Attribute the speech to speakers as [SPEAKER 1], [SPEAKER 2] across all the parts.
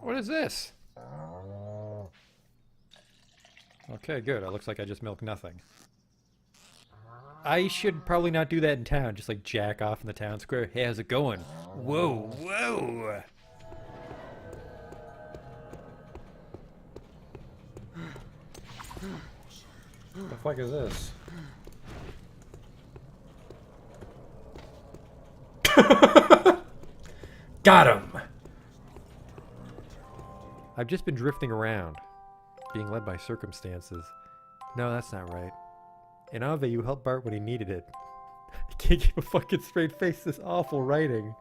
[SPEAKER 1] What is this? Okay, good. It looks like I just milked nothing. I should probably not do that in town. Just like jack off in the town square. Hey, how's it going? Whoa, whoa! What the fuck is this? Got him! I've just been drifting around, being led by circumstances. No, that's not right. In Ave, you helped Bart when he needed it. I can't keep a fucking straight face, this awful writing.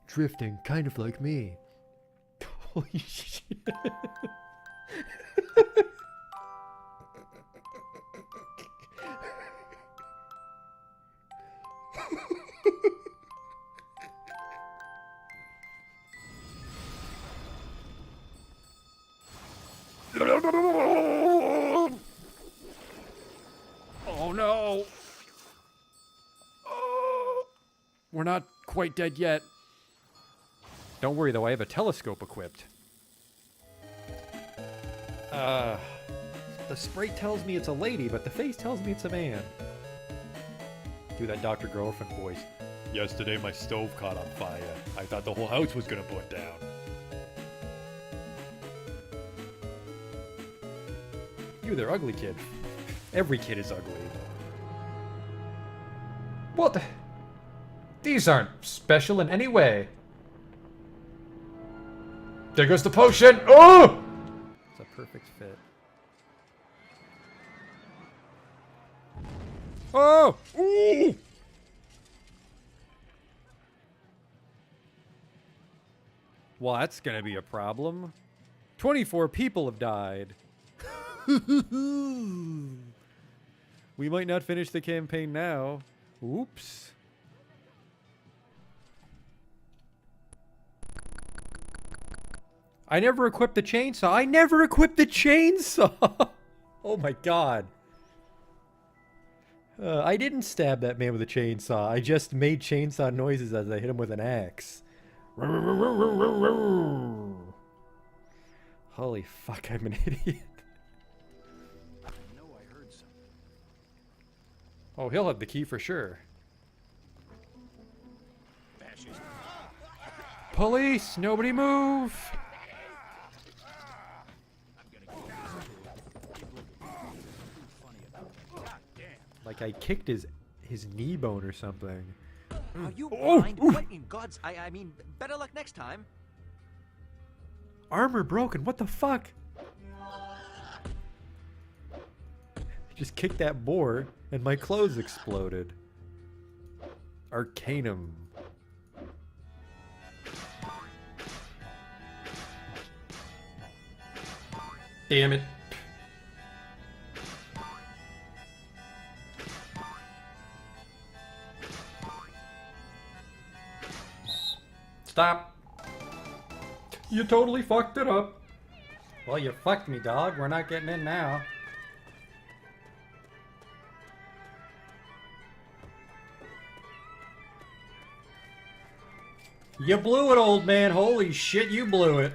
[SPEAKER 1] Drifting, kind of like me. Holy shit. Oh no! Oh, we're not quite dead yet. Don't worry though, I have a telescope equipped. The sprite tells me it's a lady, but the face tells me it's a man. Do that Dr. Girlfriend voice. Yesterday my stove caught on fire. I thought the whole house was gonna burn down. You, they're ugly, kid. Every kid is ugly.
[SPEAKER 2] What? These aren't special in any way. There goes the potion! Oh!
[SPEAKER 1] It's a perfect fit. Oh! Ooh! Well, that's gonna be a problem. 24 people have died. We might not finish the campaign now. Oops. I never equipped the chainsaw. I never equipped the chainsaw! Oh my god. I didn't stab that man with a chainsaw. I just made chainsaw noises as I hit him with an axe. Holy fuck, I'm an idiot. Oh, he'll have the key for sure. Police! Nobody move! Like I kicked his knee bone or something.
[SPEAKER 3] Are you blind? What in God's... I mean, better luck next time.
[SPEAKER 1] Armor broken, what the fuck? Just kicked that boar and my clothes exploded. Arcanum.
[SPEAKER 2] Damn it. Stop. You totally fucked it up.
[SPEAKER 1] Well, you fucked me, dog. We're not getting in now. You blew it, old man. Holy shit, you blew it.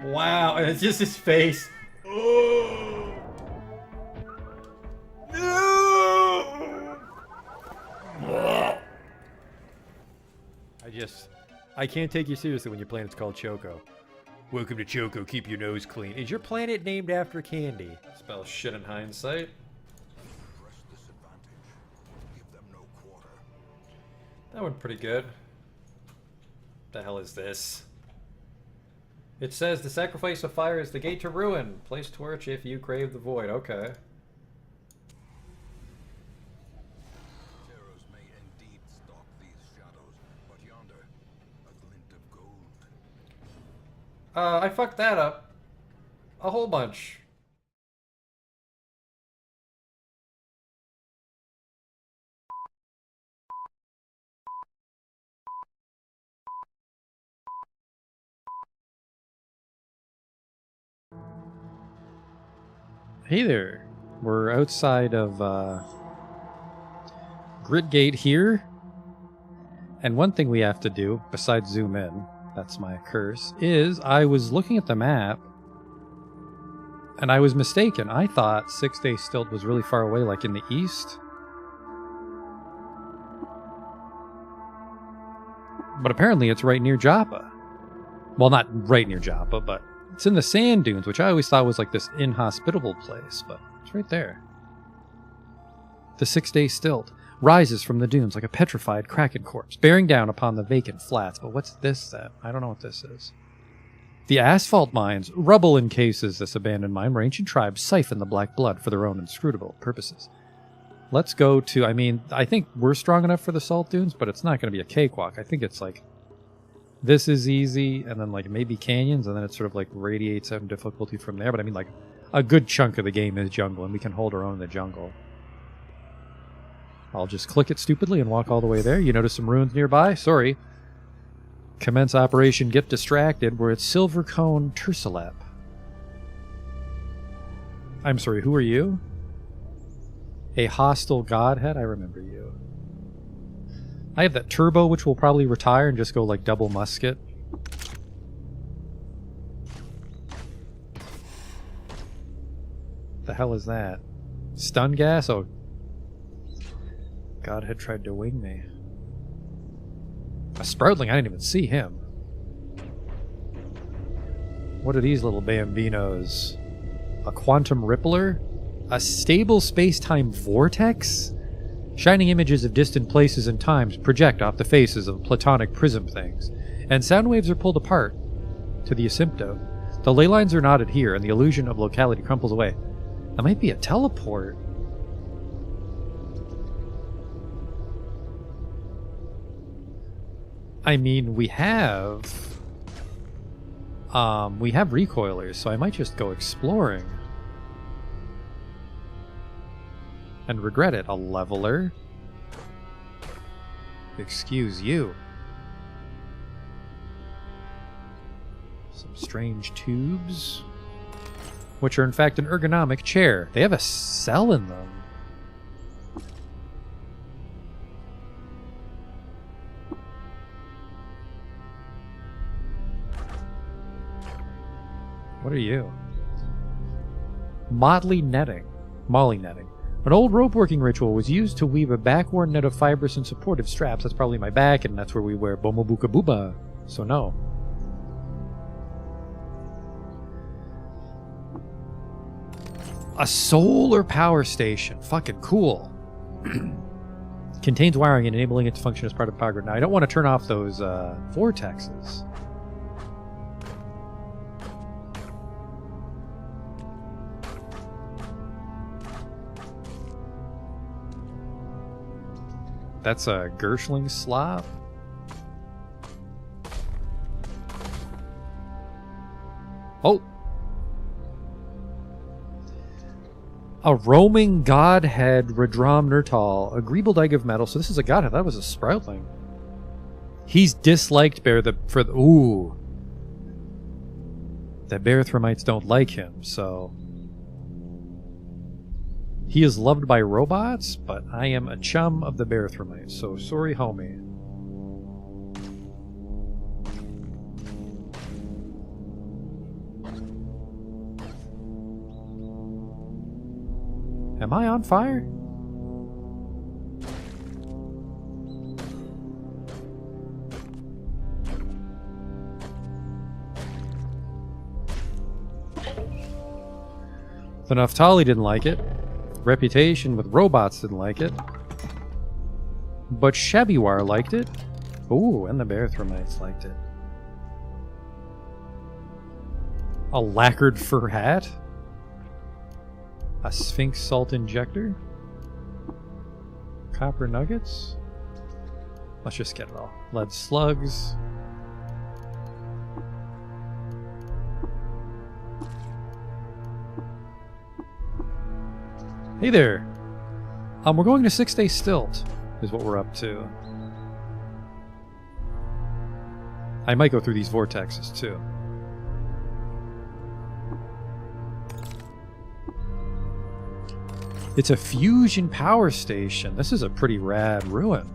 [SPEAKER 1] Wow, and it's just his face. Oh. No. I can't take you seriously when your planet's called Choco. Welcome to Choco, keep your nose clean. Is your planet named after candy?
[SPEAKER 2] Spells shit in hindsight. That went pretty good. The hell is this? It says the sacrifice of fire is the gate to ruin. Place torch if you crave the void. Okay.
[SPEAKER 4] Terrors may indeed stalk these shadows, but yonder, a glint of gold.
[SPEAKER 2] I fucked that up. A whole bunch.
[SPEAKER 1] Hey there. We're outside of Gridgate here.
[SPEAKER 5] And one thing we have to do, besides zoom in, that's my curse, is I was looking at the map and I was mistaken. I thought 6 Day Stilt was really far away, like in the east. But apparently it's right near Joppa. Well, not right near Joppa, but it's in the sand dunes, which I always thought was like this inhospitable place, but it's right there. The 6 Day Stilt rises from the dunes like a petrified kraken corpse, bearing down upon the vacant flats. But what's this then? I don't know what this is. The asphalt mines, rubble encases this abandoned mine where ancient tribes siphon the black blood for their own inscrutable purposes. Let's go to, I mean, I think we're strong enough for the salt dunes, but it's not going to be a cakewalk. I think it's like, this is easy, and then like maybe canyons, and then it sort of like radiates out in difficulty from there. But I mean, like, a good chunk of the game is jungle, and we can hold our own in the jungle. I'll just click it stupidly and walk all the way there. You notice some ruins nearby? Sorry. Commence operation Get Distracted. We're at Silver Cone Tursalep. I'm sorry, who are you? A hostile godhead? I remember you. I have that turbo, which will probably retire and just go like double musket. The hell is that? Stun gas? Oh. Godhead tried to wing me. A Sproutling, I didn't even see him. What are these little bambinos? A quantum rippler? A stable space-time vortex? Shining images of distant places and times project off the faces of platonic prism things, and sound waves are pulled apart to the asymptote. The ley lines are knotted here, and the illusion of locality crumples away. That might be a teleport. I mean, we have recoilers, so I might just go exploring. And regret it. A leveler. Excuse you. Some strange tubes. Which are in fact an ergonomic chair. They have a cell in them. What are you? Motley netting. Molly netting. An old rope-working ritual was used to weave a back-worn net of fibrous and supportive straps. That's probably my back, and that's where we wear Bomobuka Booba. So no. A solar power station. Fucking cool. Contains wiring and enabling it to function as part of power grid. Now, I don't want to turn off those vortexes. That's a Gershling slop. Oh! A roaming godhead, Radram Nurtal. A Greebledig of metal. So this is a godhead. That was a Sproutling. He's disliked for the ooh. The Barathromites don't like him, so... He is loved by robots, but I am a chum of the Barathromites, so sorry, homie. Am I on fire? The Naftali didn't like it. Reputation with robots didn't like it. But Shabiwar liked it. Ooh, and the Barathromites liked it. A lacquered fur hat. A Sphinx salt injector. Copper nuggets. Let's just get it all. Lead slugs. Hey there. We're going to 6 Day Stilt, is what we're up to. I might go through these vortexes, too. It's a fusion power station. This is a pretty rad ruin.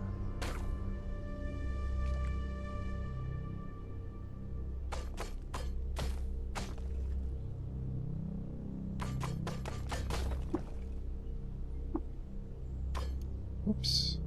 [SPEAKER 5] Oops.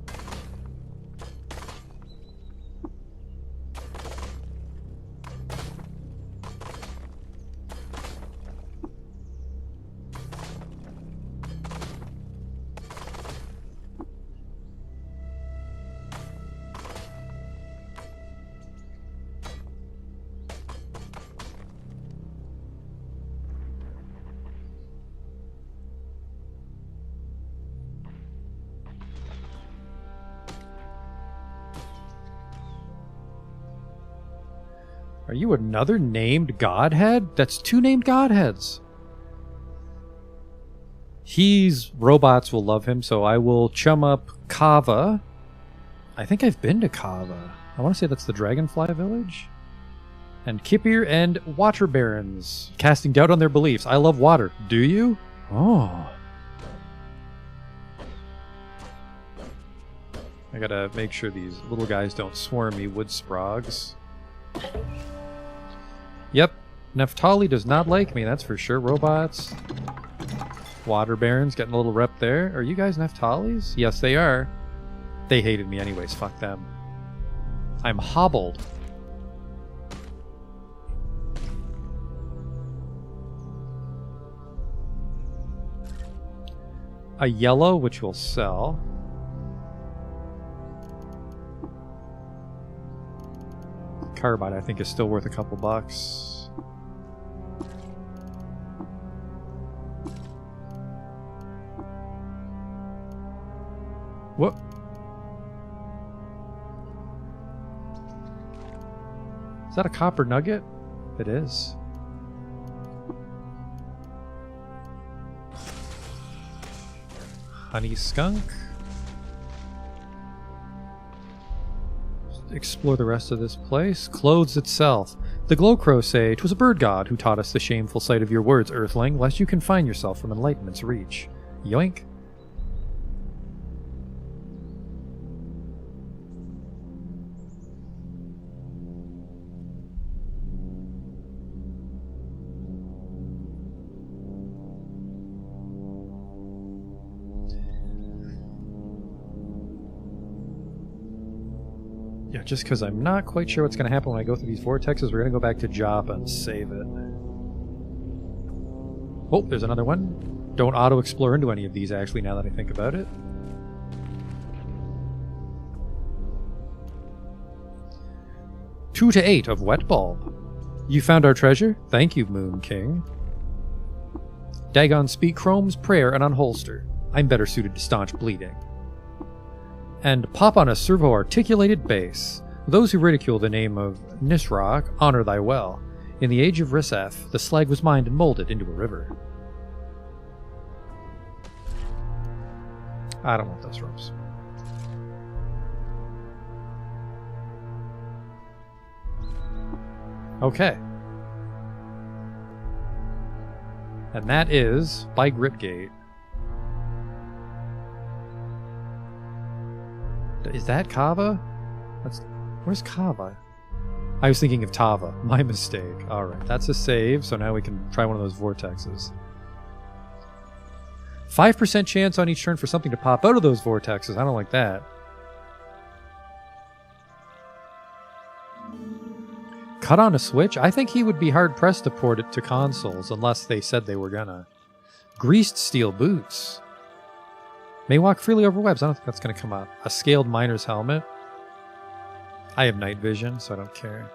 [SPEAKER 5] Are you another named godhead? That's 2 named godheads. Robots will love him, so I will chum up Kava. I think I've been to Kava. I want to say that's the Dragonfly Village. And Kipir and Water Barons, casting doubt on their beliefs. I love water. Do you? Oh. I gotta make sure these little guys don't swarm me, wood sprogs. Yep, Neftali does not like me, that's for sure. Robots. Water Barons getting a little rep there. Are you guys Neftalis? Yes, they are. They hated me anyways, fuck them. I'm hobbled. A yellow, which will sell. Carbide, I think, is still worth a couple bucks. What? Is that a copper nugget? It is. Honey skunk. Explore the rest of this place. Clothes itself. The Glowcrow say, "'Twas a bird god who taught us the shameful sight of your words, Earthling, lest you confine yourself from enlightenment's reach." Yoink. Yeah, just because I'm not quite sure what's going to happen when I go through these vortexes, we're going to go back to Joppa and save it. Oh, there's another one. Don't auto-explore into any of these, actually, now that I think about it. Two to 8 of Wet Bulb. You found our treasure? Thank you, Moon King. Dagon speak Chrome's prayer and unholster. I'm better suited to staunch bleeding. And pop on a servo-articulated base. Those who ridicule the name of Nisroch honor thy well. In the age of Riseth, the slag was mined and molded into a river. I don't want those ropes. Okay. And that is by Gripgate. Is that Kava? Where's Kava? I was thinking of Tava. My mistake. Alright, that's a save, so now we can try one of those vortexes. 5% chance on each turn for something to pop out of those vortexes. I don't like that. Cut on a Switch? I think he would be hard-pressed to port it to consoles, unless they said they were gonna. Greased steel boots. May walk freely over webs. I don't think that's going to come up. A scaled miner's helmet. I have night vision, so I don't care.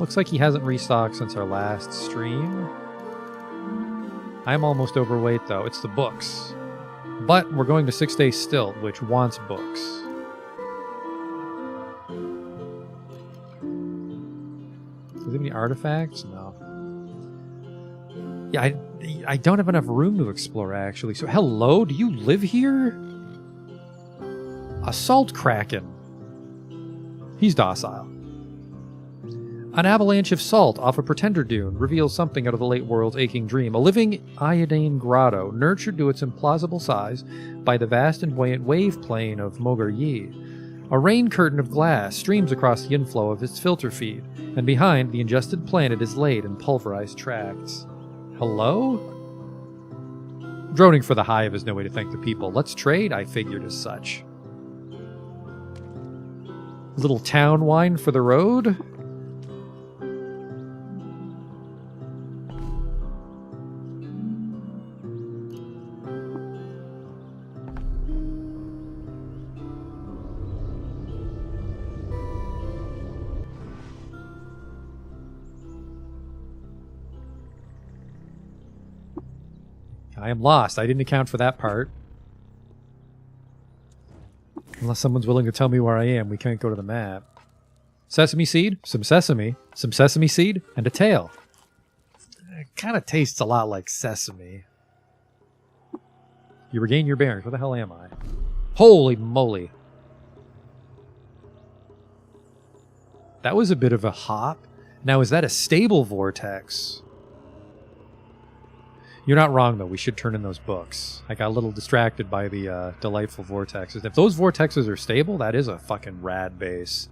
[SPEAKER 5] Looks like he hasn't restocked since our last stream. I'm almost overweight, though. It's the books. But we're going to 6 Days Still, which wants books. Does he have any artifacts? No. Yeah, I don't have enough room to explore, actually. So, hello? Do you live here? Assault Kraken. He's docile. An avalanche of salt off a pretender dune reveals something out of the late world's aching dream. A living iodine grotto, nurtured to its implausible size by the vast and buoyant wave plain of Mogar Yi. A rain curtain of glass streams across the inflow of its filter feed, and behind, the ingested planet is laid in pulverized tracts. Hello? Droning for the hive is no way to thank the people. Let's trade, I figured as such. Little town wine for the road. I am lost. I didn't account for that part. Unless someone's willing to tell me where I am, we can't go to the map. Sesame seed, some sesame seed, and a tail. It kind of tastes a lot like sesame. You regain your bearings. Where the hell am I? Holy moly. That was a bit of a hop. Now, is that a stable vortex? You're not wrong, though. We should turn in those books. I got a little distracted by the delightful vortexes. If those vortexes are stable, that is a fucking rad base.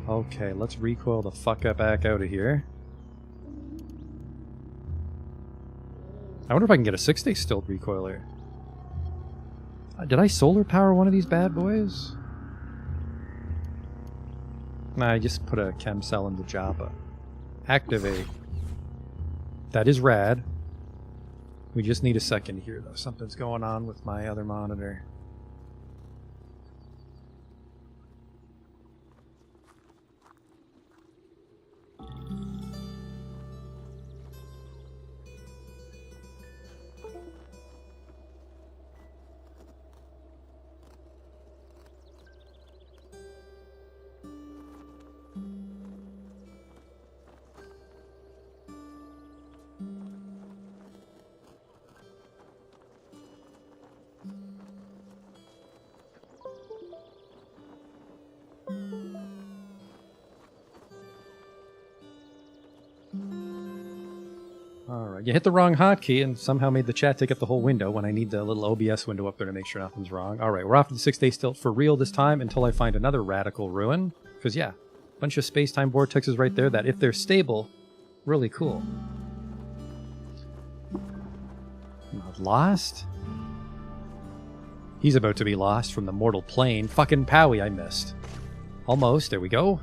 [SPEAKER 5] Okay, let's recoil the fuck up back out of here. I wonder if I can get a 6-day stilt recoiler. Did I solar power one of these bad boys? Nah, I just put a chem cell into Joppa. Activate. That is rad. We just need a second here, though. Something's going on with my other monitor. Alright, you hit the wrong hotkey and somehow made the chat take up the whole window when I need the little OBS window up there to make sure nothing's wrong. Alright, we're off to the 6-day stilt for real this time until I find another radical ruin. Because yeah, bunch of space-time vortexes right there that, if they're stable, really cool. Lost? He's about to be lost from the mortal plane. Fucking Powie, I missed. Almost, there we go.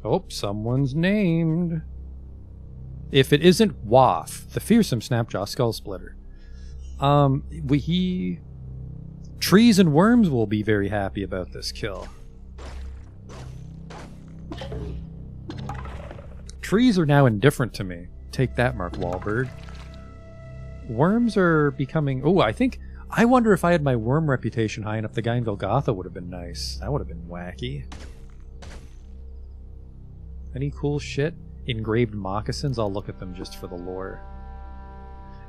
[SPEAKER 5] Oh, someone's named. If it isn't Waff, the fearsome Snapjaw Skull Splitter. Trees and worms will be very happy about this kill. Trees are now indifferent to me. Take that, Mark Wahlberg. Worms are becoming... Oh, I wonder if I had my worm reputation high enough, the guy in Golgotha would have been nice. That would have been wacky. Any cool shit? Engraved moccasins? I'll look at them just for the lore.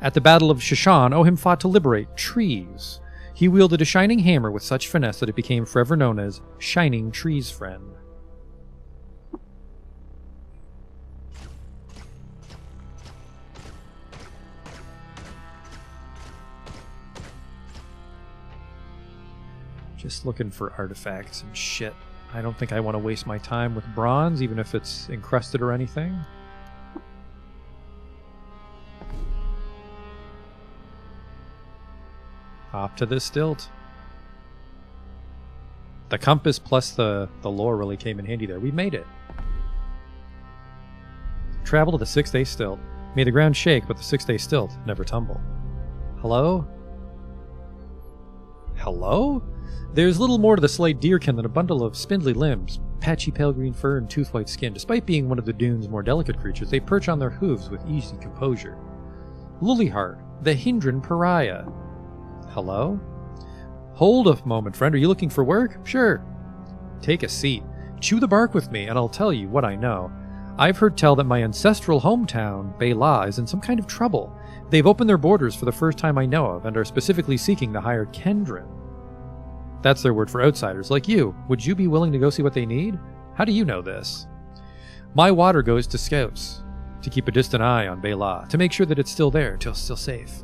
[SPEAKER 5] At the Battle of Shoshan, Ohim fought to liberate trees. He wielded a shining hammer with such finesse that it became forever known as Shining Tree's Friend. Just looking for artifacts and shit. I don't think I want to waste my time with bronze, even if it's encrusted or anything. Hop to this stilt. The compass plus the lore really came in handy there. We made it. Travel to the 6-day stilt. May the ground shake, but the 6-day stilt never tumble. Hello? Hello? There's little more to the Slade deerkin than a bundle of spindly limbs, patchy pale green fur, and tooth-white skin. Despite being one of the dune's more delicate creatures, they perch on their hooves with easy composure. Lilyheart, the Hindran pariah. Hello? Hold a moment, friend. Are you looking for work? Sure. Take a seat. Chew the bark with me, and I'll tell you what I know. I've heard tell that my ancestral hometown, Bela, is in some kind of trouble. They've opened their borders for the first time I know of, and are specifically seeking to hire Kendrin. That's their word for outsiders, like you. Would you be willing to go see what they need? How do you know this? My water goes to scouts. to keep a distant eye on Bela, to make sure that it's still there, till still safe.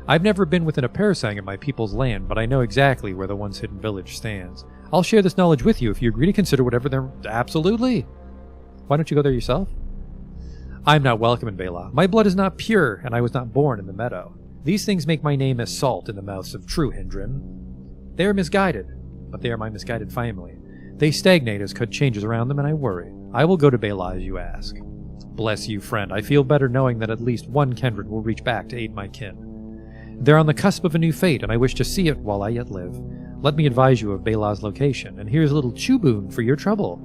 [SPEAKER 5] I've never been within a parasang of my people's land, but I know exactly where the once hidden village stands. I'll share this knowledge with you if you agree to consider whatever they're... Absolutely! Why don't you go there yourself? I'm not welcome in Bela. My blood is not pure, and I was not born in the meadow. These things make my name as salt in the mouths of true Hindrin. They are misguided, but they are my misguided family. They stagnate as Khud changes around them, and I worry. I will go to Bela as you ask. Bless you, friend. I feel better knowing that at least one kindred will reach back to aid my kin. They're on the cusp of a new fate, and I wish to see it while I yet live. Let me advise you of Bela's location, and here's a little chewboon for your trouble.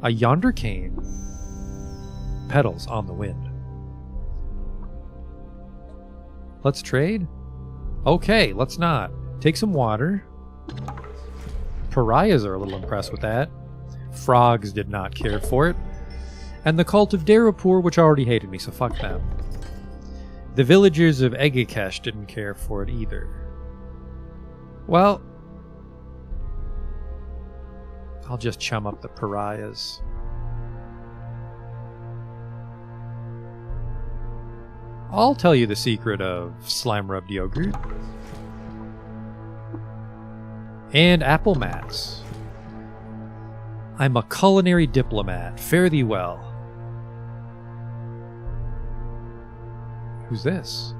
[SPEAKER 5] A yonder cane. Petals on the wind. Let's trade? Okay, let's not. Take some water. Pariahs are a little impressed with that. Frogs did not care for it. And the cult of Darapur, which already hated me, so fuck them. The villagers of Egekesh didn't care for it either. Well, I'll just chum up the pariahs. I'll tell you the secret of slime-rubbed yogurt. And apple mats. I'm a culinary diplomat. Fare thee well. Who's this?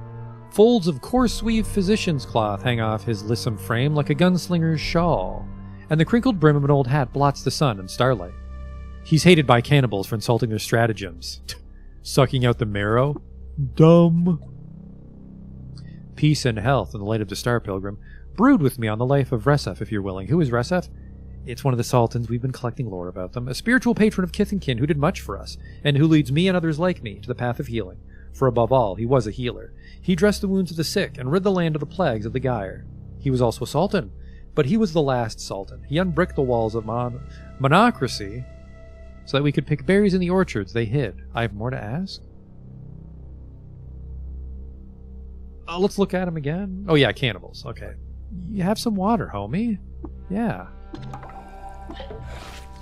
[SPEAKER 5] Folds of coarse weave physician's cloth hang off his lissom frame like a gunslinger's shawl, and the crinkled brim of an old hat blots the sun and starlight. He's hated by cannibals for insulting their stratagems. Sucking out the marrow? Dumb. Peace and health in the light of the Star Pilgrim. Brood with me on the life of Resef if you're willing. Who is Resef? It's one of the sultans. We've been collecting lore about them. A spiritual patron of kith and kin who did much for us, and who leads me and others like me to the path of healing. For above all, he was a healer. He dressed the wounds of the sick and rid the land of the plagues of the Gyre. He was also a sultan, but he was the last sultan. He unbricked the walls of monocracy so that we could pick berries in the orchards they hid. I have more to ask? Let's look at him again. Oh yeah, cannibals. Okay. You have some water, homie. Yeah.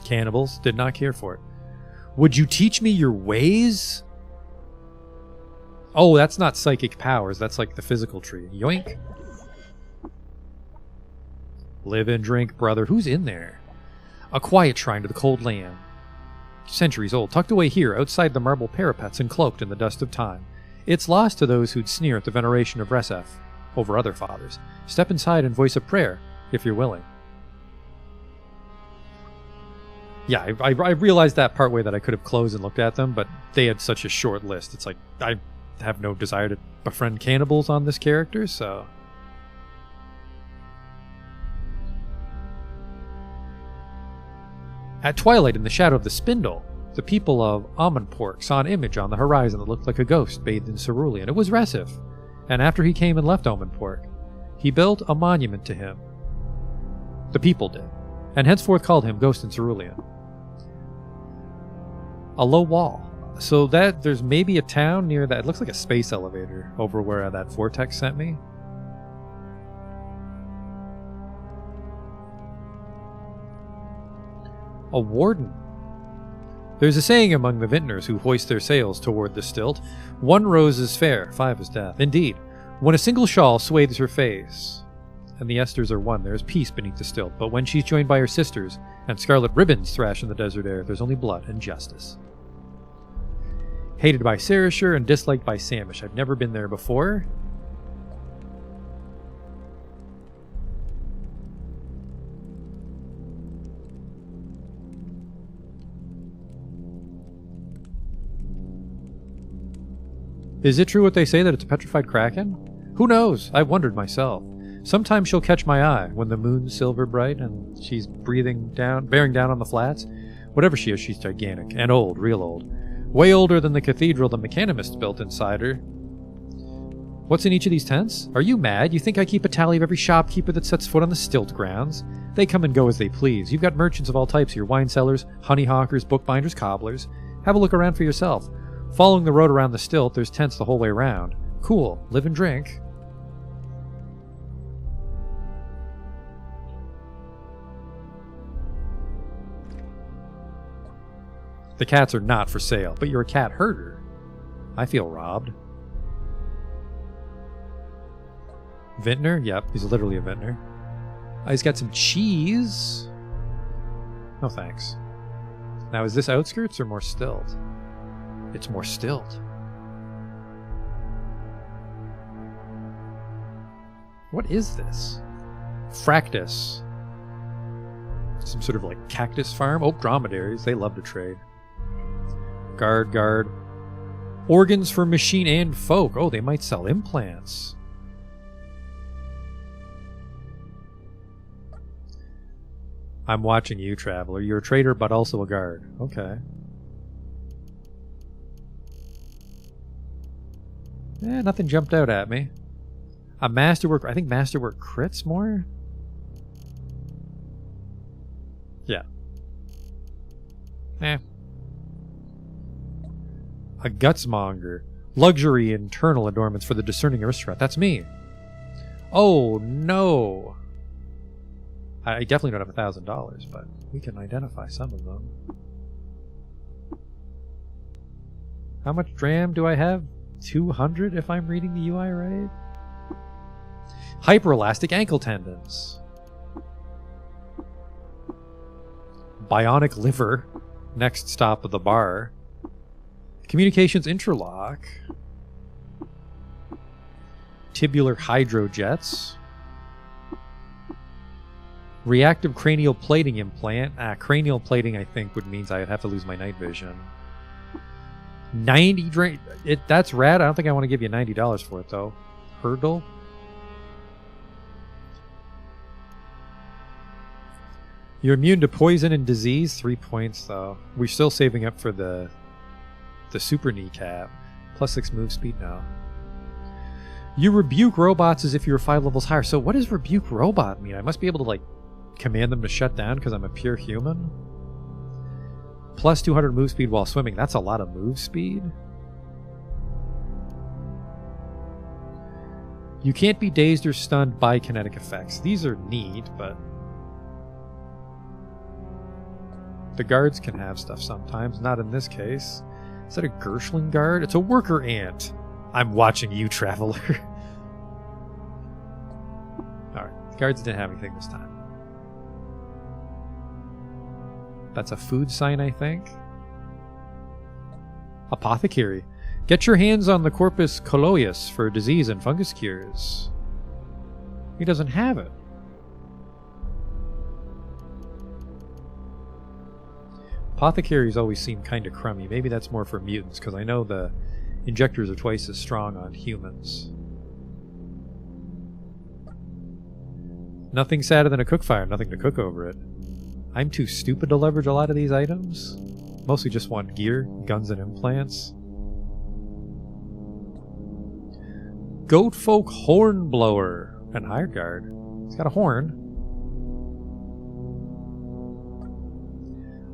[SPEAKER 5] Cannibals did not care for it. Would you teach me your ways? Oh, that's not psychic powers. That's like the physical tree. Yoink. Live and drink, brother. Who's in there? A quiet shrine to the cold land. Centuries old, tucked away here, outside the marble parapets and cloaked in the dust of time. It's lost to those who'd sneer at the veneration of Resef over other fathers. Step inside and voice a prayer, if you're willing. Yeah, I realized that partway that I could have closed and looked at them, but they had such a short list. It's like, I have no desire to befriend cannibals on this character, so... At twilight, in the shadow of the spindle, the people of Amanpork saw an image on the horizon that looked like a ghost bathed in cerulean. It was Resif, and after he came and left Amanpork, he built a monument to him. The people did, and henceforth called him Ghost in Cerulean. A low wall. So that there's maybe a town near that. It looks like a space elevator over where that vortex sent me. A warden. There's a saying among the vintners who hoist their sails toward the stilt. 1 rose is fair, 5 is death. Indeed, when a single shawl swathes her face, and the esters are one, there is peace beneath the stilt. But when she's joined by her sisters, and scarlet ribbons thrash in the desert air, there's only blood and justice. Hated by Sarashur and disliked by Samish. I've never been there before. Is it true what they say that it's a petrified kraken? Who knows? I've wondered myself. Sometimes she'll catch my eye when the moon's silver bright and she's bearing down on the flats. Whatever she is, she's gigantic and old, real old. Way older than the cathedral the mechanimists built inside her. What's in each of these tents? Are you mad? You think I keep a tally of every shopkeeper that sets foot on the stilt grounds? They come and go as they please. You've got merchants of all types here. Wine sellers, honey hawkers, bookbinders, cobblers. Have a look around for yourself. Following the road around the stilt, there's tents the whole way around. Cool. Live and drink. The cats are not for sale, but you're a cat herder. I feel robbed. Vintner? Yep, he's literally a vintner. He's got some cheese. No thanks. Now, is this outskirts or more stilt? It's more stilt. What is this? Fractus. Some sort of like cactus farm? Oh, dromedaries. They love to trade. Guard. Organs for machine and folk. Oh, they might sell implants. I'm watching you, traveler. You're a trader, but also a guard. Okay. Nothing jumped out at me. A masterwork. I think masterwork crits more. Yeah. A gutsmonger. Luxury internal adornments for the discerning aristocrat. That's me. Oh no. I definitely don't have $1,000, but we can identify some of them. How much dram do I have? 200 if I'm reading the UI right? Hyperelastic ankle tendons. Bionic liver. Next stop of the bar. Communications interlock. Tibular hydrojets. Reactive cranial plating implant. Cranial plating I think would mean I'd have to lose my night vision. 90 drain. That's rad. I don't think I want to give you $90 for it though. Hurdle. You're immune to poison and disease. 3 points though. We're still saving up for the super kneecap. +6 move speed now. You rebuke robots as if you were 5 levels higher. So what does rebuke robot mean? I must be able to like command them to shut down because I'm a pure human? +200 move speed while swimming. That's a lot of move speed. You can't be dazed or stunned by kinetic effects. These are neat, but the guards can have stuff sometimes. Not in this case. Is that a Gershling guard? It's a worker ant. I'm watching you, traveler. Alright, the guards didn't have anything this time. That's a food sign, I think. Apothecary. Get your hands on the Corpus Colloius for disease and fungus cures. He doesn't have it. Apothecaries always seem kind of crummy. Maybe that's more for mutants, because I know the injectors are twice as strong on humans. Nothing sadder than a cook fire, nothing to cook over it. I'm too stupid to leverage a lot of these items. Mostly just want gear, guns, and implants. Goatfolk Hornblower and Hired Guard. He's got a horn.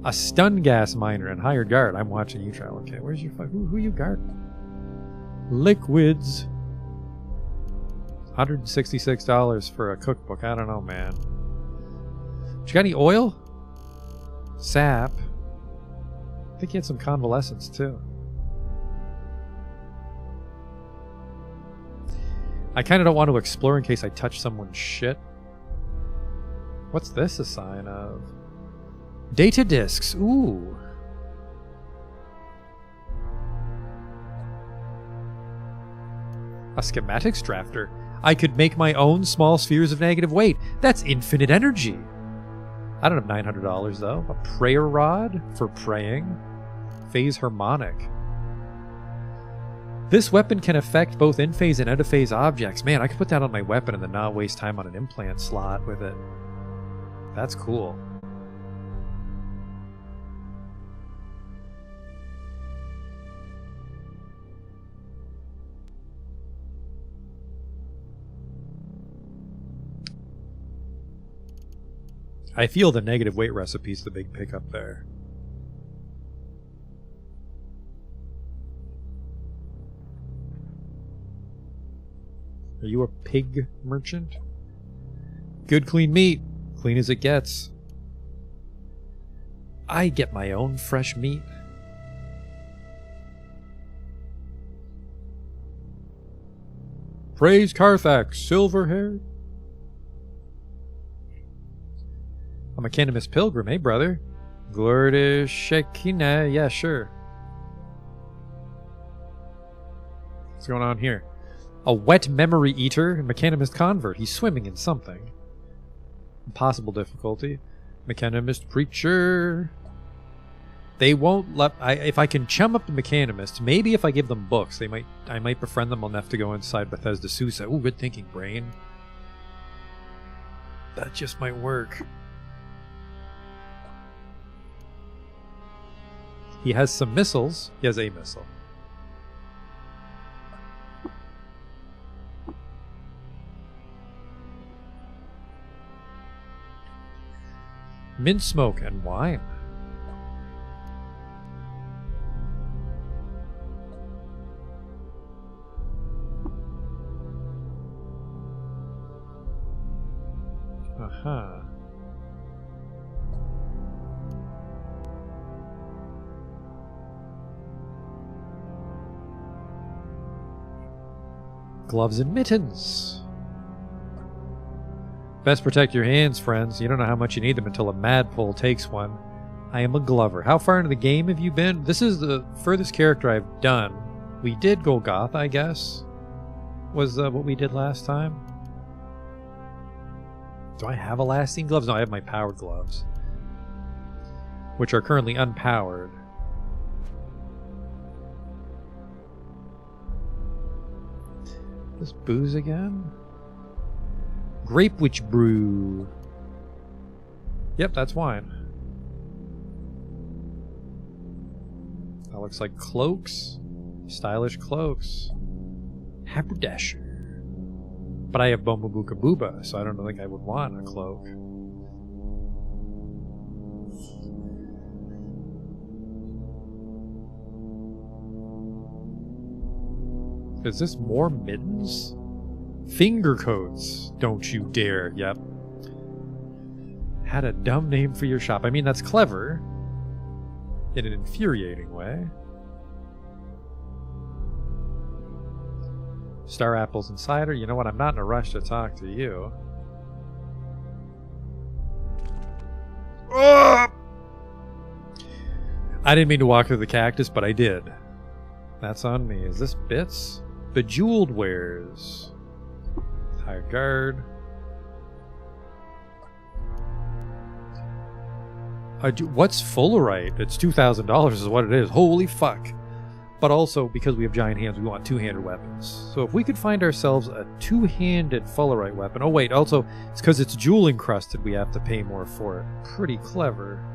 [SPEAKER 5] A stun gas miner and Hired Guard. I'm watching you try. Okay, where's your who you guard? Liquids. $166 for a cookbook. I don't know, man. You got any oil? Sap. I think he had some convalescence too. I kind of don't want to explore in case I touch someone's shit. What's this a sign of? Data disks. Ooh. A schematics drafter. I could make my own small spheres of negative weight. That's infinite energy. I don't have $900 though. A prayer rod for praying. Phase harmonic. This weapon can affect both in-phase and out-of-phase objects. Man, I could put that on my weapon and then not waste time on an implant slot with it. That's cool. I feel the negative weight recipe's the big pickup there. Are you a pig merchant? Good clean meat. Clean as it gets. I get my own fresh meat. Praise Carthax, silver-haired. I'm a Cannabis Pilgrim, hey brother. Glory to Shekinah, yeah, sure. What's going on here? A wet memory eater and Mechanimist convert. He's swimming in something. Impossible difficulty. Mechanimist preacher. They won't let... if I can chum up the Mechanimists, maybe if I give them books, I might befriend them enough to go inside Bethesda Susa. Ooh, good thinking, brain. That just might work. He has some missiles. He has a missile. Mint smoke and wine. Aha. Gloves and mittens. Best protect your hands, friends. You don't know how much you need them until a madpole takes one. I am a Glover. How far into the game have you been? This is the furthest character I've done. We did Golgotha, I guess. Was what we did last time. Do I have elasting gloves? No, I have my powered gloves. Which are currently unpowered. This booze again? Grape Witch Brew. Yep, that's wine. That looks like cloaks. Stylish cloaks. Haberdasher. But I have Bomabuka Booba, so I don't think I would want a cloak. Is this more mittens? Finger coats. Don't you dare. Yep. Had a dumb name for your shop. I mean, that's clever. In an infuriating way. Star apples and cider. You know what? I'm not in a rush to talk to you. I didn't mean to walk through the cactus, but I did. That's on me. Is this bits? Bejeweled wares. Hired guard. What's Fullerite? It's $2,000 is what it is. Holy fuck. But also, because we have giant hands, we want two-handed weapons. So if we could find ourselves a two-handed Fullerite weapon... Oh wait, also, it's because it's jewel encrusted we have to pay more for it. Pretty clever.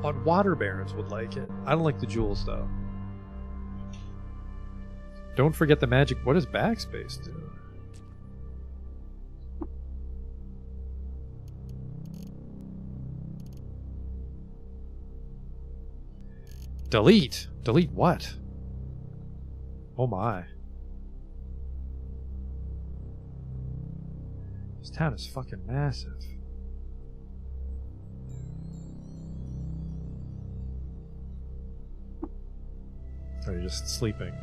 [SPEAKER 5] But water barons would like it. I don't like the jewels, though. Don't forget the magic... What does backspace do? Delete? Delete what? Oh my. This town is fucking massive. Or you're just sleeping.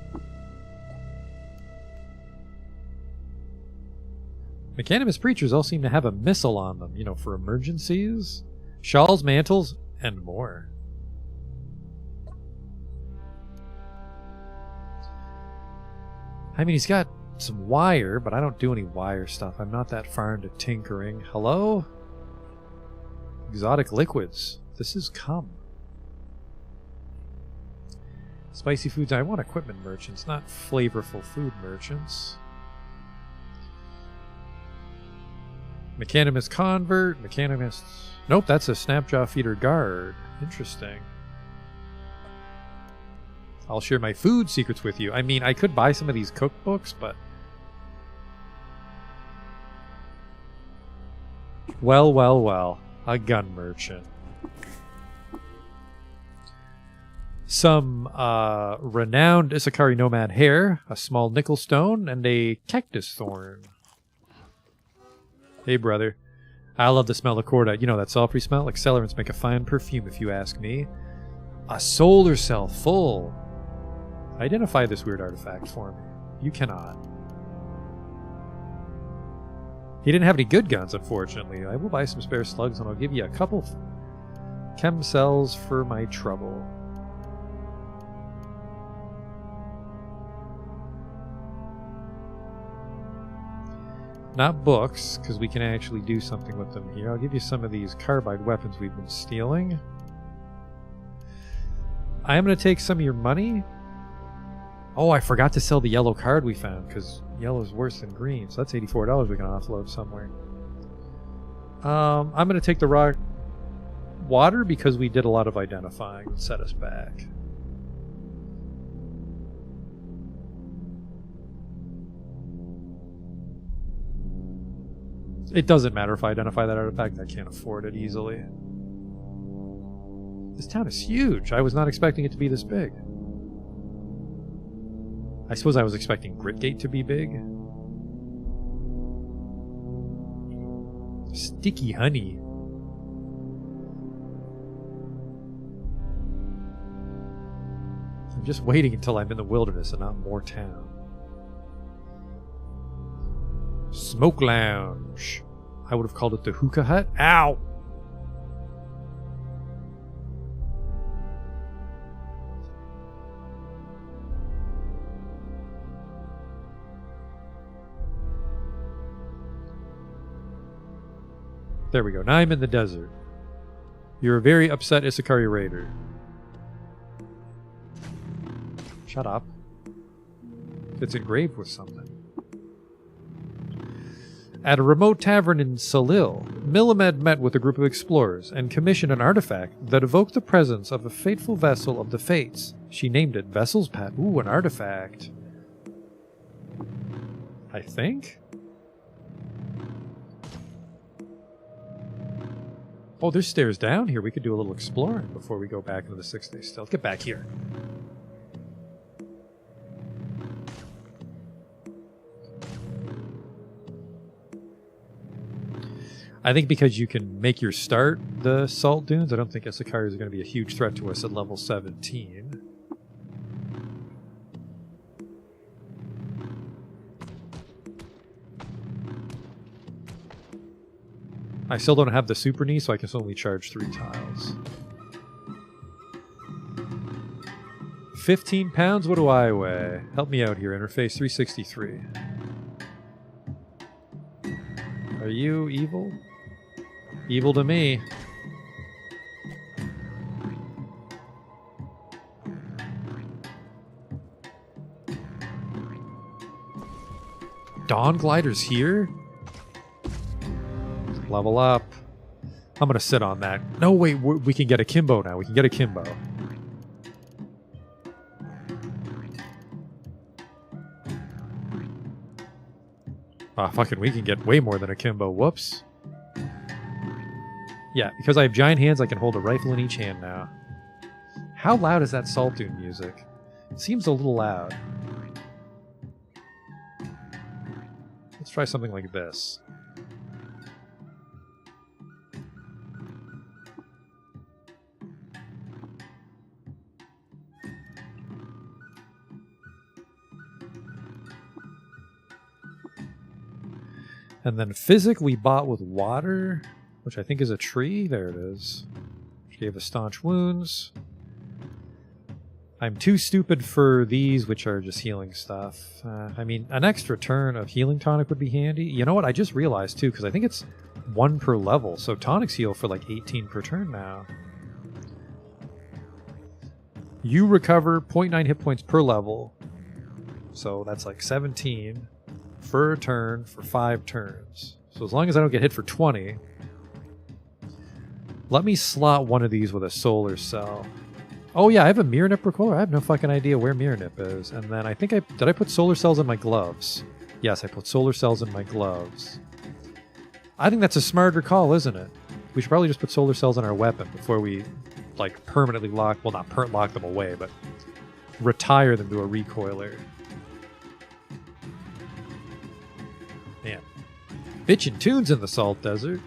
[SPEAKER 5] Mechanimist preachers all seem to have a missile on them, you know, for emergencies. Shawls, mantles, and more. I mean, he's got some wire, but I don't do any wire stuff. I'm not that far into tinkering. Hello? Exotic liquids. This is cum. Spicy foods. I want equipment merchants, not flavorful food merchants. Mechanimist convert. Mechanimist... Nope, that's a snapjaw feeder guard. Interesting. I'll share my food secrets with you. I mean, I could buy some of these cookbooks, but... Well, well, well. A gun merchant. Some renowned Isakari nomad hair, a small nickel stone, and a cactus thorn. Hey, brother. I love the smell of cordite. You know that sulfury smell? Accelerants make a fine perfume, if you ask me. A solar cell full. Identify this weird artifact for me. You cannot. He didn't have any good guns, unfortunately. I will buy some spare slugs and I'll give you a couple chem cells for my trouble. Not books, because we can actually do something with them here. I'll give you some of these carbide weapons we've been stealing. I am going to take some of your money. Oh, I forgot to sell the yellow card we found, because yellow is worse than green. So that's $84 we can offload somewhere. I'm going to take the raw water, because we did a lot of identifying and set us back. It doesn't matter if I identify that artifact. I can't afford it easily. This town is huge. I was not expecting it to be this big. I suppose I was expecting Gritgate to be big. Sticky honey. I'm just waiting until I'm in the wilderness and not more town. Smoke Lounge. I would have called it the Hookah Hut. Ow! There we go. Now I'm in the desert. You're a very upset Isakari Raider. Shut up. It's engraved with something. At a remote tavern in Salil, Millimed met with a group of explorers and commissioned an artifact that evoked the presence of a fateful vessel of the Fates. She named it Vessel's Path. Ooh, an artifact. I think? Oh, there's stairs down here. We could do a little exploring before we go back into the 6-day stealth. Get back here. I think because you can make your start the salt dunes, I don't think Isakari is going to be a huge threat to us at level 17. I still don't have the super knee, so I can only charge 3 tiles. 15 pounds? What do I weigh? Help me out here, interface 363. Are you evil? Evil to me. Dawn Glider's here? Level up. I'm gonna sit on that. No, wait, we can get a Kimbo now. We can get a Kimbo. Ah, fucking, we can get way more than a Kimbo. Whoops. Yeah, because I have giant hands, I can hold a rifle in each hand now. How loud is that Salt Dune music? It seems a little loud. Let's try something like this. And then Physic we bought with water, which I think is a tree. There it is. Which gave us staunch wounds. I'm too stupid for these, which are just healing stuff. I mean, an extra turn of healing tonic would be handy. You know what? I just realized, too, because I think it's 1 per level. So tonics heal for like 18 per turn now. You recover 0.9 hit points per level. So that's like 17 for a turn for 5 turns. So as long as I don't get hit for 20... Let me slot one of these with a solar cell. Oh yeah, I have a Mirror Nip Recoiler. I have no fucking idea where Mirror Nip is. And then I think did I put solar cells in my gloves? Yes, I put solar cells in my gloves. I think that's a smarter call, isn't it? We should probably just put solar cells in our weapon before we, like, permanently lock, well, not lock them away, but retire them to a recoiler. Man. Bitchin' tunes in the Salt Desert.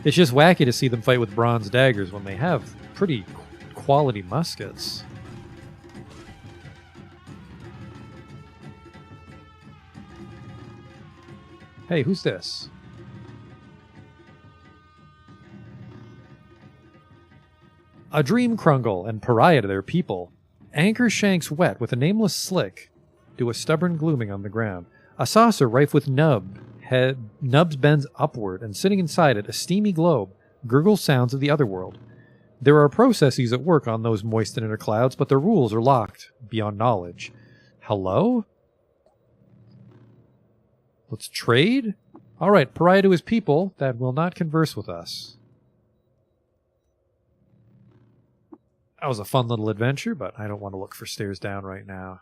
[SPEAKER 5] It's just wacky to see them fight with bronze daggers when they have pretty quality muskets. Hey, who's this? A dream Krungle and pariah to their people. Anchor shanks wet with a nameless slick do a stubborn glooming on the ground. A saucer rife with nubs bends upward, and sitting inside it, a steamy globe gurgles sounds of the otherworld. There are processes at work on those moist and inner clouds, but their rules are locked beyond knowledge. Hello? Let's trade? Alright, pariah to his people that will not converse with us. That was a fun little adventure, but I don't want to look for stairs down right now.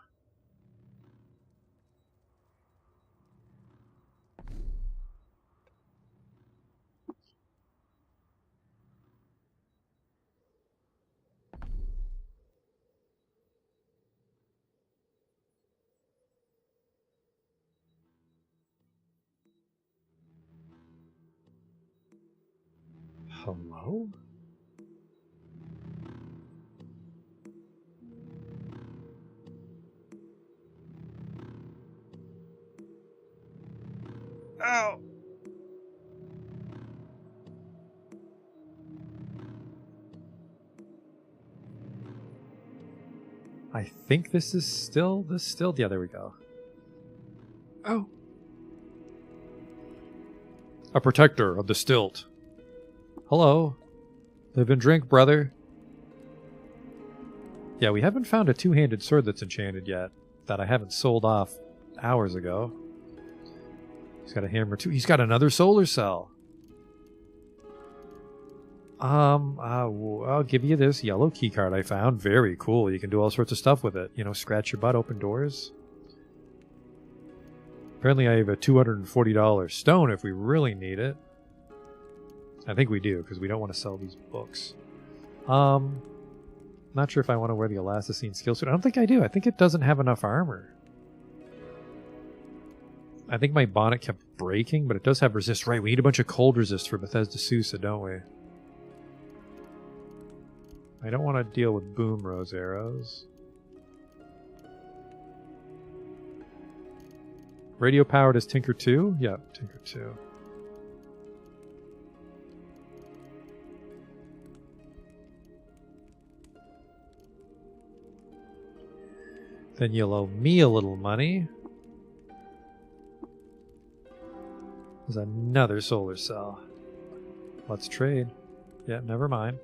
[SPEAKER 5] Hello? Ow! I think this is still, yeah, there we go. Oh. A protector of the stilt. Hello. Live and drink, brother. Yeah, we haven't found a two-handed sword that's enchanted yet, that I haven't sold off hours ago. He's got a hammer too. He's got another solar cell. I'll give you this yellow key card I found. Very cool. You can do all sorts of stuff with it. You know, scratch your butt, open doors. Apparently I have a $240 stone if we really need it. I think we do, because we don't want to sell these books. Not sure if I want to wear the elasticine skill suit. I don't think I do. I think it doesn't have enough armor. I think my bonnet kept breaking, but it does have resist. Right, we need a bunch of cold resist for Bethesda Sousa, don't we? I don't want to deal with boom rose arrows. Radio powered is Tinker 2? Yeah, Tinker 2. Then you'll owe me a little money. There's another solar cell. Let's trade. Yeah, never mind.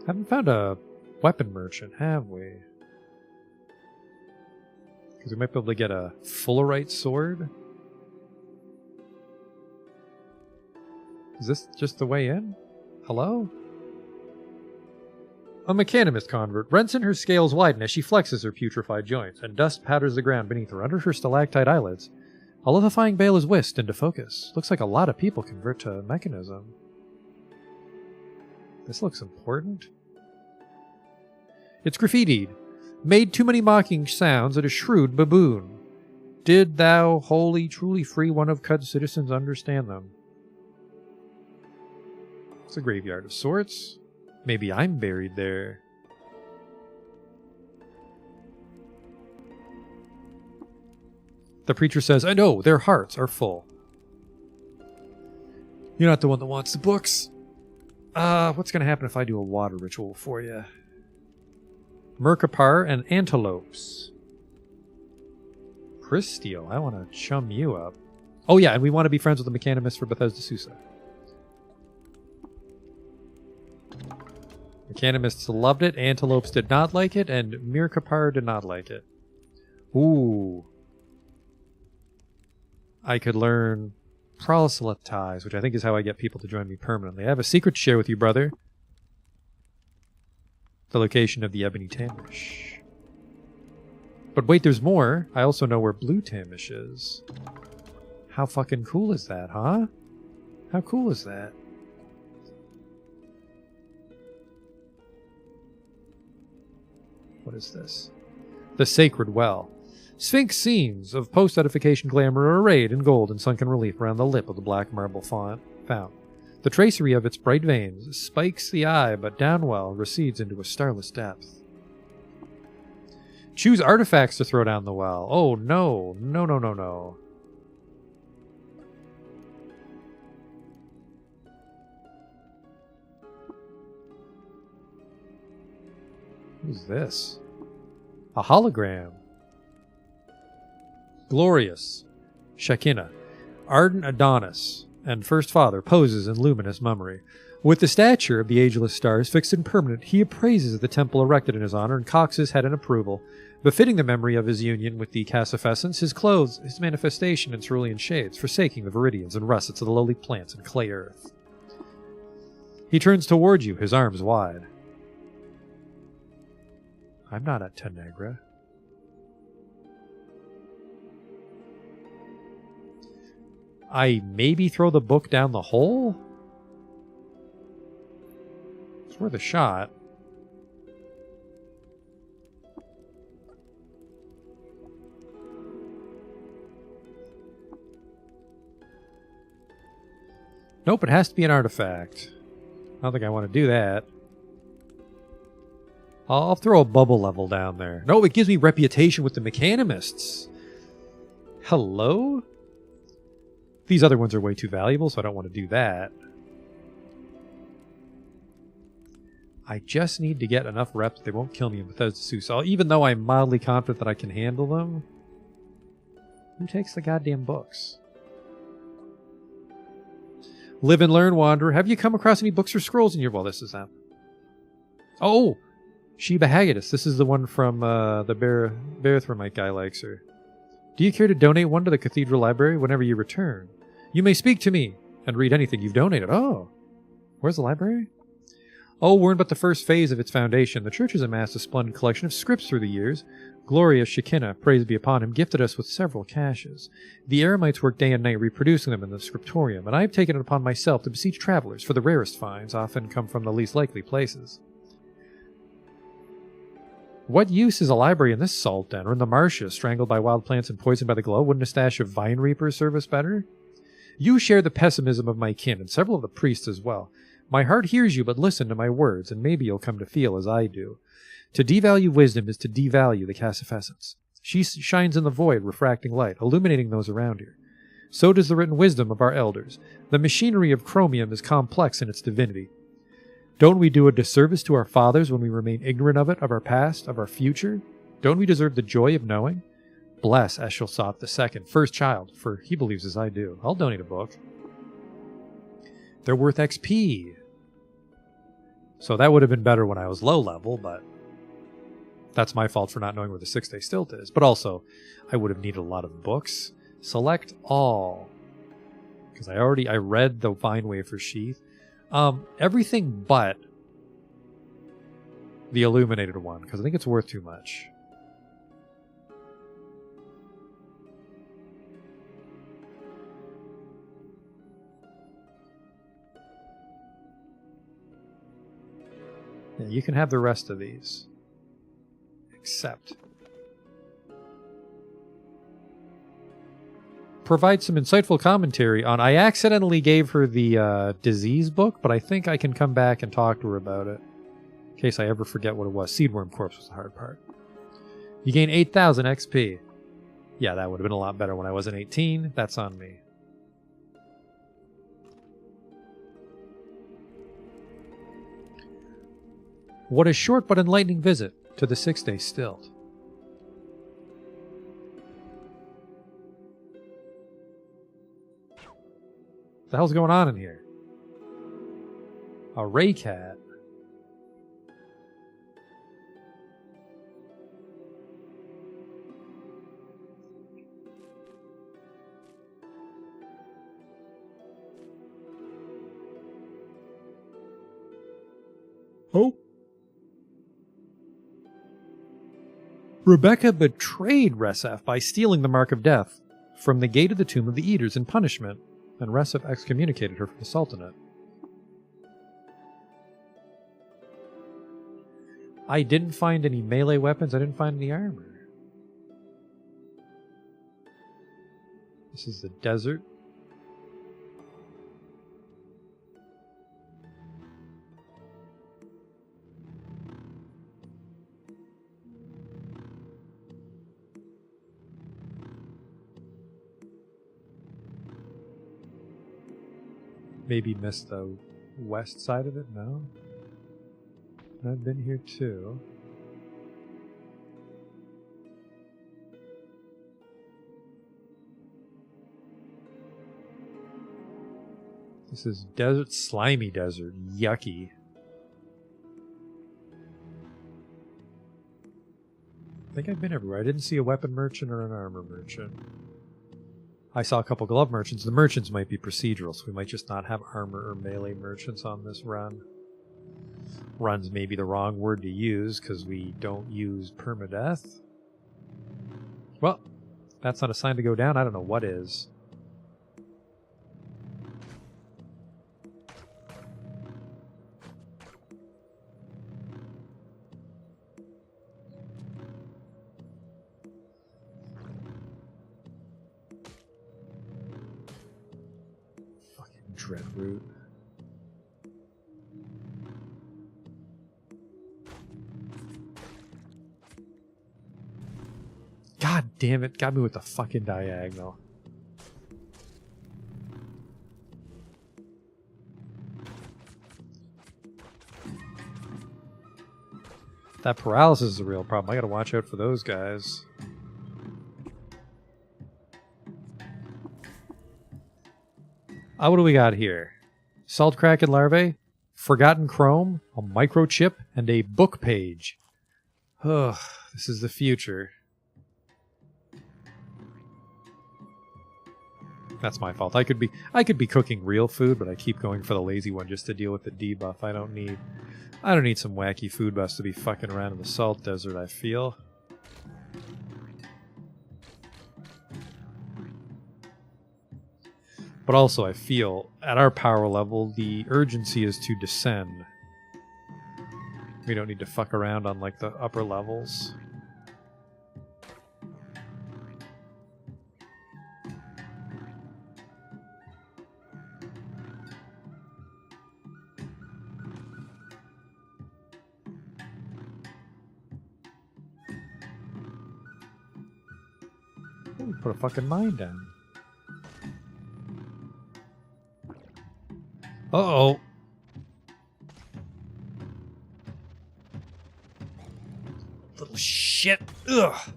[SPEAKER 5] Haven't found a weapon merchant, have we? Because we might be able to get a Fullerite sword. Is this just the way in? Hello? A mechanimist convert rents in her scales widen as she flexes her putrefied joints, and dust powders the ground beneath her under her stalactite eyelids. A lithifying veil is whisked into focus. Looks like a lot of people convert to mechanism. This looks important. It's graffitied. Made too many mocking sounds at a shrewd baboon. Did thou, holy, truly free one of Cud's citizens, understand them? It's a graveyard of sorts. Maybe I'm buried there. The preacher says, I know, their hearts are full. You're not the one that wants the books. What's going to happen if I do a water ritual for you? Merkapar and antelopes. Cristio, I want to chum you up. Oh yeah, and we want to be friends with the mechanimist for Bethesda Sousa. Mechanimists loved it, antelopes did not like it, and Mirkapar did not like it. Ooh. I could learn proselytize, which I think is how I get people to join me permanently. I have a secret to share with you, brother. The location of the Ebony Tamish. But wait, there's more. I also know where Blue Tamish is. How fucking cool is that, huh? How cool is that? What is this? The Sacred Well. Sphinx scenes of post-edification glamour are arrayed in gold and sunken relief around the lip of the black marble fountain. The tracery of its bright veins spikes the eye, but downwell recedes into a starless depth. Choose artifacts to throw down the well. Oh, no. No, no, no, no. Who's this? A hologram. Glorious. Shekinah. Ardent Adonis and First Father poses in luminous mummery. With the stature of the ageless stars fixed and permanent, he appraises the temple erected in his honor and cocks his head in approval. Befitting the memory of his union with the Cassifessence, his clothes, his manifestation in cerulean shades, forsaking the viridians and russets of the lowly plants and clay earth. He turns toward you, his arms wide. I'm not at Tanagra. I maybe throw the book down the hole? It's worth a shot. Nope, it has to be an artifact. I don't think I want to do that. I'll throw a bubble level down there. No, it gives me reputation with the mechanimists. Hello? These other ones are way too valuable, so I don't want to do that. I just need to get enough reps that they won't kill me in Bethesda Susa. Even though I'm mildly confident that I can handle them. Who takes the goddamn books? Live and learn, Wanderer. Have you come across any books or scrolls in your... Well, this is them. Oh! Sheba Haggadis. This is the one from the Berethromite guy likes her. Do you care to donate one to the Cathedral Library whenever you return? You may speak to me and read anything you've donated. Oh. Where's the library? Oh, we're in but the first phase of its foundation. The church has amassed a splendid collection of scripts through the years. Glorious Shekinah, praise be upon him, gifted us with several caches. The Eremites work day and night reproducing them in the scriptorium, and I have taken it upon myself to beseech travelers, for the rarest finds often come from the least likely places. What use is a library in this salt den, or in the marshes, strangled by wild plants and poisoned by the glow? Wouldn't a stash of vine reapers serve us better? You share the pessimism of my kin, and several of the priests as well. My heart hears you, but listen to my words, and maybe you'll come to feel as I do. To devalue wisdom is to devalue the Cassifessence. She shines in the void, refracting light, illuminating those around her. So does the written wisdom of our elders. The machinery of chromium is complex in its divinity. Don't we do a disservice to our fathers when we remain ignorant of it, of our past, of our future? Don't we deserve the joy of knowing? Bless Eshel-Soth II, first child, for he believes as I do. I'll donate a book. They're worth XP. So that would have been better when I was low level, but that's my fault for not knowing where the 6-day stilt is. But also, I would have needed a lot of books. Select all. Because I read the Vine Wafer Sheath. Everything but the illuminated one, because I think it's worth too much. Yeah, you can have the rest of these. Except provide some insightful commentary on... I accidentally gave her the disease book, but I think I can come back and talk to her about it. In case I ever forget what it was. Seedworm Corpse was the hard part. You gain 8,000 XP. Yeah, that would have been a lot better when I wasn't 18. That's on me. What a short but enlightening visit to the 6-day stilt. What the hell's going on in here? A Raycat. Oh. Rebecca betrayed Resef by stealing the Mark of Death from the gate of the Tomb of the Eaters in punishment, and Resef excommunicated her from the Sultanate. I didn't find any melee weapons, I didn't find any armor. This is the desert. Maybe missed the west side of it? No? I've been here too. This is desert, slimy desert. Yucky. I think I've been everywhere. I didn't see a weapon merchant or an armor merchant. I saw a couple glove merchants. The merchants might be procedural, so we might just not have armor or melee merchants on this run. Run's maybe the wrong word to use, because we don't use permadeath. Well, that's not a sign to go down. I don't know what is. Dreadroot. God damn it, got me with the fucking diagonal. That paralysis is a real problem. I gotta watch out for those guys. What do we got here? Salt Kraken larvae, Forgotten Chrome, a microchip, and a book page. Ugh, this is the future. That's my fault. I could be cooking real food, but I keep going for the lazy one just to deal with the debuff. I don't need some wacky food buffs to be fucking around in the salt desert, I feel. But also, I feel, at our power level, the urgency is to descend. We don't need to fuck around on, like, the upper levels. Ooh, put a fucking mine down. Uh-oh. Little shit. Ugh.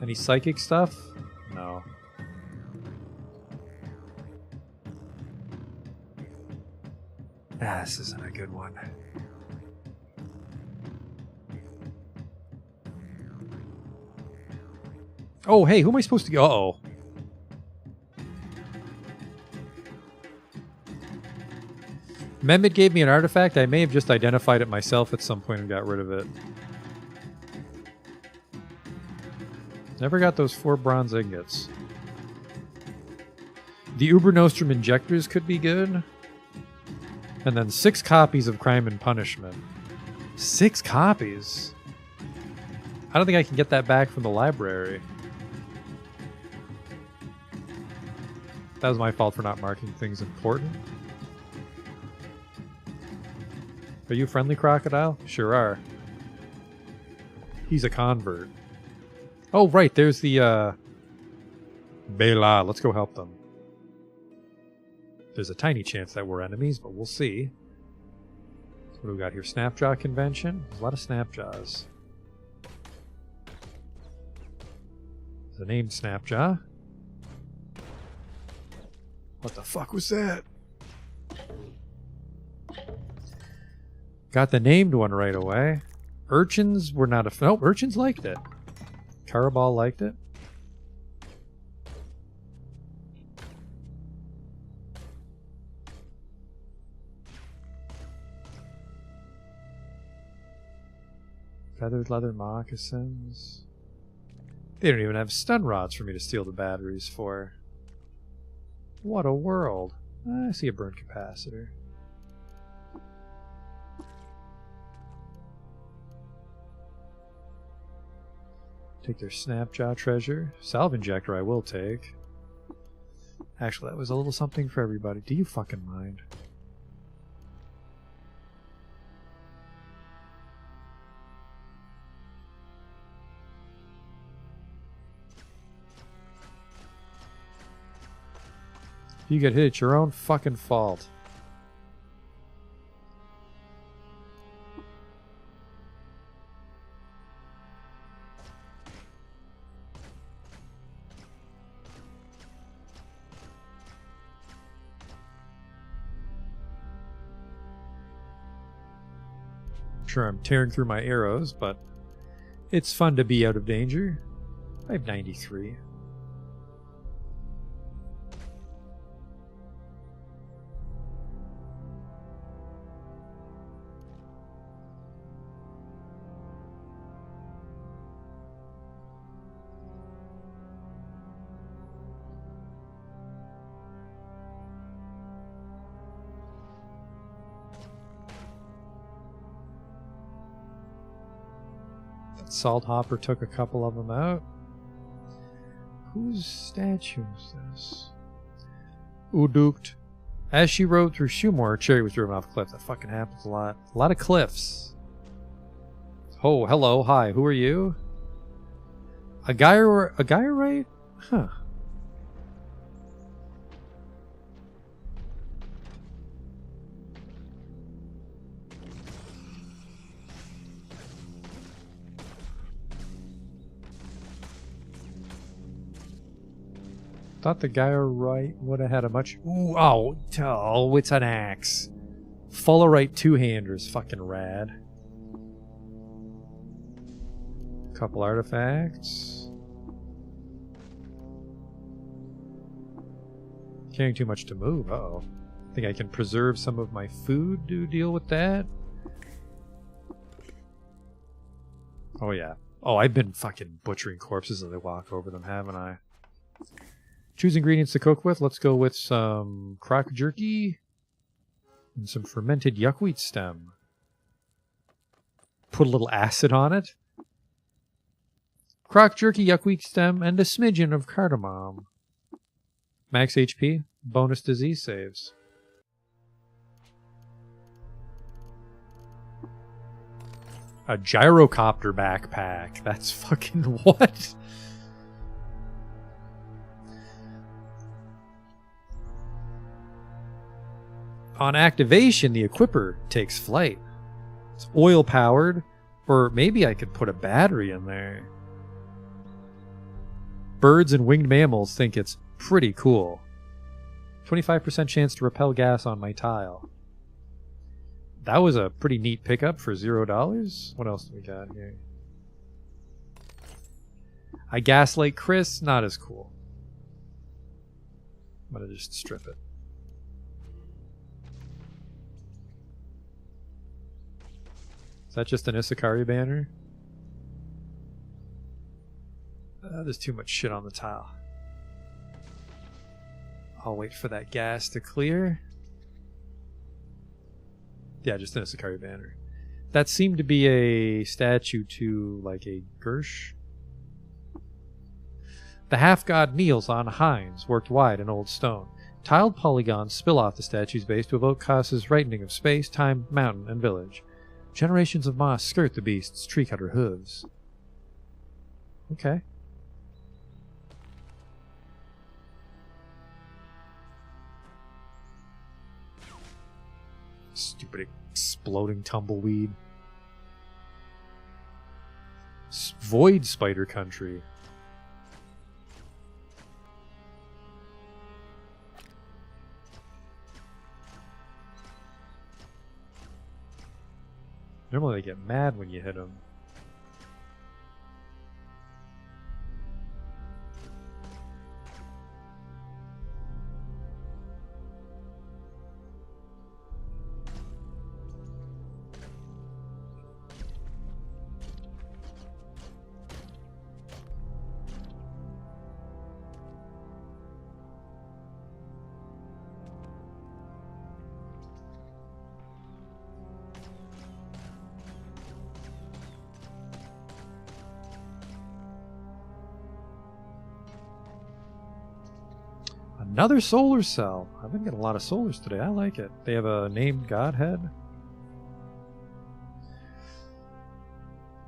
[SPEAKER 5] Any psychic stuff? No. This isn't a good one. Oh, hey, who am I supposed to go? Uh-oh. Mehmet gave me an artifact. I may have just identified it myself at some point and got rid of it. Never got those 4 bronze ingots. The Uber Nostrum injectors could be good. And then 6 copies of Crime and Punishment. 6 copies? I don't think I can get that back from the library. That was my fault for not marking things important. Are you friendly, Crocodile? Sure are. He's a convert. Oh, right, there's the, Bela. Let's go help them. There's a tiny chance that we're enemies, but we'll see. So what do we got here? Snapjaw Convention? There's a lot of Snapjaws. The name Snapjaw. What the fuck was that? Got the named one right away. Urchins were not a... No, Urchins liked it. Carabal liked it. Feathered leather moccasins. They don't even have stun rods for me to steal the batteries for. What a world. I see a burn capacitor. Take their Snapjaw treasure. Salve injector I will take. Actually, that was a little something for everybody. Do you fucking mind? If you get hit, it's your own fucking fault. Sure, I'm tearing through my arrows, but it's fun to be out of danger. I have 93. Salt Hopper took a couple of them out. Whose statue is this? Udukt. As she rode through Shumor, a chariot was driven off a cliff. That fucking happens a lot. A lot of cliffs. Oh, hello, hi. Who are you? A guy, right? Huh. Thought the guy right would have had a much. Ooh, oh, it's an axe. Fullerite two-hander is fucking rad. Couple artifacts. Carrying too much to move. Uh-oh. Think I can preserve some of my food to deal with that? Oh yeah. Oh, I've been fucking butchering corpses as I walk over them, haven't I? Choose ingredients to cook with. Let's go with some crock jerky and some fermented yuckweed stem. Put a little acid on it. Crock jerky, yuckweed stem, and a smidgen of cardamom. Max HP, bonus disease saves. A gyrocopter backpack. That's fucking what? On activation, the equipper takes flight. It's oil powered, or maybe I could put a battery in there. Birds and winged mammals think it's pretty cool. 25% chance to repel gas on my tile. That was a pretty neat pickup for $0. What else do we got here? I gaslight Chris, not as cool. I'm gonna just strip it. Is that just an Isakari banner? There's too much shit on the tile. I'll wait for that gas to clear. Yeah, just an Isakari banner. That seemed to be a statue to, like, a Gersh. The half-god kneels on Hines, worked wide in old stone. Tiled polygons spill off the statue's base to evoke Khasa's rightening of space, time, mountain, and village. Generations of moss skirt the beast's tree-cutter hooves. Okay. Stupid exploding tumbleweed. Void spider country. Normally they get mad when you hit them. Another solar cell. I've been getting a lot of solars today. I like it. They have a named godhead.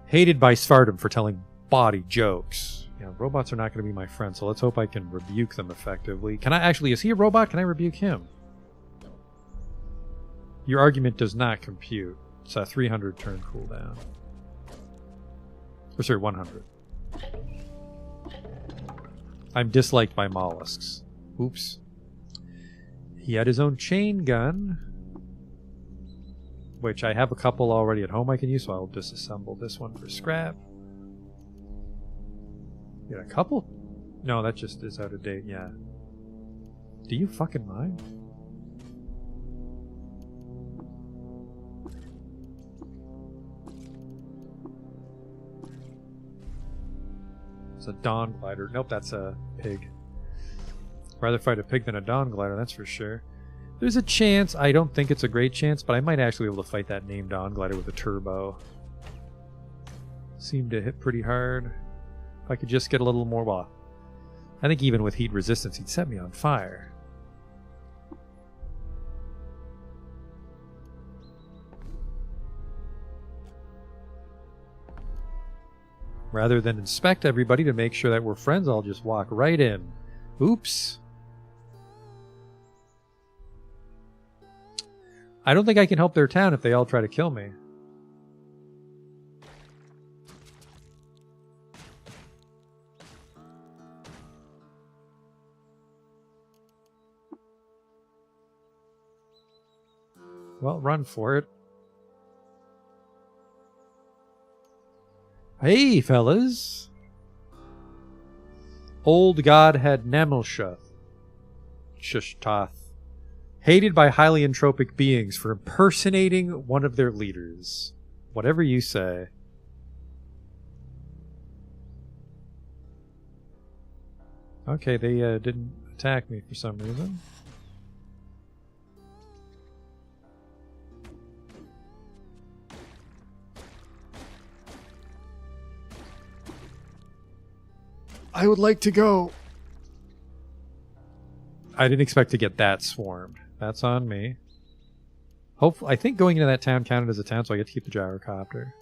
[SPEAKER 5] Hated by Svartum for telling body jokes. Yeah, robots are not going to be my friend, so let's hope I can rebuke them effectively. Can I actually... Is he a robot? Can I rebuke him? Your argument does not compute. It's a 300 turn cooldown. Or sorry, 100. I'm disliked by mollusks. Oops. He had his own chain gun, which I have a couple already at home I can use, so I'll disassemble this one for scrap. You got a couple? No, that just is out of date, yeah. Do you fucking mind? It's a Dawn Glider. Nope, that's a pig. Rather fight a pig than a Dawn Glider, that's for sure. There's a chance, I don't think it's a great chance, but I might actually be able to fight that named Dawn Glider with a turbo. Seemed to hit pretty hard. If I could just get a little more, well, I think even with heat resistance, he'd set me on fire. Rather than inspect everybody to make sure that we're friends, I'll just walk right in. Oops. I don't think I can help their town if they all try to kill me. Well, run for it. Hey, fellas. Old Godhead Nemelshuth. Shushtoth. Hated by highly entropic beings for impersonating one of their leaders. Whatever you say. Okay, they didn't attack me for some reason. I would like to go. I didn't expect to get that swarmed. That's on me. I think going into that town counted as a town, so I get to keep the gyrocopter.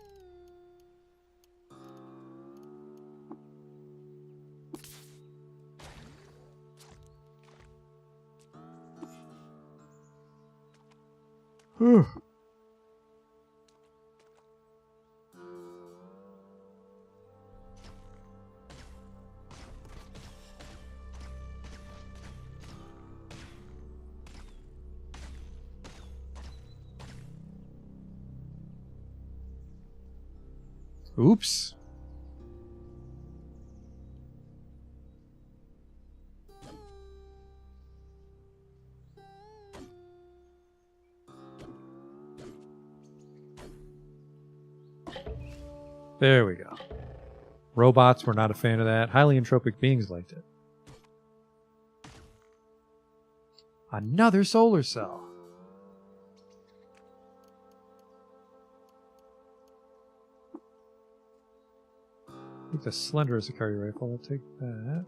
[SPEAKER 5] Whew. Oops. There we go. Robots were not a fan of that. Highly entropic beings liked it. Another solar cell. I think the slender is a carry rifle. I'll take that.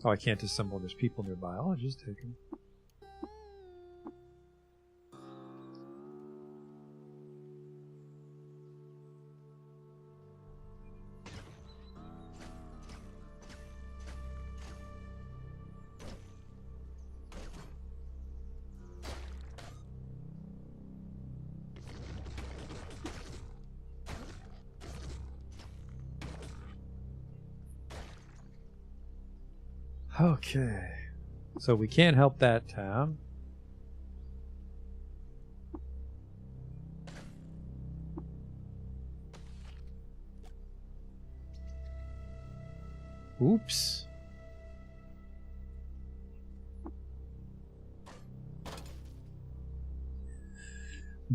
[SPEAKER 5] Oh, I can't assemble. There's people nearby. I'll just take them. Okay. So we can't help that town. Oops.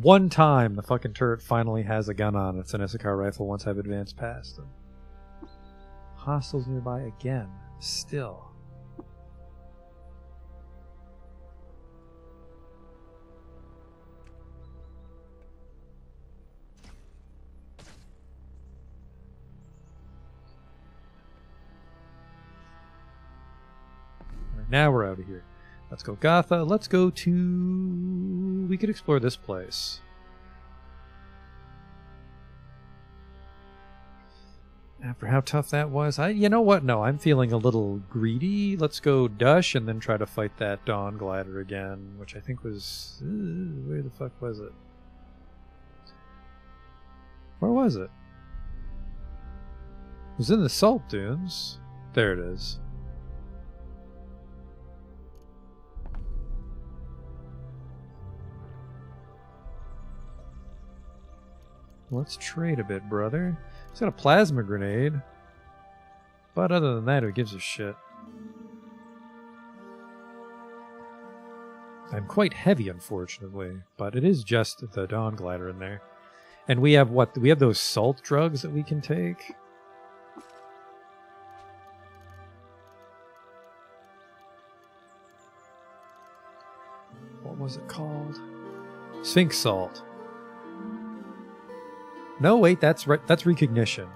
[SPEAKER 5] One time the fucking turret finally has a gun on it. It's an Issachar rifle once I've advanced past them. Hostiles nearby again. Still. Alright, now we're out of here. Let's go Gotha. Let's go to... We could explore this place. After how tough that was, you know what? No, I'm feeling a little greedy. Let's go Dush and then try to fight that Dawn Glider again, which I think was... where the fuck was it? Where was it? It was in the Salt Dunes. There it is. Let's trade a bit, brother. He's got a plasma grenade. But other than that, who gives a shit? I'm quite heavy, unfortunately. But it is just the Dawn Glider in there. And we have what? We have those salt drugs that we can take. What was it called? Sphinx Salt. No, wait, that's right. That's recognition.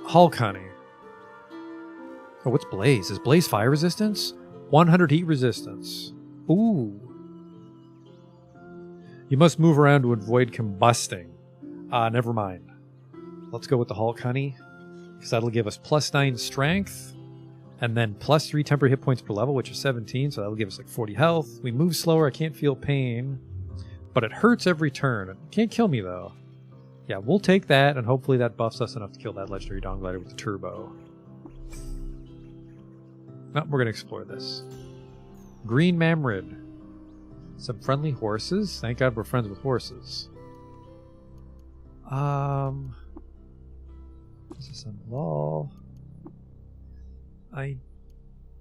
[SPEAKER 5] Hulk honey. Oh, what's Blaze? Is Blaze fire resistance? 100 heat resistance. Ooh. You must move around to avoid combusting. Never mind. Let's go with the Hulk honey, because that'll give us +9 strength, and then +3 temporary hit points per level, which is 17, so that'll give us like 40 health. We move slower. I can't feel pain, but it hurts every turn. It can't kill me though. Yeah, we'll take that, and hopefully that buffs us enough to kill that legendary Dawn Glider with the turbo. No, we're going to explore this. Green Mamrid. Some friendly horses. Thank God we're friends with horses. Is this on the wall? I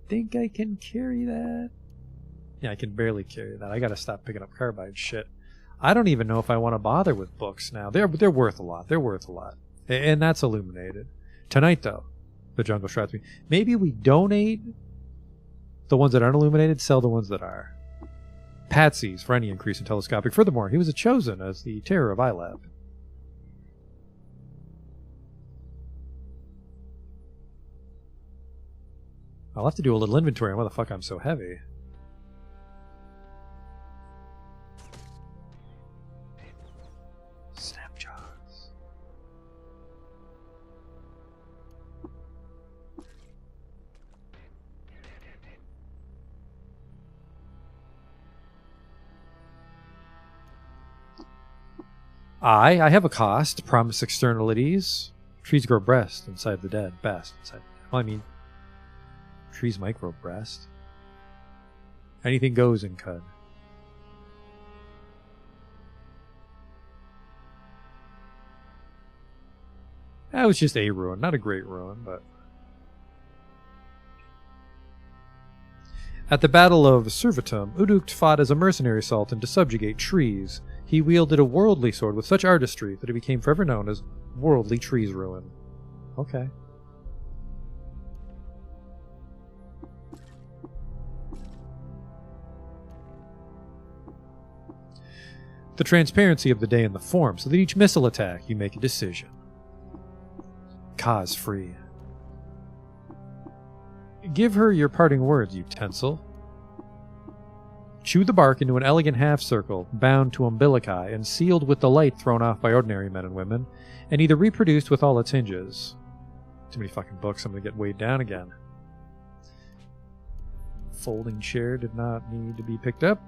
[SPEAKER 5] think I can carry that. Yeah, I can barely carry that. I got to stop picking up carbide shit. I don't even know if I want to bother with books now. They're worth a lot. They're worth a lot. And that's illuminated. Tonight, though, the Jungle Shrouds me. Maybe we donate the ones that aren't illuminated, sell the ones that are. Patsy's for any increase in telescopic. Furthermore, he was chosen as the terror of iLab. I'll have to do a little inventory on why the fuck I'm so heavy. Snapshots. I have a cost. Promise externalities. Trees grow breast inside the dead. Best inside. Well, I mean, trees might grow breast. Anything goes in Cud. That was just a ruin, not a great ruin, but... At the Battle of Servitum, Udukt fought as a mercenary sultan to subjugate trees. He wielded a worldly sword with such artistry that it became forever known as Worldly Trees Ruin. Okay. The transparency of the day in the form, so that each missile attack you make a decision. Cause free. Give her your parting words, utensil. Chew the bark into an elegant half circle, bound to umbilici and sealed with the light thrown off by ordinary men and women, and either reproduced with all its hinges. Too many fucking books, I'm gonna get weighed down again. Folding chair did not need to be picked up.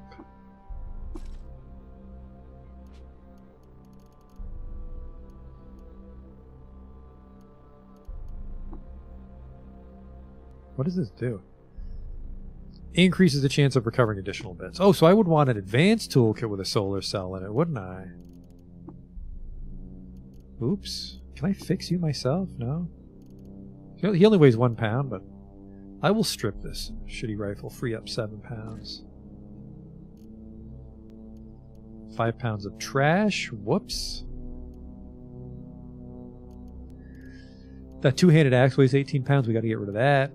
[SPEAKER 5] What does this do? Increases the chance of recovering additional bits. Oh, so I would want an advanced toolkit with a solar cell in it, wouldn't I? Oops. Can I fix you myself? No? He only weighs 1 pound, but I will strip this shitty rifle, free up 7 pounds. 5 pounds of trash. Whoops. That two-handed axe weighs 18 pounds. We got to get rid of that.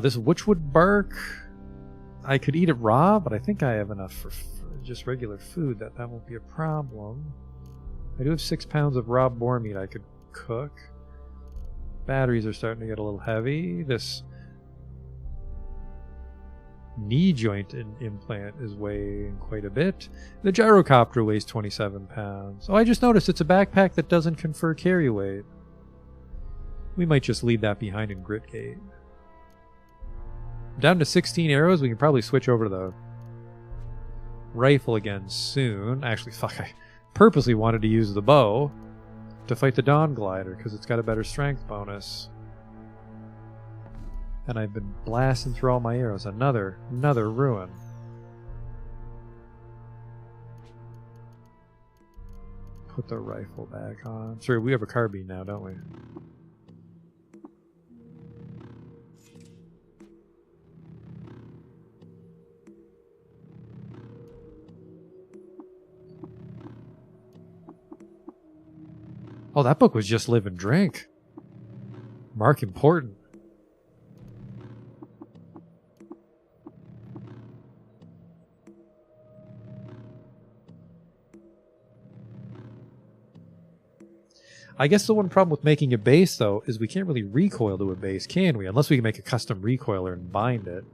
[SPEAKER 5] This witchwood bark, I could eat it raw, but I think I have enough for just regular food. That won't be a problem. I do have 6 pounds of raw boar meat I could cook. Batteries are starting to get a little heavy. This knee joint implant is weighing quite a bit. The gyrocopter weighs 27 pounds. Oh, I just noticed it's a backpack that doesn't confer carry weight. We might just leave that behind in Gritgate. Down to 16 arrows. We can probably switch over to the rifle again soon. Actually, fuck, I purposely wanted to use the bow to fight the Dawn Glider because it's got a better strength bonus. And I've been blasting through all my arrows. Another ruin. Put the rifle back on. Sorry, we have a carbine now, don't we? Oh, that book was just Live and Drink. Mark important. I guess the one problem with making a base, though, is we can't really recoil to a base, can we? Unless we can make a custom recoiler and bind it.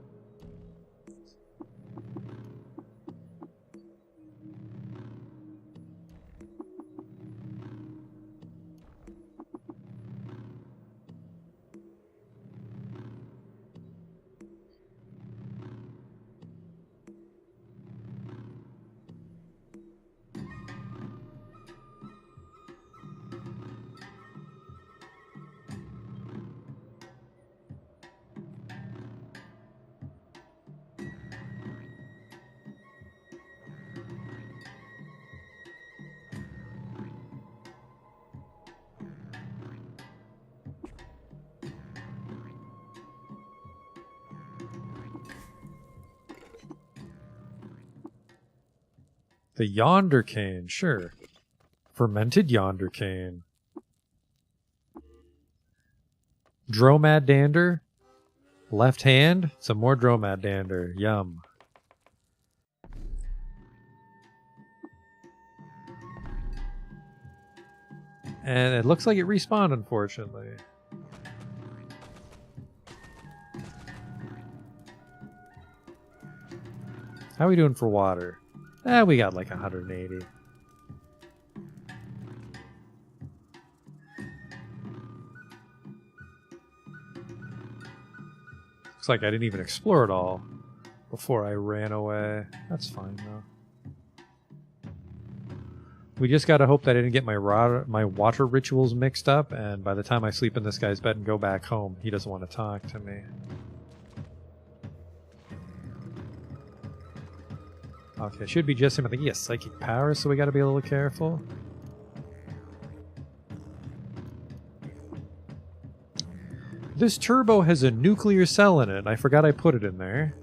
[SPEAKER 5] The Yonder Cane, sure. Fermented Yonder Cane. Dromad Dander. Left hand. Some more Dromad Dander. Yum. And it looks like it respawned, unfortunately. How are we doing for water? We got like 180. Looks like I didn't even explore it all before I ran away. That's fine though. We just gotta hope that I didn't get my water rituals mixed up, and by the time I sleep in this guy's bed and go back home, he doesn't want to talk to me. Okay, should be just him. I think he has psychic powers, so we gotta be a little careful. This turbo has a nuclear cell in it. I forgot I put it in there.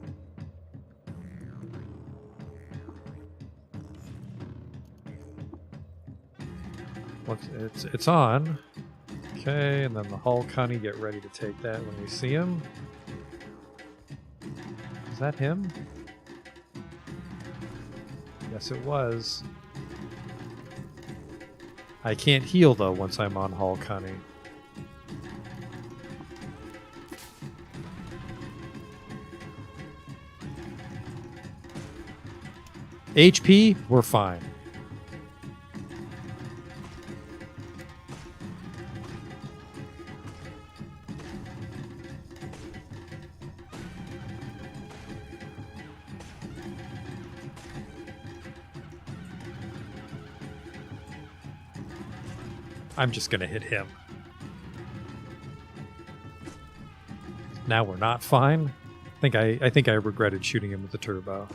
[SPEAKER 5] It's on. Okay, and then the Hulk honey, get ready to take that when we see him. Is that him? Yes, it was. I can't heal, though, once I'm on Hulk honey. HP, we're fine. I'm just gonna hit him. Now we're not fine. I think I regretted shooting him with the turbo.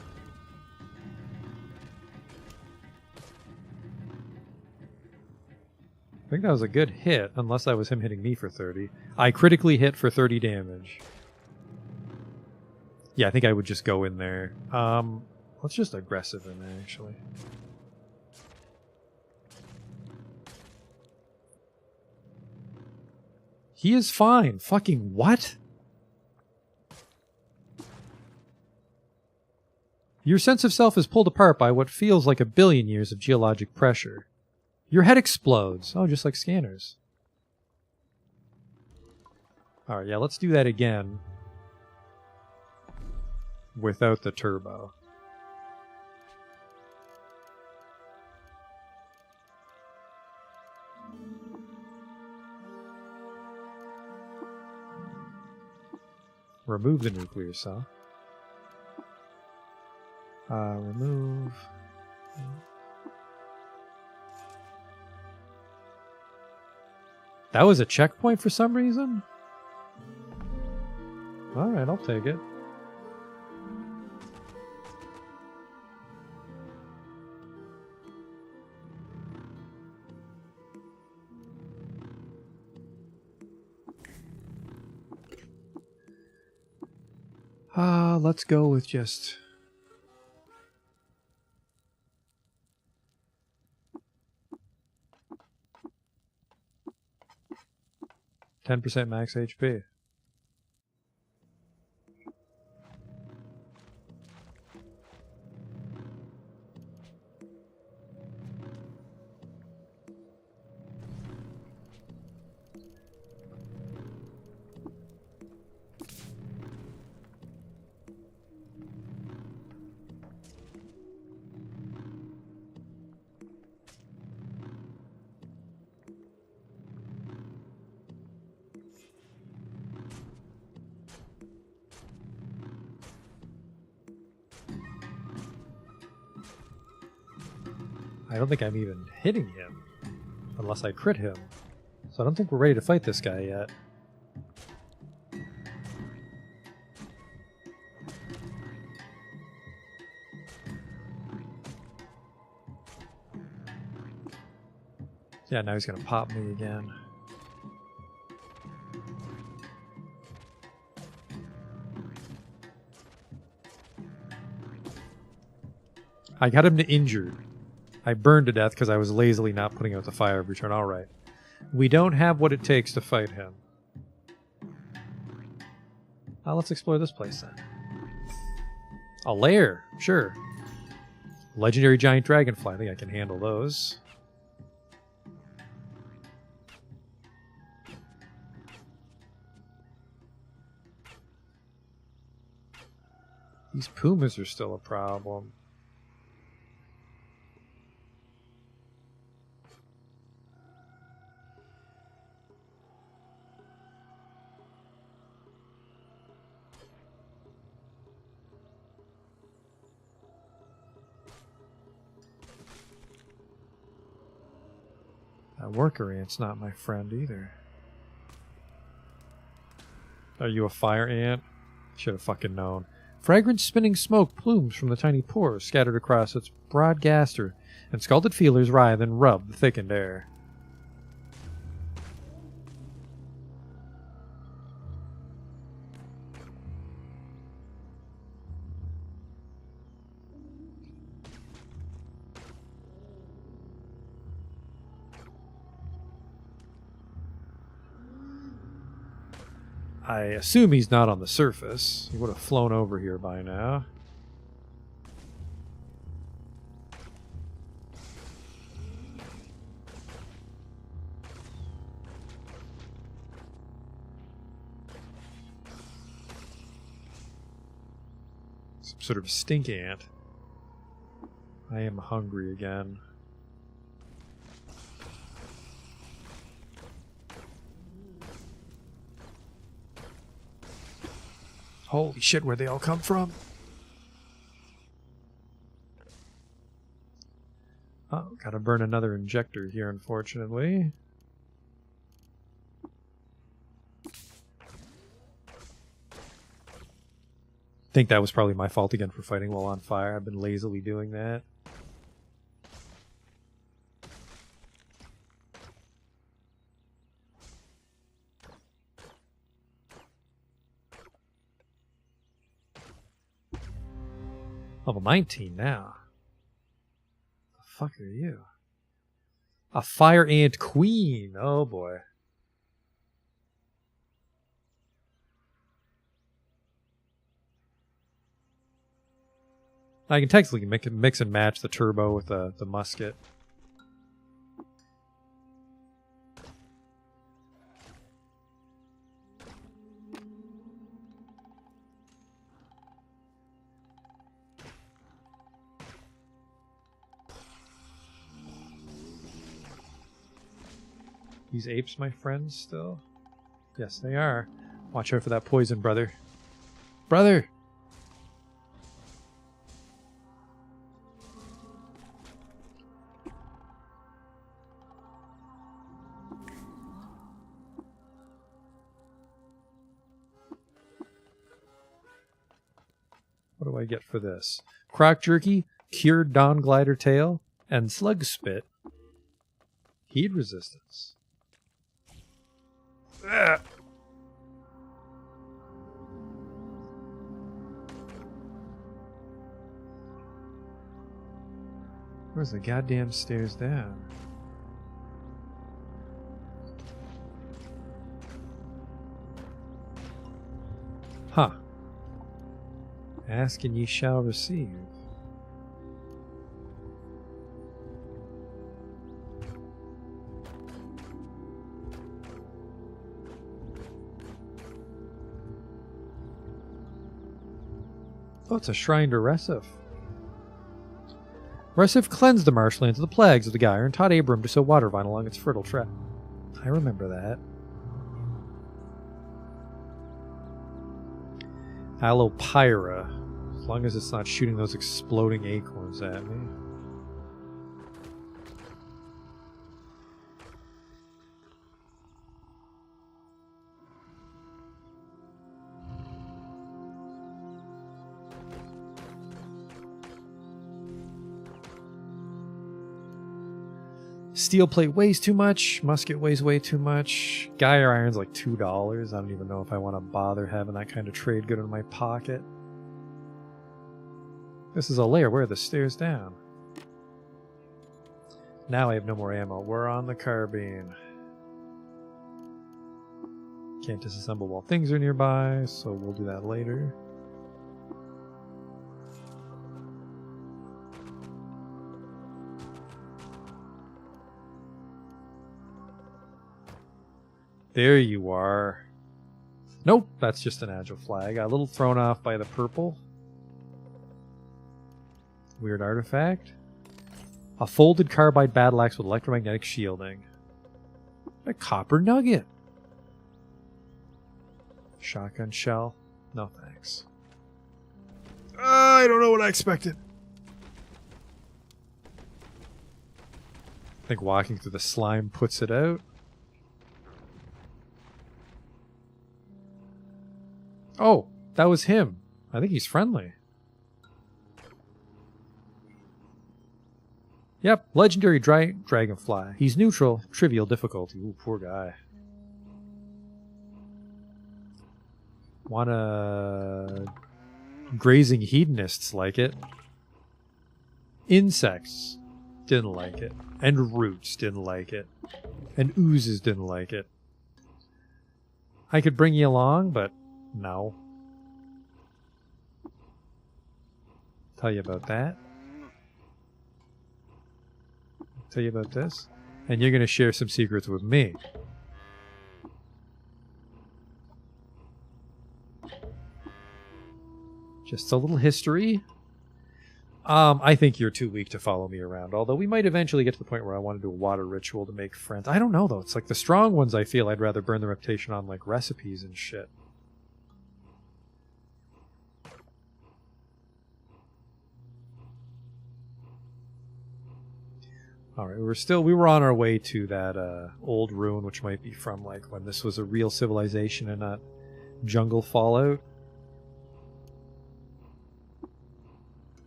[SPEAKER 5] I think that was a good hit, unless that was him hitting me for 30. I critically hit for 30 damage. Yeah, I think I would just go in there. Let's just aggressive in there, actually. He is fine. Fucking what? Your sense of self is pulled apart by what feels like a billion years of geologic pressure. Your head explodes. Oh, just like scanners. Alright, yeah, let's do that again. Without the turbo. Remove the nuclear cell. Remove. That was a checkpoint for some reason? Alright, I'll take it. Let's go with just... %10 max HP. I don't think I'm even hitting him. Unless I crit him. So I don't think we're ready to fight this guy yet. Yeah, now he's gonna pop me again. I got him to injured. I burned to death because I was lazily not putting out the fire of return. Alright. We don't have what it takes to fight him. Let's explore this place then. A lair, sure. Legendary giant dragonfly. I think I can handle those. These pumas are still a problem. That worker ant's not my friend either. Are you a fire ant? Should have fucking known. Fragrant spinning smoke plumes from the tiny pores scattered across its broad gaster, and scalded feelers writhe and rub the thickened air. I assume he's not on the surface. He would have flown over here by now. Some sort of stink ant. I am hungry again. Holy shit, where'd they all come from? Oh, gotta burn another injector here, unfortunately. Think that was probably my fault again for fighting while on fire. I've been lazily doing that. Level 19 now. The fuck are you? A fire ant queen. Oh boy. I can technically mix and match the turbo with the musket. These apes, my friends, still? Yes, they are. Watch out for that poison, brother. Brother! What do I get for this? Croc jerky, cured dawn glider tail, and slug spit. Heat resistance. Ah. Where's the goddamn stairs down? Huh. Ask and ye shall receive. Oh, it's a shrine to Resif. Resif cleansed the marshlands of the plagues of the Gyre and taught Abram to sow water vine along its fertile track. I remember that. Allopyra. As long as it's not shooting those exploding acorns at me. Steel plate weighs too much. Musket weighs way too much. Gyre iron's like $2. I don't even know if I want to bother having that kind of trade good in my pocket. This is a lair. Where are the stairs down? Now I have no more ammo. We're on the carbine. Can't disassemble while things are nearby, so we'll do that later. There you are. Nope, that's just an agile flag. Got a little thrown off by the purple. Weird artifact. A folded carbide battle axe with electromagnetic shielding. A copper nugget. Shotgun shell. No thanks. I don't know what I expected. I think walking through the slime puts it out. Oh, that was him. I think he's friendly. Yep, legendary dragonfly. He's neutral, trivial difficulty. Ooh, poor guy. Wanna... Grazing hedonists like it. Insects didn't like it. And roots didn't like it. And oozes didn't like it. I could bring you along, but... No. Tell you about that. Tell you about this. And you're going to share some secrets with me. Just a little history. I think you're too weak to follow me around. Although we might eventually get to the point where I want to do a water ritual to make friends. I don't know, though. It's like the strong ones I feel I'd rather burn the reputation on, like, recipes and shit. Alright, we were on our way to that old ruin, which might be from, like, when this was a real civilization and not jungle fallout.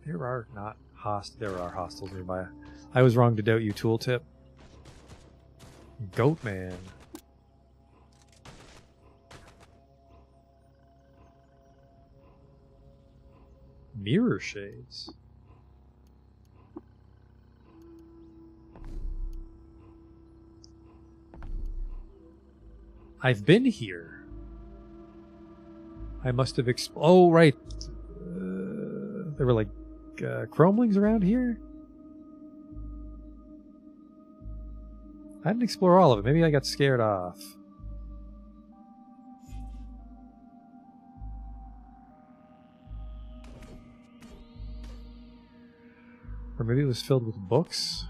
[SPEAKER 5] There are hostels nearby. I was wrong to doubt you, Tooltip. Goatman. Mirror shades. I've been here. I must have oh, right. They were like chromelings around here? I didn't explore all of it. Maybe I got scared off. Or maybe it was filled with books?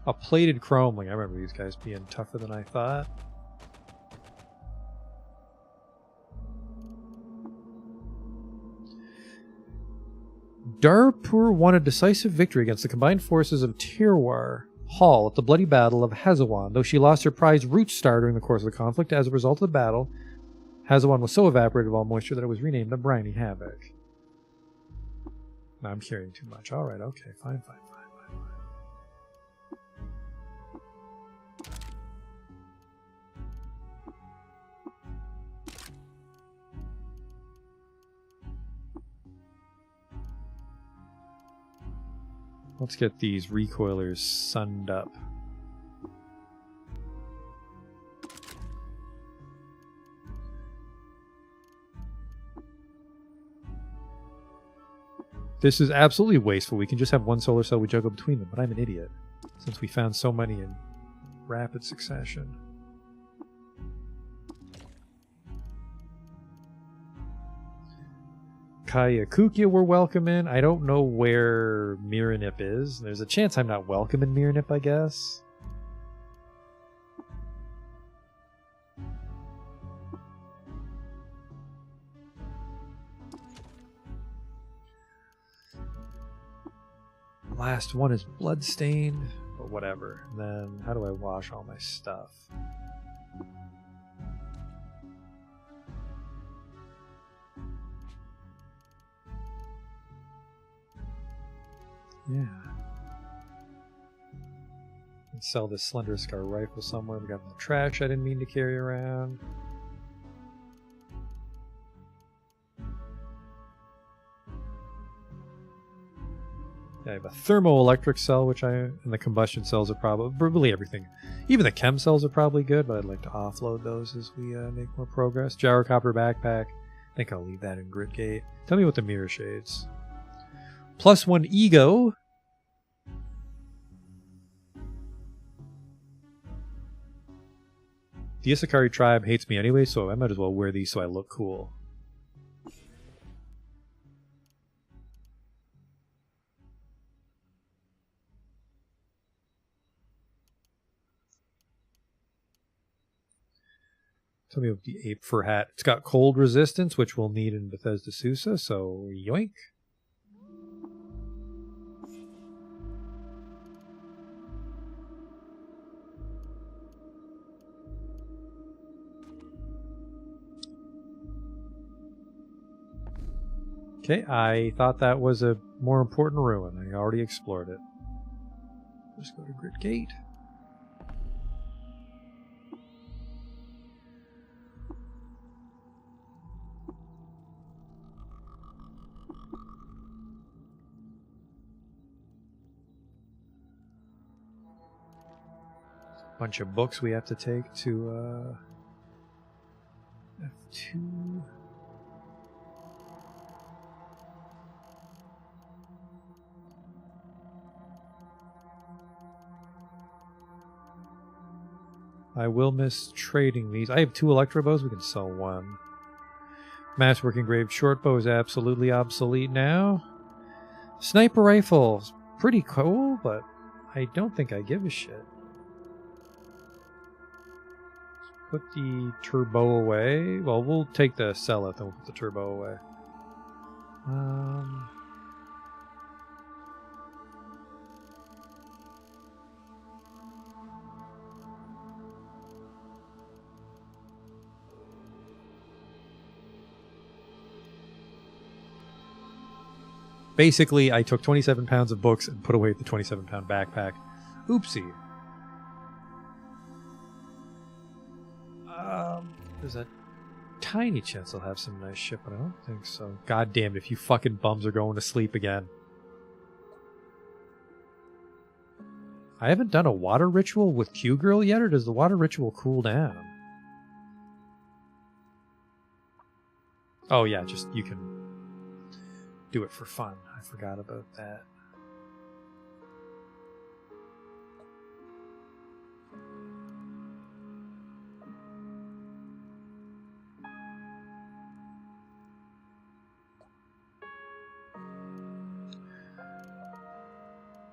[SPEAKER 5] A plated chromeling. I remember these guys being tougher than I thought. Darpur won a decisive victory against the combined forces of Tirwar Hall at the bloody Battle of Hazawan, though she lost her prized root star during the course of the conflict. As a result of the battle, Hazawan was so evaporated of all moisture that it was renamed the Briny Havoc. Now I'm carrying too much. Alright, okay, fine. Let's get these recoilers sunned up. This is absolutely wasteful. We can just have one solar cell we juggle between them, but I'm an idiot, since we found so many in rapid succession. Kaya we're welcome in. I don't know where Miranip is. There's a chance I'm not welcome in Miranip, I guess. Last one is bloodstained, but whatever. And then how do I wash all my stuff? Yeah. Let's sell this Slender Scar rifle somewhere. We got in the trash I didn't mean to carry around. Yeah, I have a thermoelectric cell, and the combustion cells are probably everything. Even the chem cells are probably good, but I'd like to offload those as we make more progress. Gyrocopter backpack. I think I'll leave that in Gritgate. Tell me what the mirror shades. +1 ego. The Isakari tribe hates me anyway, so I might as well wear these so I look cool. Tell me about the ape fur hat. It's got cold resistance, which we'll need in Bethesda Susa, so yoink. Okay, I thought that was a more important ruin. I already explored it. Let's go to Gritgate. Bunch of books we have to take to F2. I will miss trading these. I have 2 electro bows. We can sell 1. Masswork engraved short bow is absolutely obsolete now. Sniper rifle is pretty cool, but I don't think I give a shit. Put the turbo away. Well, we'll take the Celeth and we'll put the turbo away. Basically, I took 27 pounds of books and put away the 27-pound backpack. Oopsie. There's a tiny chance I'll have some nice shit, but I don't think so. God damn it, if you fucking bums are going to sleep again. I haven't done a water ritual with Q-Girl yet, or does the water ritual cool down? Oh yeah, just you can do it for fun. I forgot about that.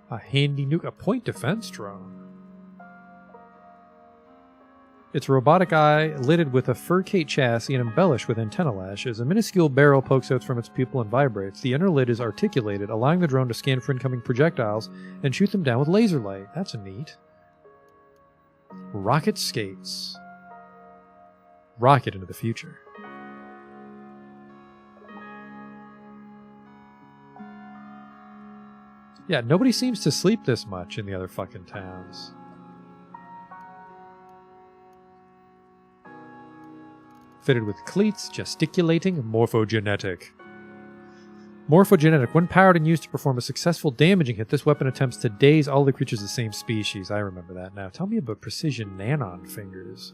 [SPEAKER 5] A handy nuke, a point defense drone. Its robotic eye, lidded with a furcate chassis and embellished with antenna lashes, a minuscule barrel pokes out from its pupil and vibrates. The inner lid is articulated, allowing the drone to scan for incoming projectiles and shoot them down with laser light. That's neat. Rocket skates. Rocket into the future. Yeah, nobody seems to sleep this much in the other fucking towns. Fitted with cleats, gesticulating, morphogenetic. Morphogenetic. When powered and used to perform a successful damaging hit, this weapon attempts to daze all the creatures of the same species. I remember that now. Tell me about precision nanon fingers.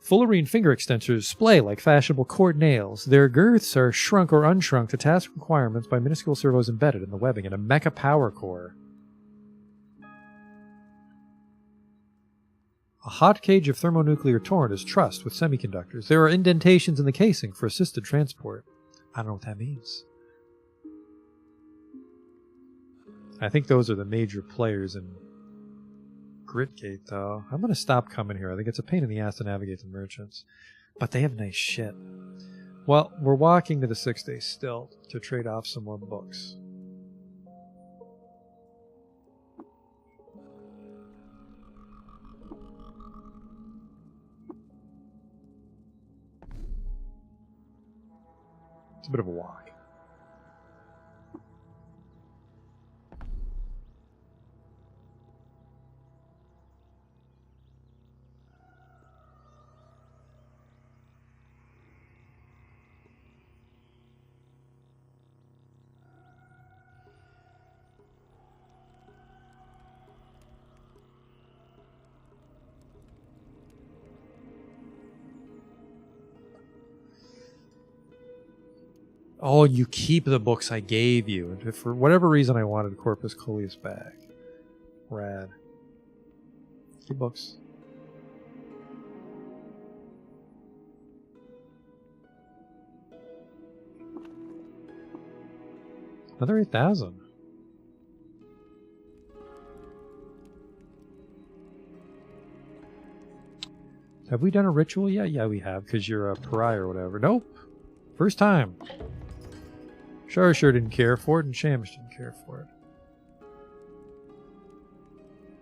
[SPEAKER 5] Fullerene finger extensors splay like fashionable court nails. Their girths are shrunk or unshrunk to task requirements by minuscule servos embedded in the webbing and a mecha power core. A hot cage of thermonuclear torrent is trussed with semiconductors. There are indentations in the casing for assisted transport. I don't know what that means. I think those are the major players in Gritgate, though. I'm going to stop coming here. I think it's a pain in the ass to navigate the merchants. But they have nice shit. Well, we're walking to the 6-day still to trade off some more books. It's a bit of a walk. Oh, you keep the books I gave you. And if for whatever reason I wanted Corpus Coleus back. Rad. Keep books. Another 8,000. Have we done a ritual yet? Yeah, we have, because you're a pariah or whatever. Nope. First time. Sure didn't care for it, and Shamish didn't care for it.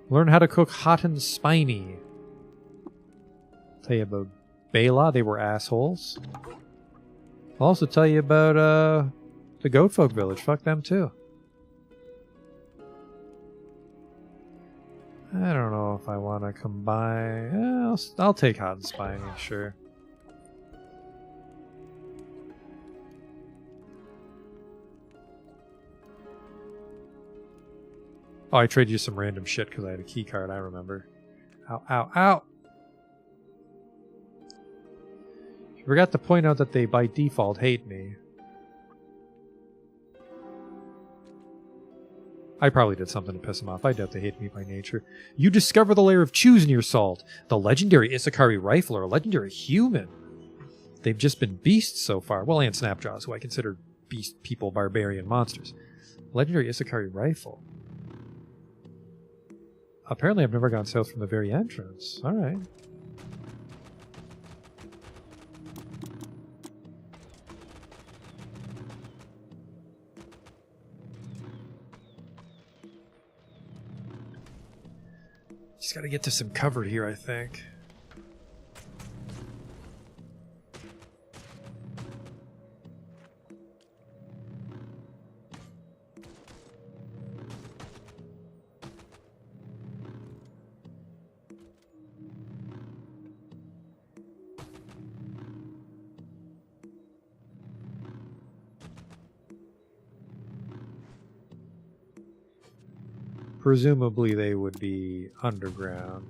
[SPEAKER 5] Learn how to cook hot and spiny. Tell you about Bela, they were assholes. I'll also tell you about the Goat Folk Village. Fuck them too. I don't know if I want to combine. I'll take hot and spiny, sure. Oh, I traded you some random shit because I had a key card, I remember. Ow, ow, ow! You forgot to point out that they, by default, hate me. I probably did something to piss them off. I doubt they hate me by nature. You discover the lair of Chews in your salt. The legendary Isakari rifle or a legendary human. They've just been beasts so far. Well, and Snapjaws, who I consider beast people, barbarian monsters. Legendary Isakari rifle. Apparently I've never gone south from the very entrance. Alright. Just gotta get to some cover here, I think. Presumably they would be underground.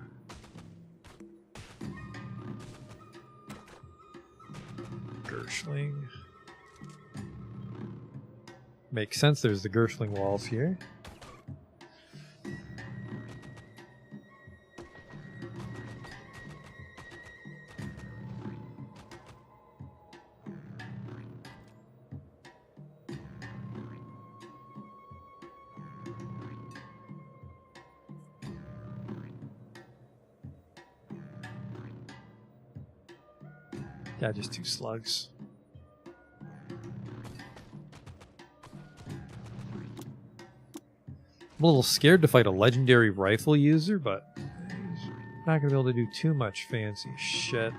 [SPEAKER 5] Gershling. Makes sense, there's the Gershling walls here. Yeah, just 2 slugs. I'm a little scared to fight a legendary rifle user, but he's not going to be able to do too much fancy shit.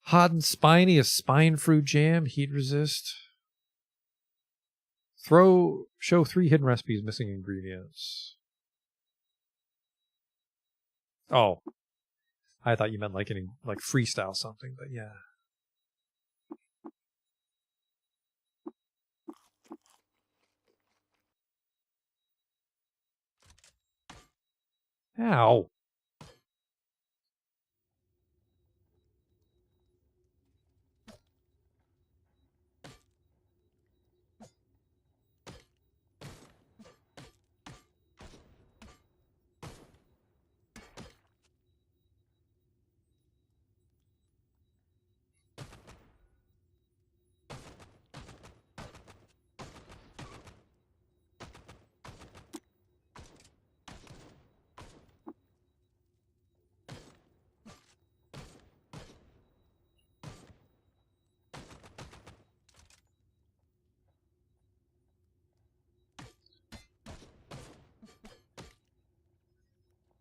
[SPEAKER 5] Hot and spiny, a spine fruit jam, heat resist. Show 3 hidden recipes, missing ingredients. Oh, I thought you meant like any like freestyle something, but yeah. Ow.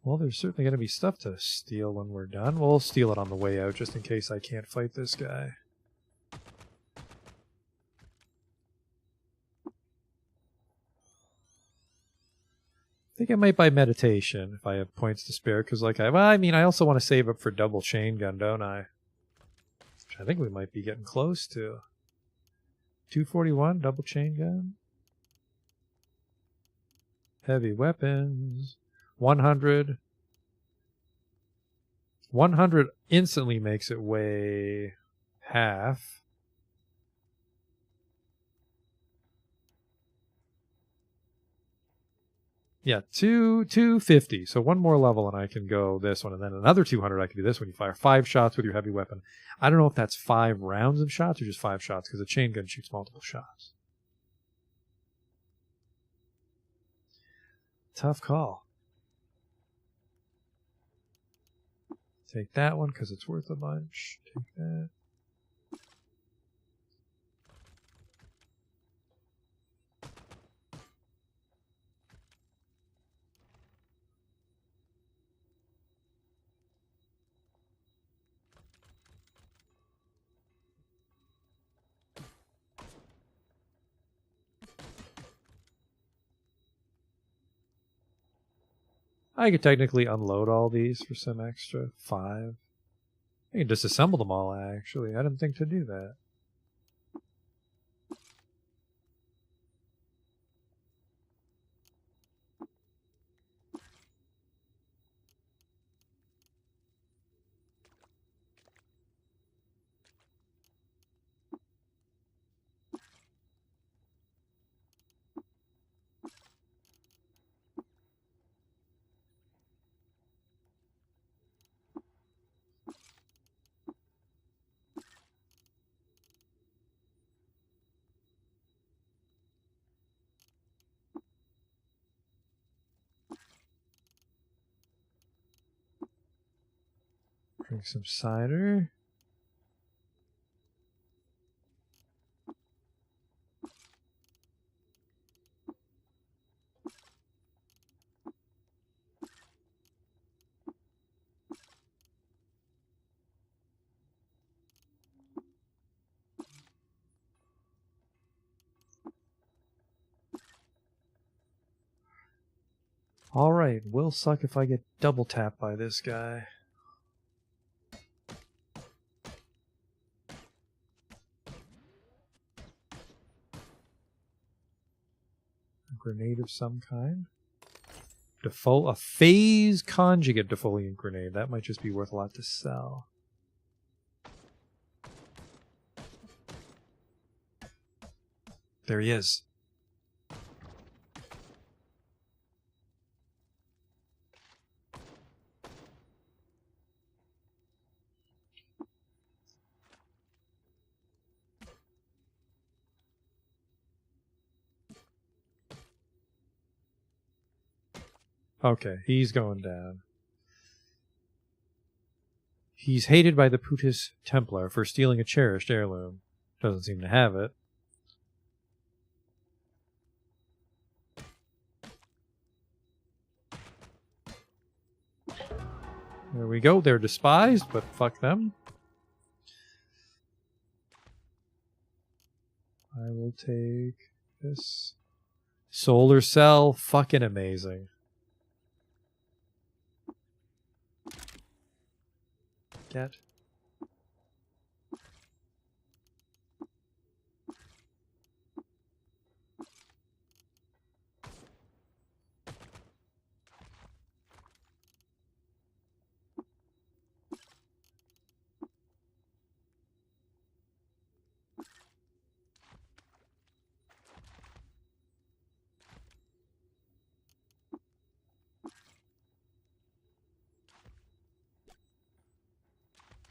[SPEAKER 5] Well, there's certainly going to be stuff to steal when we're done. We'll steal it on the way out, just in case I can't fight this guy. I think I might buy meditation if I have points to spare, because like I also want to save up for double chain gun, don't I? Which I think we might be getting close to. 241 double chain gun. Heavy weapons. 100. 100 instantly makes it weigh half. Yeah, 250. So 1 more level and I can go this one, and then another 200 I can do this when you fire 5 shots with your heavy weapon. I don't know if that's 5 rounds of shots or just 5 shots, because a chain gun shoots multiple shots. Tough call. Take that one because it's worth a bunch. Take that. I could technically unload all these for some extra 5. I can disassemble them all, actually. I didn't think to do that. Drink some cider. Alright, will suck if I get double tapped by this guy. A grenade of some kind? A phase conjugate defoliant grenade. That might just be worth a lot to sell. There he is. Okay, he's going down. He's hated by the Putis Templar for stealing a cherished heirloom. Doesn't seem to have it. There we go. They're despised, but fuck them. I will take this. Solar cell. Fucking amazing. Get.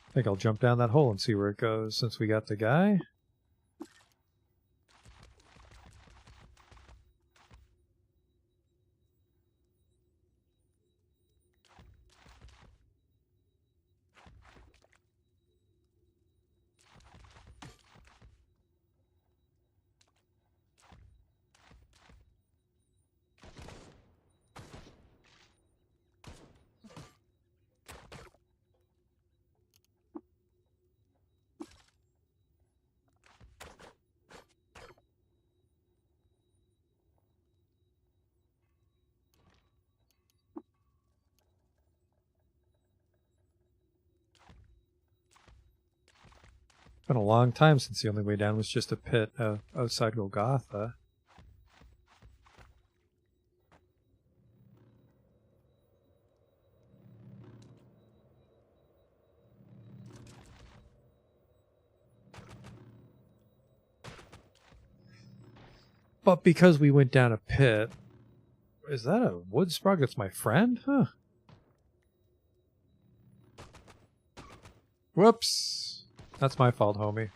[SPEAKER 5] I think I'll jump down that hole and see where it goes since we got the guy. Been a long time since the only way down was just a pit outside Golgotha. But because we went down a pit... Is that a wood sprog that's my friend? Huh. Whoops. That's my fault, homie.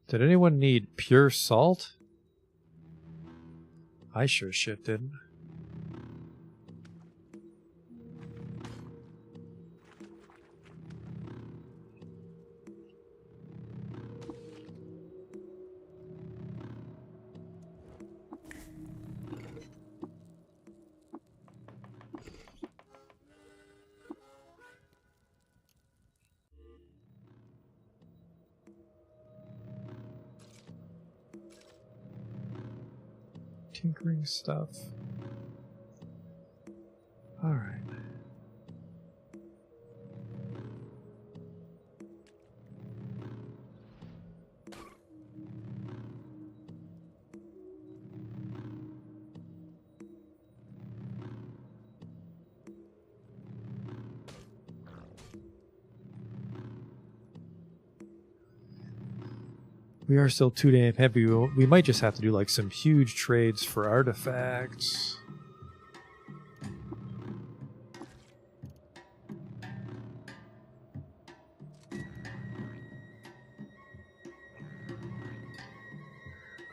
[SPEAKER 5] Did anyone need pure salt? I sure shit didn't. Tinkering stuff. All right. We are still too damn heavy. We might just have to do like some huge trades for artifacts.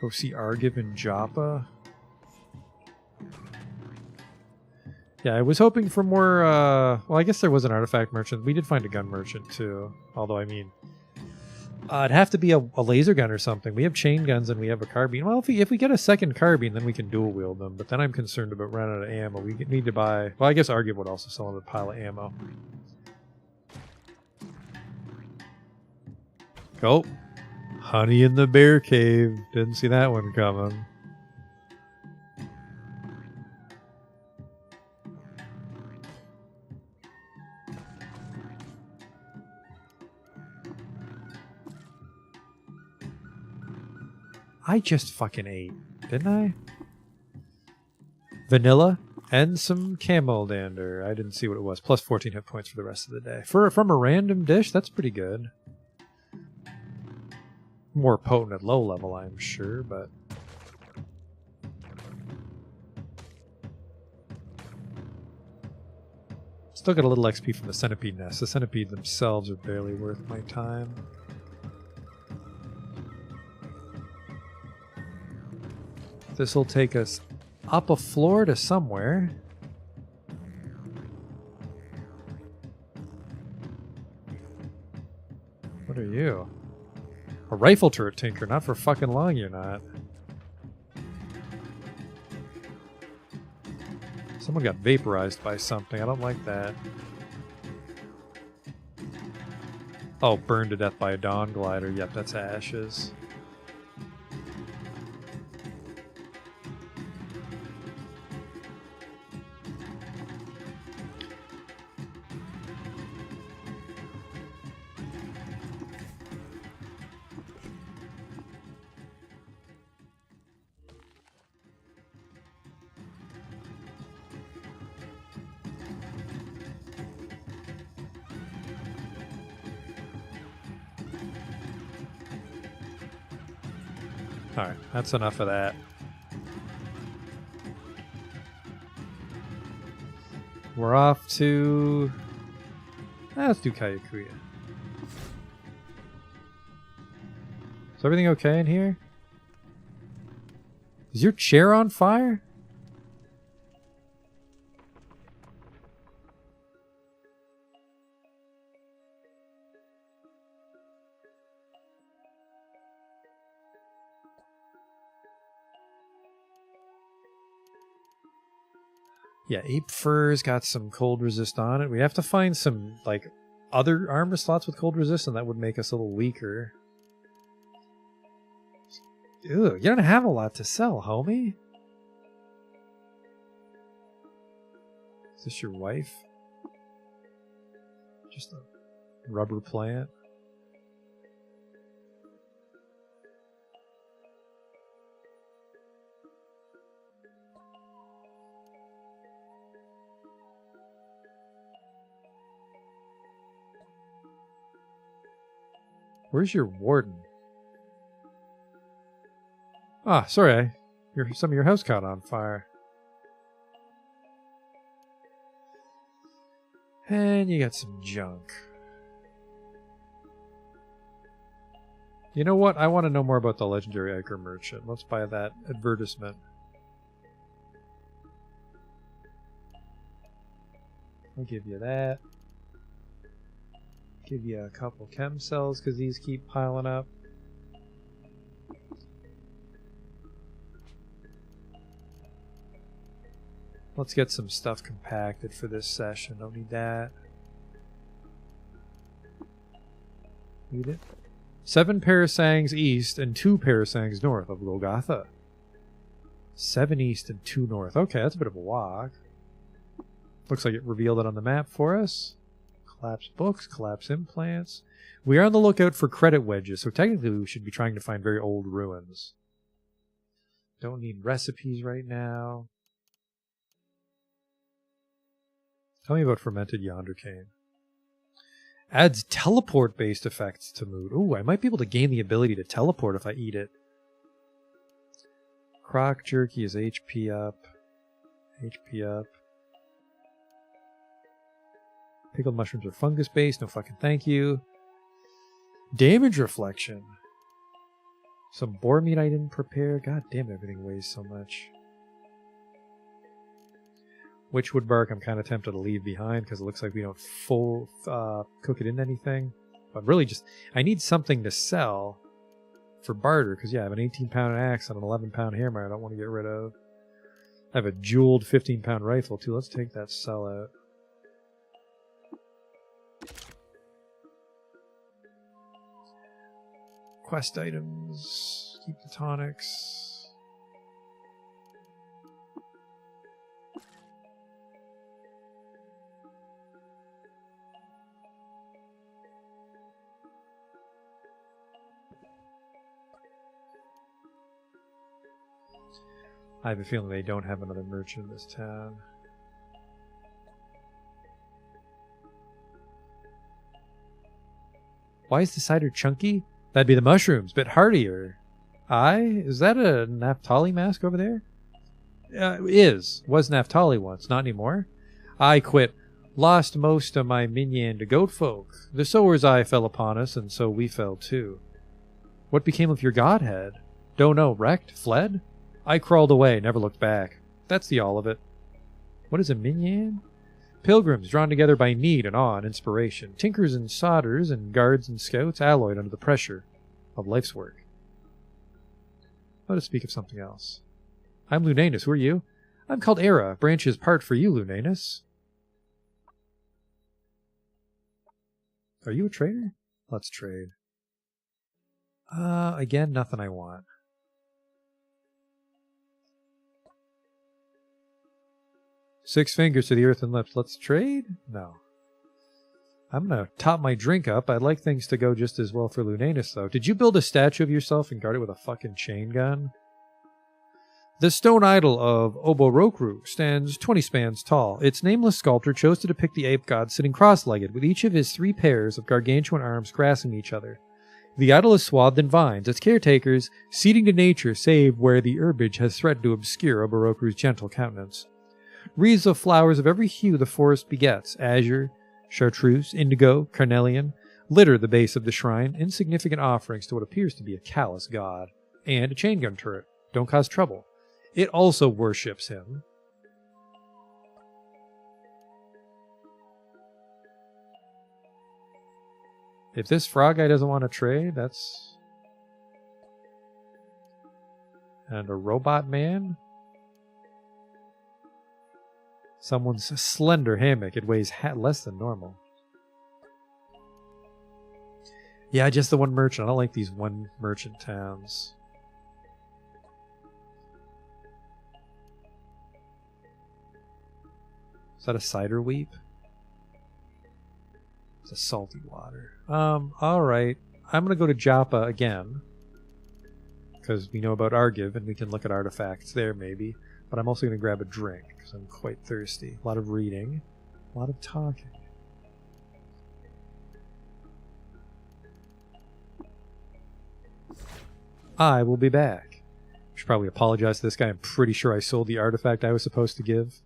[SPEAKER 5] Go see Argiv and Joppa. Yeah, I was hoping for more, well, I guess there was an artifact merchant. We did find a gun merchant too. Although, I mean... it'd have to be a laser gun or something. We have chain guns and we have a carbine. Well, if we get a second carbine, then we can dual wield them. But then I'm concerned about running out of ammo. We need to buy... Well, I guess Argiv would also sell them a pile of ammo. Oh, honey in the bear cave. Didn't see that one coming. I just fucking ate, didn't I? Vanilla and some camel dander. I didn't see what it was. Plus 14 hit points for the rest of the day. From a random dish, that's pretty good. More potent at low level, I'm sure, but... Still got a little XP from the centipede nest. The centipede themselves are barely worth my time. This will take us up a floor to somewhere. What are you? A rifle turret tinker, not for fucking long you're not. Someone got vaporized by something. I don't like that. Oh, burned to death by a dawn glider. Yep, that's ashes. Alright, that's enough of that. We're off to... let's do Kyakuya. Is everything okay in here? Is your chair on fire? Yeah, ape fur's got some cold resist on it. We have to find some, like, other armor slots with cold resist, and that would make us a little weaker. Ew, you don't have a lot to sell, homie. Is this your wife? Just a rubber plant? Where's your warden? Ah, sorry. Some of your house caught on fire. And you got some junk. You know what? I want to know more about the legendary Ichor Merchant. Let's buy that advertisement. I'll give you that. Give you a couple chem cells because these keep piling up. Let's get some stuff compacted for this session. Don't need that. Need it? 7 parasangs east and 2 parasangs north of Golgotha. 7 east and 2 north. Okay, that's a bit of a walk. Looks like it revealed it on the map for us. Collapse books, collapse implants. We are on the lookout for credit wedges, so technically we should be trying to find very old ruins. Don't need recipes right now. Tell me about fermented yonder cane. Adds teleport-based effects to mood. Ooh, I might be able to gain the ability to teleport if I eat it. Croc jerky is HP up. HP up. Pickled mushrooms are fungus-based. No fucking thank you. Damage reflection. Some boar meat I didn't prepare. God damn, everything weighs so much. Witchwood bark I'm kind of tempted to leave behind because it looks like we don't full cook it into anything. But really just, I need something to sell for barter because, yeah, I have an 18-pound axe and an 11-pound hammer I don't want to get rid of. I have a jeweled 15-pound rifle, too. Let's take that sell out. Quest items. Keep the tonics. I have a feeling they don't have another merchant in this town. Why is the cider chunky? That'd be the mushrooms, bit heartier. Is that a Naphtali mask over there? Was Naphtali once, not anymore. I quit. Lost most of my minion to goat folk. The sower's eye fell upon us, and so we fell too. What became of your godhead? Don't know, wrecked? Fled? I crawled away, never looked back. That's the all of it. What is a minion? Pilgrims drawn together by need and awe and inspiration. Tinkers and sodders and guards and scouts alloyed under the pressure of life's work. Let us speak of something else. I'm Lunanus. Who are you? I'm called Era. Branches part for you, Lunanus. Are you a trader? Let's trade. Again, nothing I want. Six fingers to the earth and lips. Let's trade? No. I'm going to top my drink up. I'd like things to go just as well for Lunanus, though. Did you build a statue of yourself and guard it with a fucking chain gun? The stone idol of Oborokru stands 20 spans tall. Its nameless sculptor chose to depict the ape god sitting cross-legged, with each of his 3 pairs of gargantuan arms grasping each other. The idol is swathed in vines, its caretakers ceding to nature save where the herbage has threatened to obscure Oborokru's gentle countenance. Wreaths of flowers of every hue the forest begets, azure, chartreuse, indigo, carnelian, litter the base of the shrine, insignificant offerings to what appears to be a callous god. And a chain gun turret. Don't cause trouble. It also worships him. If this frog guy doesn't want to trade, that's... And a robot man? Someone's slender hammock. It weighs less than normal. Yeah, just the one merchant. I don't like these one merchant towns. Is that a cider weep? It's a salty water. Alright. I'm gonna go to Joppa again. Because we know about Argiv and we can look at artifacts there maybe. But I'm also gonna grab a drink because I'm quite thirsty. A lot of reading. A lot of talking. I will be back. I should probably apologize to this guy. I'm pretty sure I sold the artifact I was supposed to give.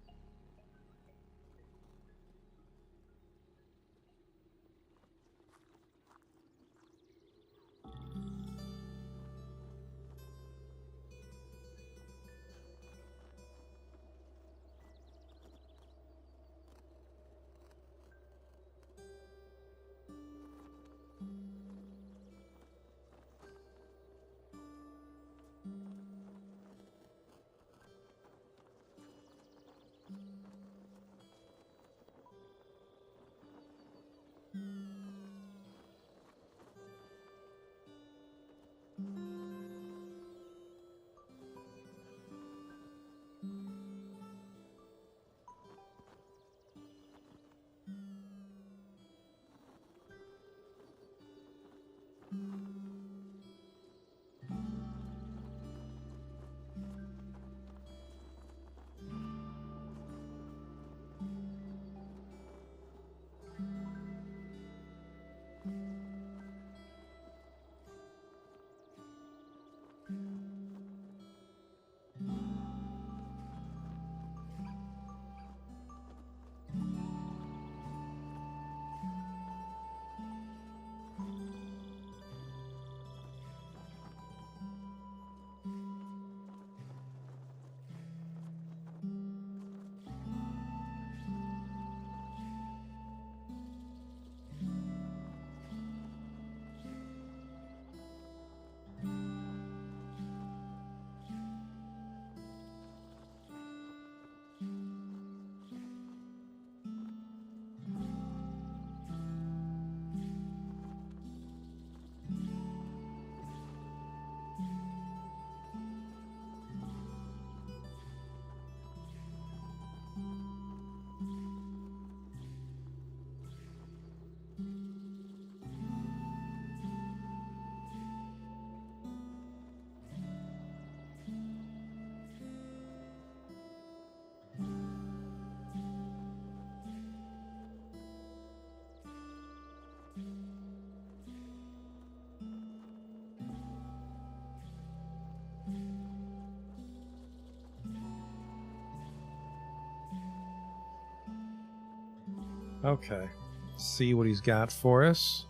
[SPEAKER 5] Okay. Let's see what he's got for us.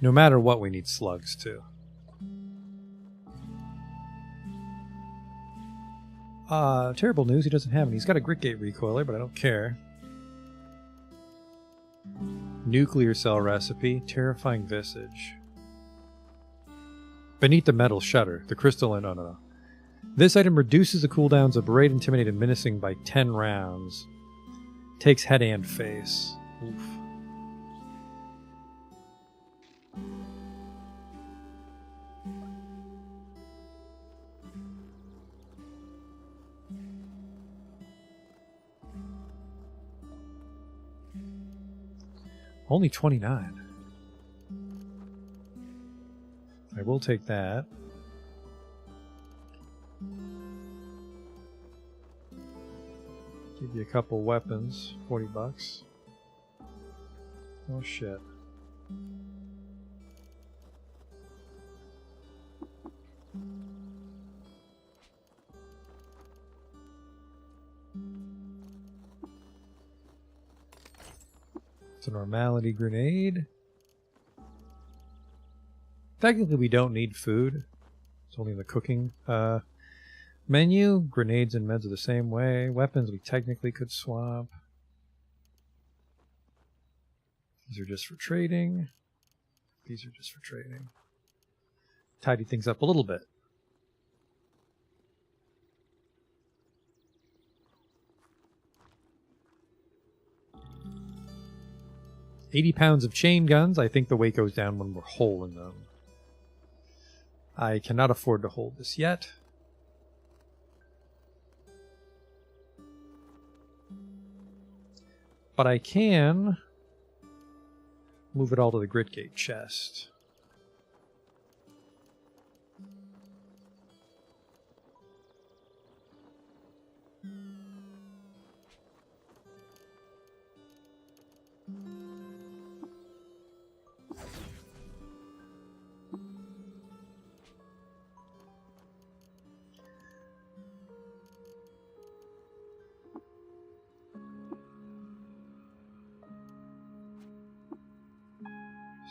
[SPEAKER 5] No matter what, we need slugs too. Terrible news, he doesn't have any. He's got a Gritgate recoiler, but I don't care. Nuclear cell recipe, terrifying visage. Beneath the metal shutter, the crystalline. Oh no. This item reduces the cooldowns of Berate, Intimidate, and Menacing by 10 rounds. Takes head and face. Oof. Only 29. I will take that. Give you a couple weapons. 40 bucks. Oh shit. It's a normality grenade. Technically, we don't need food. It's only the cooking menu. Grenades and meds are the same way. Weapons we technically could swap. These are just for trading. These are just for trading. Tidy things up a little bit. £80 of chain guns. I think the weight goes down when we're holding them. I cannot afford to hold this yet. But I can move it all to the Gritgate chest.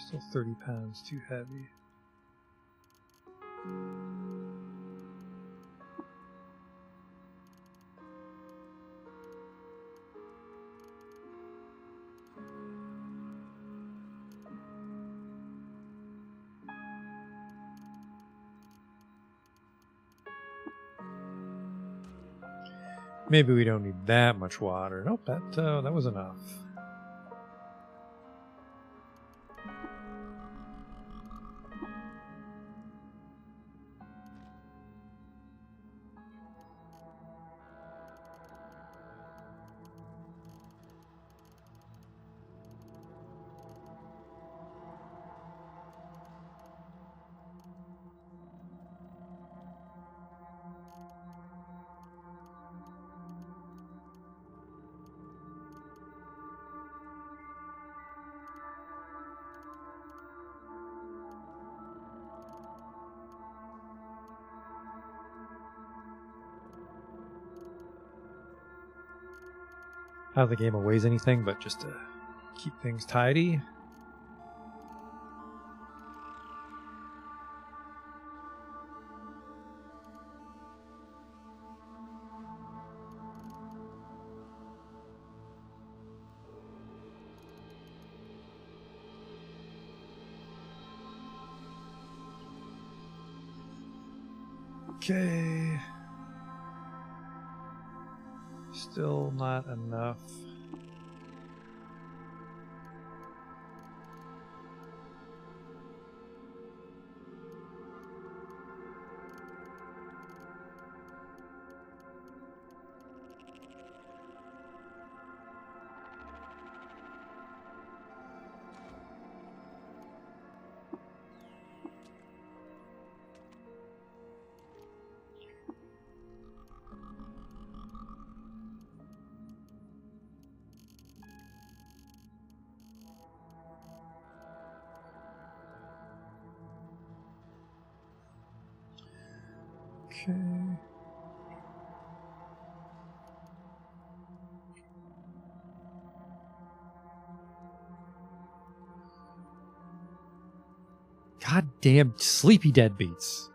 [SPEAKER 5] Still 30 pounds too heavy. Maybe we don't need that much water. Nope, that was enough. Not that the game weighs anything, but just to keep things tidy. Okay. Still not enough. Okay. Goddamn sleepy deadbeats.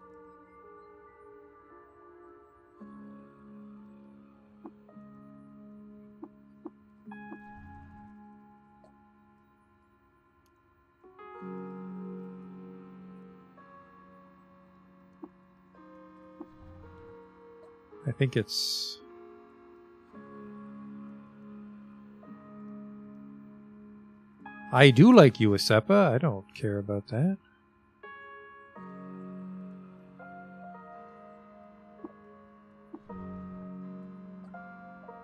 [SPEAKER 5] I think it's... I do like you, Asepa. I don't care about that.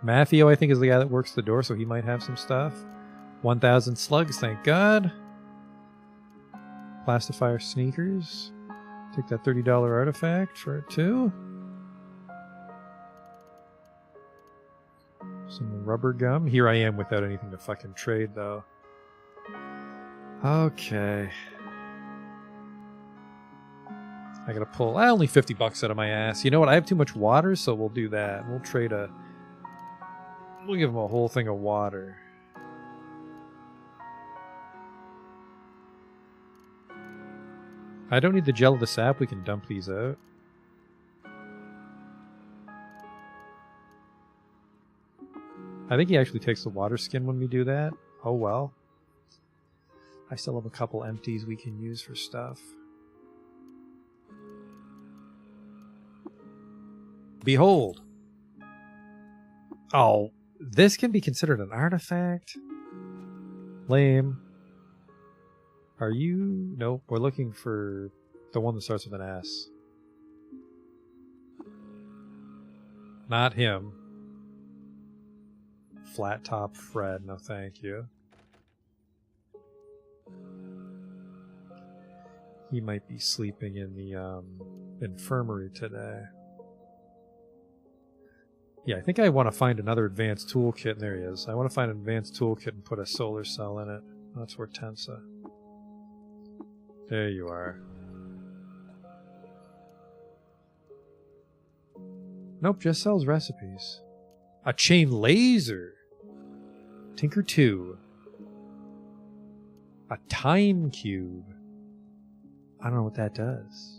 [SPEAKER 5] Matthew, I think, is the guy that works the door, so he might have some stuff. 1,000 slugs, thank God. Plastifier sneakers. Take that $30 artifact for it, too. Some rubber gum. Here I am without anything to fucking trade, though. Okay. I gotta pull only 50 bucks out of my ass. You know what? I have too much water, so we'll do that. We'll trade a... We'll give him a whole thing of water. I don't need the gel of the sap. We can dump these out. I think he actually takes the water skin when we do that. Oh well. I still have a couple empties we can use for stuff. Behold! Oh, this can be considered an artifact? Lame. Are you... Nope, we're looking for the one that starts with an S. Not him. Flat top Fred, no thank you. He might be sleeping in the infirmary today. Yeah, I think I want to find another advanced toolkit, and there he is. I want to find an advanced toolkit and put a solar cell in it. That's Hortensia. There you are. Nope, just sells recipes. A chain laser! Tinker 2. A time cube. I don't know what that does.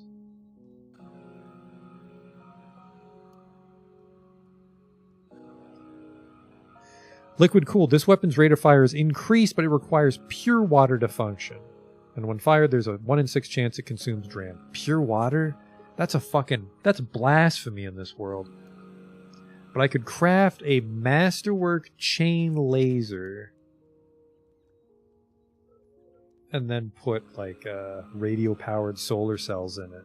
[SPEAKER 5] Liquid cooled. This weapon's rate of fire is increased, but it requires pure water to function. And when fired, there's a 1 in 6 chance it consumes Dram. Pure water? That's blasphemy in this world. But I could craft a masterwork chain laser and then put like radio powered solar cells in it.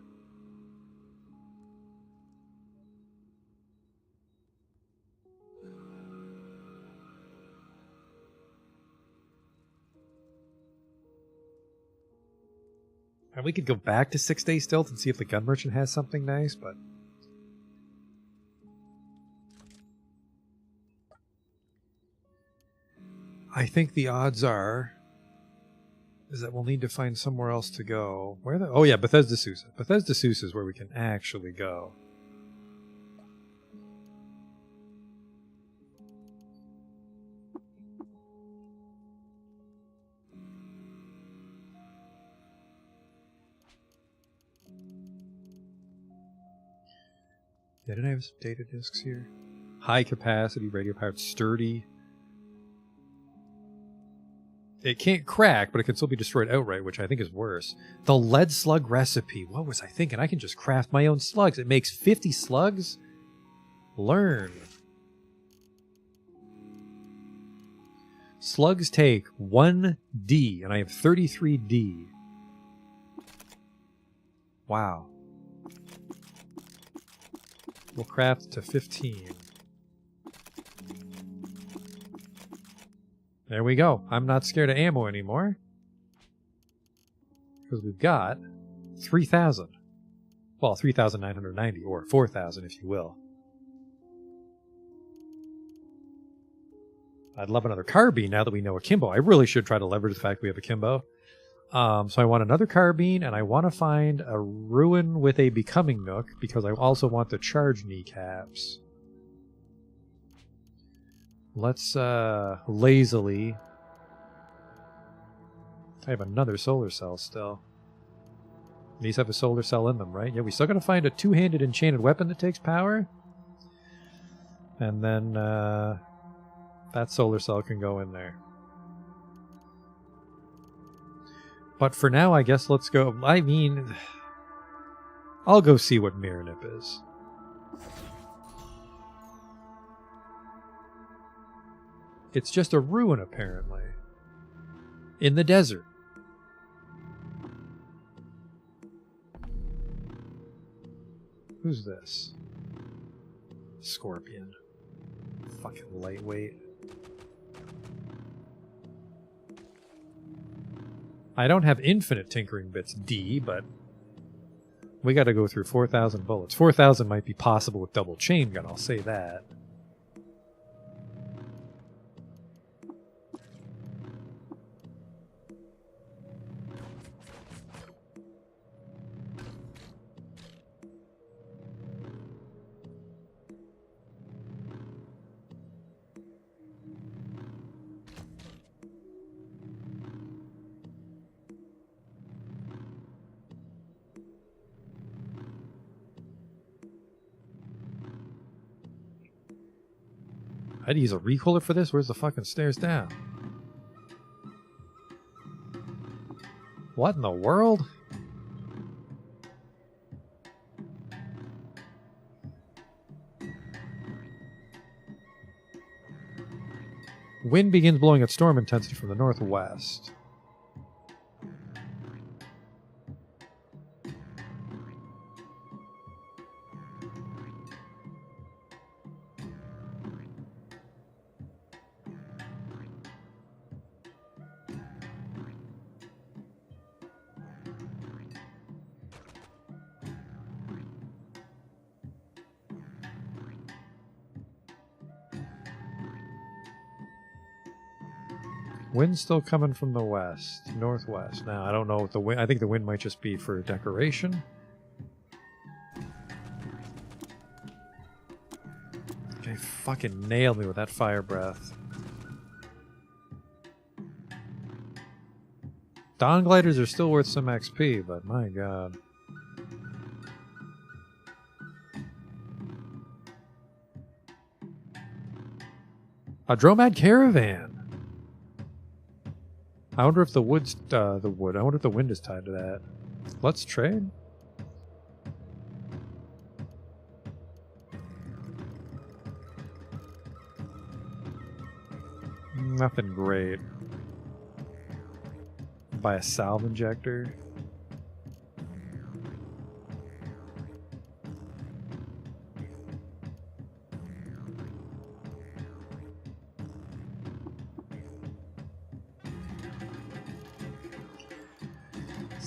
[SPEAKER 5] And we could go back to 6 Day Stealth and see if the gun merchant has something nice, but I think the odds are is that we'll need to find somewhere else to go. Where the... Oh yeah, Bethesda Sousa. Bethesda Sousa is where we can actually go. Yeah, didn't I have some data discs here? High capacity, radio powered, sturdy. It can't crack, but it can still be destroyed outright, which I think is worse. The lead slug recipe. What was I thinking? I can just craft my own slugs. It makes 50 slugs? Learn. Slugs take 1D, and I have 33D. Wow. We'll craft to 15. There we go. I'm not scared of ammo anymore. Because we've got 3,000. Well, 3,990, or 4,000 if you will. I'd love another carbine now that we know akimbo. I really should try to leverage the fact we have akimbo. So I want another carbine, and I want to find a ruin with a becoming nook, because I also want the charge kneecaps. Let's lazily... I have another solar cell still. These have a solar cell in them, right? Yeah, we still gotta find a two-handed enchanted weapon that takes power. And then that solar cell can go in there. But for now, I guess let's go. I mean, I'll go see what Miranip is. It's just a ruin, apparently. In the desert. Who's this? Scorpion. Fucking lightweight. I don't have infinite tinkering bits, D, but we gotta go through 4,000 bullets. 4,000 might be possible with double chain gun, I'll say that. I'd use a recoiler for this? Where's the fucking stairs down? What in the world? Wind begins blowing at storm intensity from the northwest. Wind's still coming from the west, northwest. Now, I don't know what the wind... I think the wind might just be for decoration. Okay, fucking nailed me with that fire breath. Dawn Gliders are still worth some XP, but my god. A Dromad Caravan! I wonder if the wood's I wonder if the wind is tied to that. Let's trade. Nothing great. Buy a salve injector.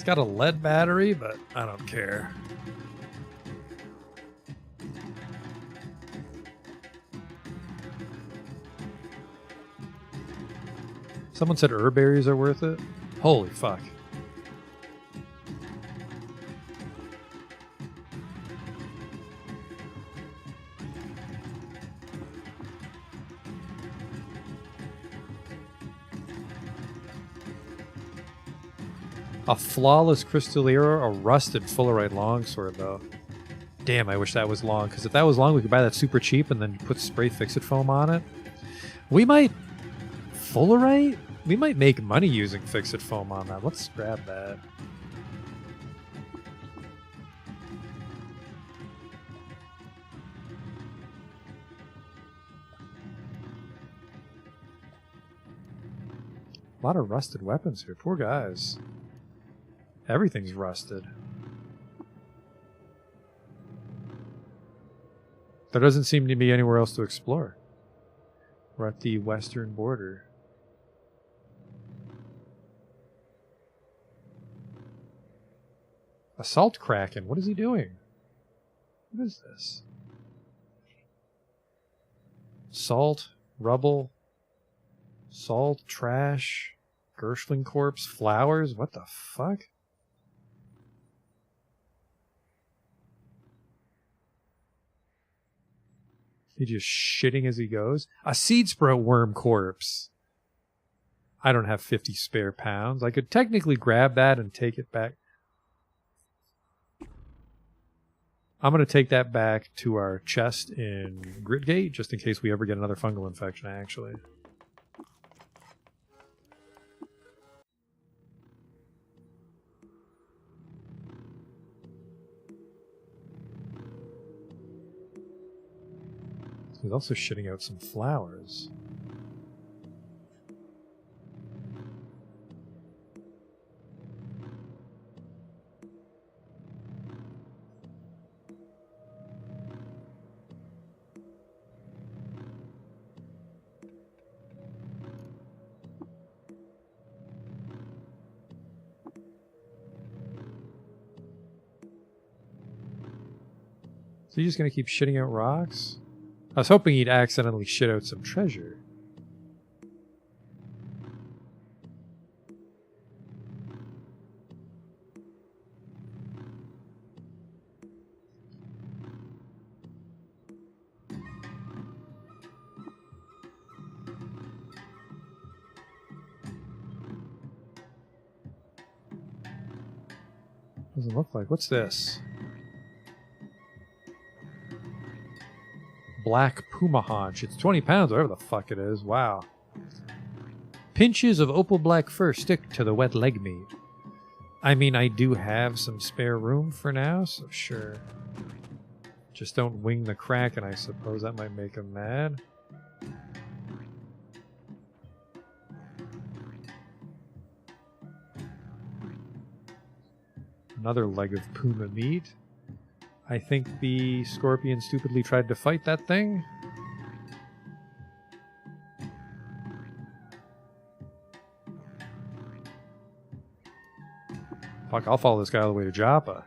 [SPEAKER 5] Got a lead battery, but I don't care. Someone said herb berries are worth it. Holy fuck. A flawless Crystallera, a rusted Fullerite longsword, though. Damn, I wish that was long, because if that was long, we could buy that super cheap and then put spray fix-it foam on it. We might... Fullerite? We might make money using fix-it foam on that. Let's grab that. A lot of rusted weapons here. Poor guys. Everything's rusted. There doesn't seem to be anywhere else to explore. We're at the western border. Assault Kraken, what is he doing? What is this? Salt, rubble, salt, trash, Gershling corpse, flowers, what the fuck? He just shitting as he goes. A seed sprout worm corpse. I don't have 50 spare pounds. I could technically grab that and take it back. I'm going to take that back to our chest in Gritgate, just in case we ever get another fungal infection, actually. He's also shitting out some flowers. So you're just going to keep shitting out rocks? I was hoping he'd accidentally shit out some treasure. Doesn't look like. What's this? Black puma haunch. It's 20 pounds, whatever the fuck it is. Wow. Pinches of opal black fur stick to the wet leg meat. I mean, I do have some spare room for now, so sure. Just don't wing the Kraken, I suppose. That might make him mad. Another leg of puma meat. I think the scorpion stupidly tried to fight that thing. Fuck, I'll follow this guy all the way to Joppa.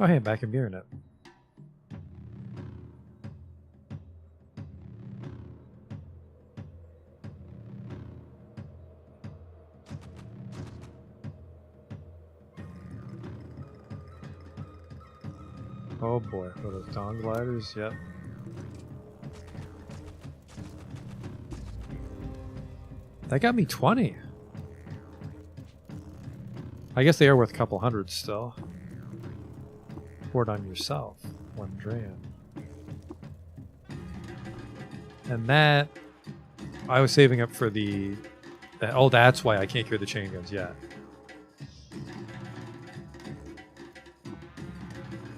[SPEAKER 5] Oh, hey, I'm back in Miranet. Oh boy, are those dawn gliders? Yep. That got me 20. I guess they are worth a couple hundred still. Report on yourself, one Dran. And that, I was saving up for the oh, that's why I can't cure the chain guns yet.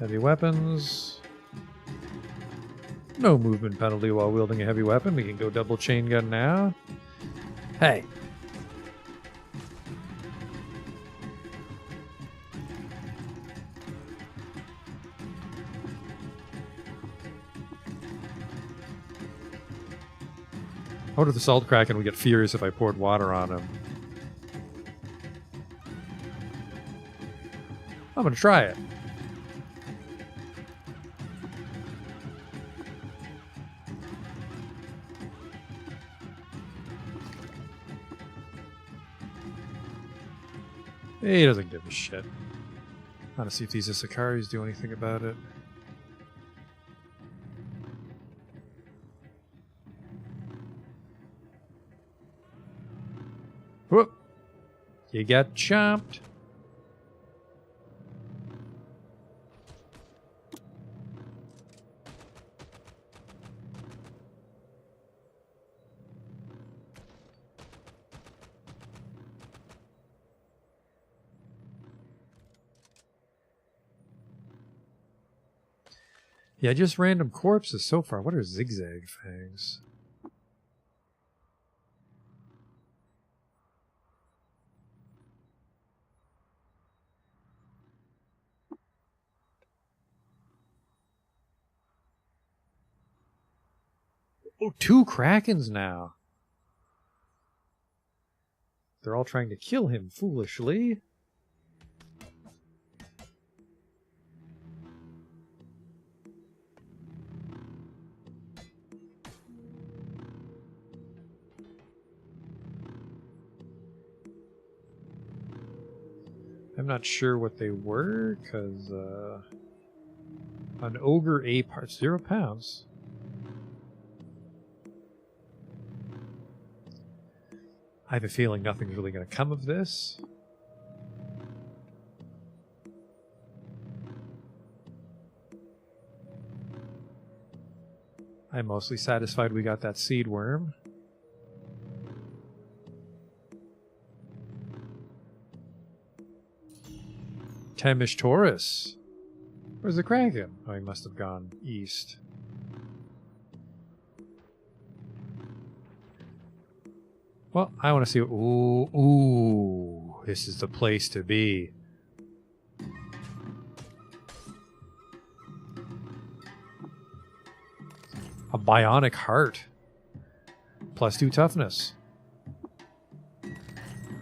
[SPEAKER 5] Heavy weapons. No movement penalty while wielding a heavy weapon. We can go double chain gun now. Hey. I wonder if the Salt Kraken would get furious if I poured water on him. I'm gonna try it. He doesn't give a shit. I want to see if these Isakaris do anything about it. Whoop! You got chomped. Yeah, just random corpses so far. What are zigzag fangs? Oh, 2 Krakens now. They're all trying to kill him foolishly. I'm not sure what they were, because an ogre A part, 0 pounds. I have a feeling nothing's really going to come of this. I'm mostly satisfied we got that seed worm. Temish Taurus. Where's the Kraken? Oh, he must have gone east. Well, I want to see. Ooh, this is the place to be. A bionic heart. +2 toughness.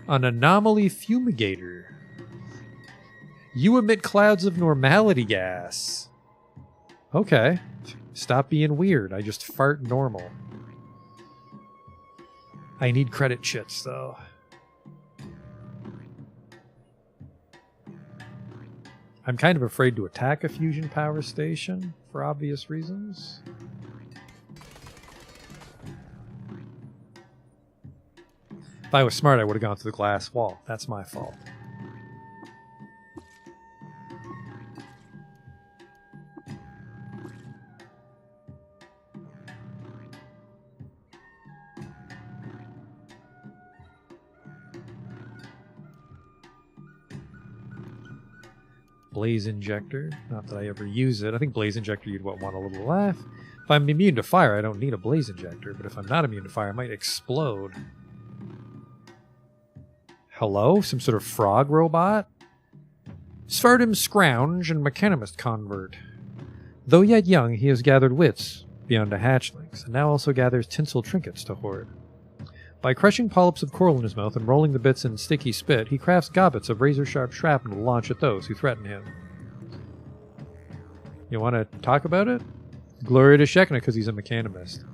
[SPEAKER 5] An anomaly fumigator. You emit clouds of normality gas. Okay. Stop being weird. I just fart normal. I need credit chits, though. I'm kind of afraid to attack a fusion power station for obvious reasons. If I was smart, I would have gone through the glass wall. That's my fault. Blaze Injector. Not that I ever use it. I think Blaze Injector you'd want a little laugh. If I'm immune to fire, I don't need a Blaze Injector, but if I'm not immune to fire, I might explode. Hello? Some sort of frog robot? Svardim Scrounge and Mechanimist convert. Though yet young, he has gathered wits beyond a hatchlings, and now also gathers tinsel trinkets to hoard. By crushing polyps of coral in his mouth and rolling the bits in sticky spit, he crafts gobbets of razor-sharp shrapnel to launch at those who threaten him. You want to talk about it? Glory to Shekna because he's a mechanimist.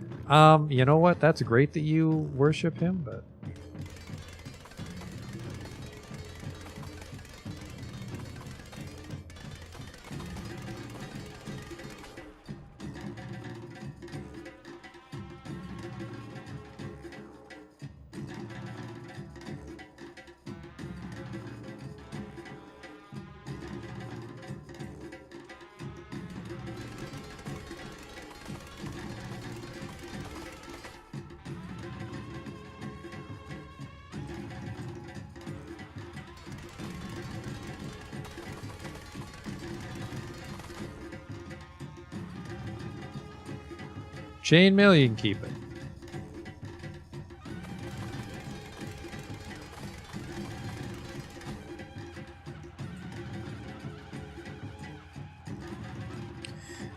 [SPEAKER 5] You know what? That's great that you worship him, but... Chainmail, you can keep it.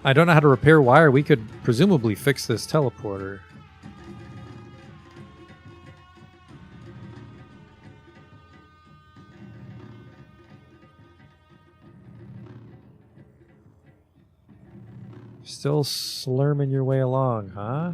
[SPEAKER 5] I don't know how to repair wire. We could presumably fix this teleporter. Still slurming your way along, huh?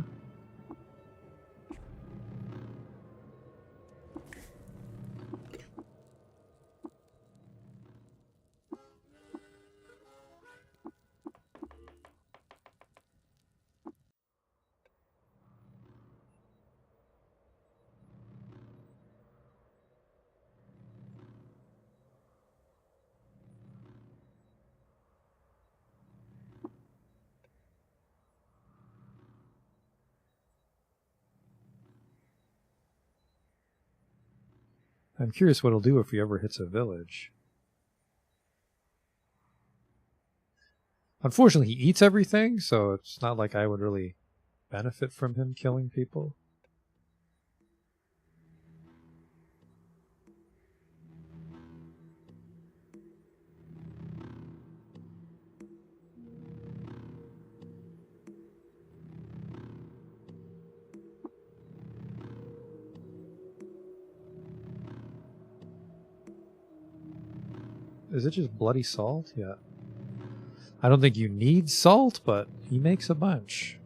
[SPEAKER 5] I'm curious what he'll do if he ever hits a village. Unfortunately, he eats everything, so it's not like I would really benefit from him killing people. Is it just bloody salt? Yeah. I don't think you need salt, but he makes a bunch.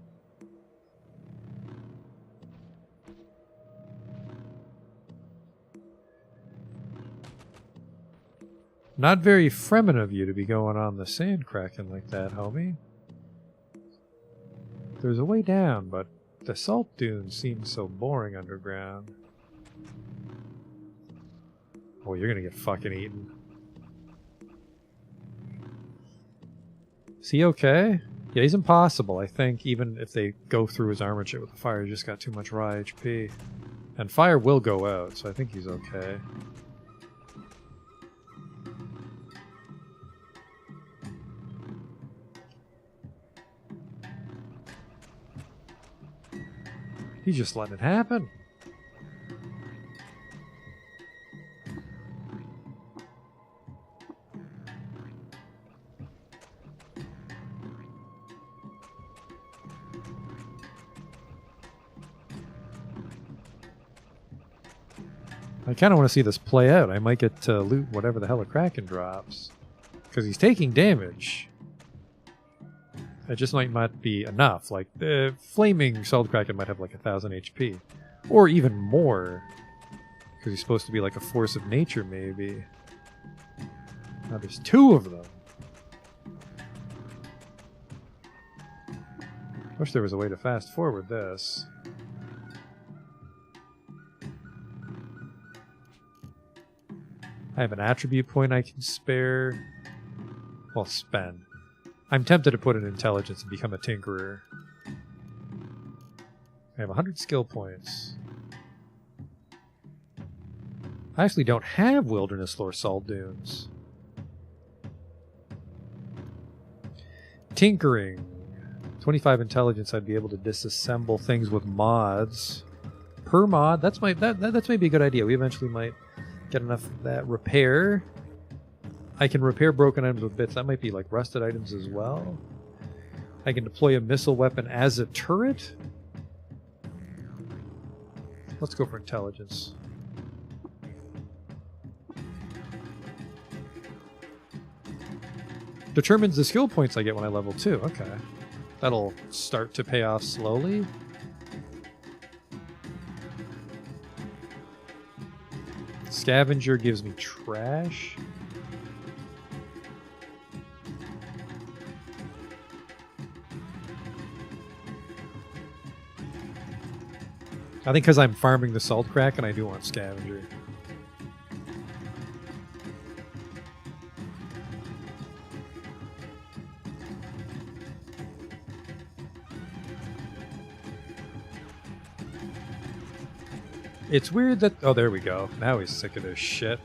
[SPEAKER 5] Not very Fremen of you to be going on the sand cracking like that, homie. There's a way down, but the salt dunes seem so boring underground. Oh, you're gonna get fucking eaten. Is he okay? Yeah, he's impossible, I think, even if they go through his armor chip with the fire. He just got too much raw HP. And fire will go out, so I think he's okay. He's just letting it happen. I kind of want to see this play out. I might get to loot whatever the hell a Kraken drops. Because he's taking damage. It just might not be enough. Like, the Flaming Salt Kraken might have like 1,000 HP. Or even more. Because he's supposed to be like a force of nature, maybe. Now there's 2 of them. Wish there was a way to fast forward this. I have an attribute point I can spare. Well, spend. I'm tempted to put in intelligence and become a tinkerer. I have 100 skill points. I actually don't have wilderness lore salt dunes. Tinkering. 25 intelligence, I'd be able to disassemble things with mods. Per mod, that's maybe a good idea. We eventually might get enough of that. Repair. I can repair broken items with bits. That might be like rusted items as well. I can deploy a missile weapon as a turret. Let's go for intelligence. Determines the skill points I get when I level 2. Okay. That'll start to pay off slowly. Scavenger gives me trash. I think because I'm farming the Salt Kraken, I do want Scavenger. It's weird that... Oh, there we go. Now he's sick of this shit.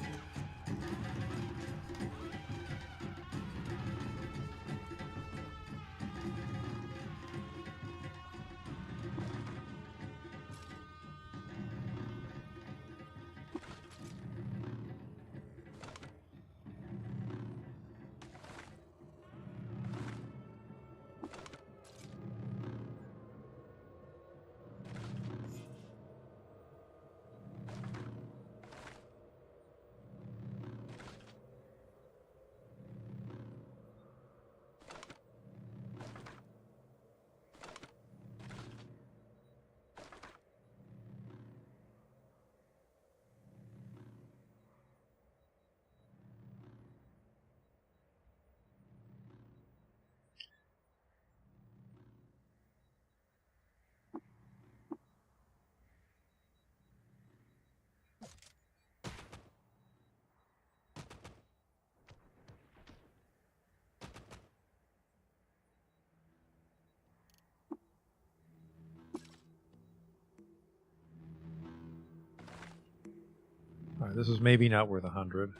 [SPEAKER 5] Alright, this is maybe not worth 100.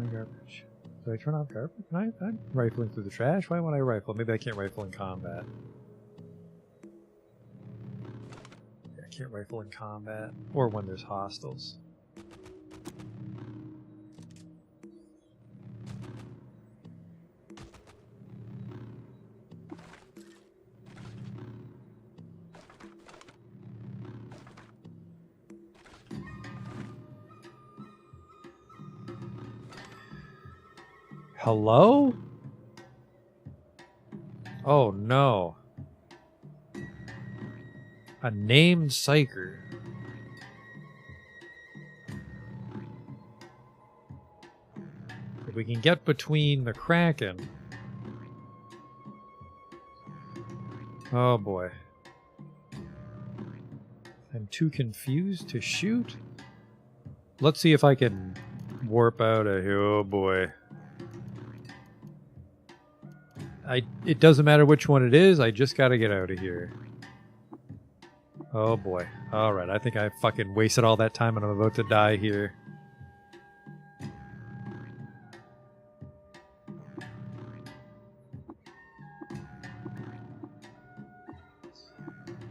[SPEAKER 5] Garbage. Do I turn off garbage? I'm rifling through the trash. Why won't I rifle? Maybe I can't rifle in combat. Yeah, I can't rifle in combat. Or when there's hostiles. Hello? Oh no. A named psyker. If we can get between the Kraken. Oh boy. I'm too confused to shoot. Let's see if I can warp out of here. Oh boy. It doesn't matter which one it is, I just gotta get out of here. Oh boy. Alright, I think I fucking wasted all that time and I'm about to die here.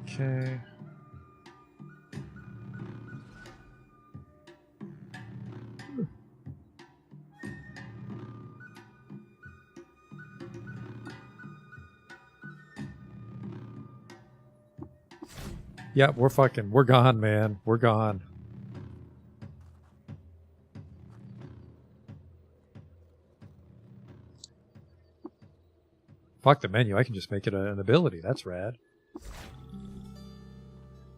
[SPEAKER 5] Okay. Yeah, we're gone, man. We're gone. Fuck the menu. I can just make it an ability. That's rad.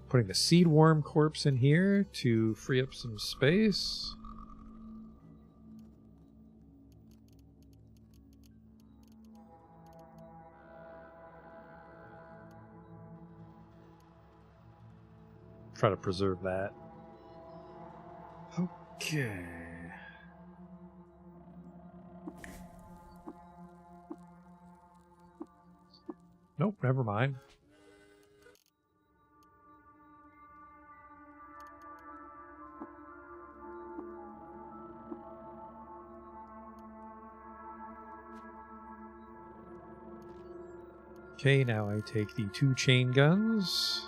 [SPEAKER 5] Putting the seed worm corpse in here to free up some space. Try to preserve that. Okay. Nope, never mind. Okay, now I take the 2 chain guns.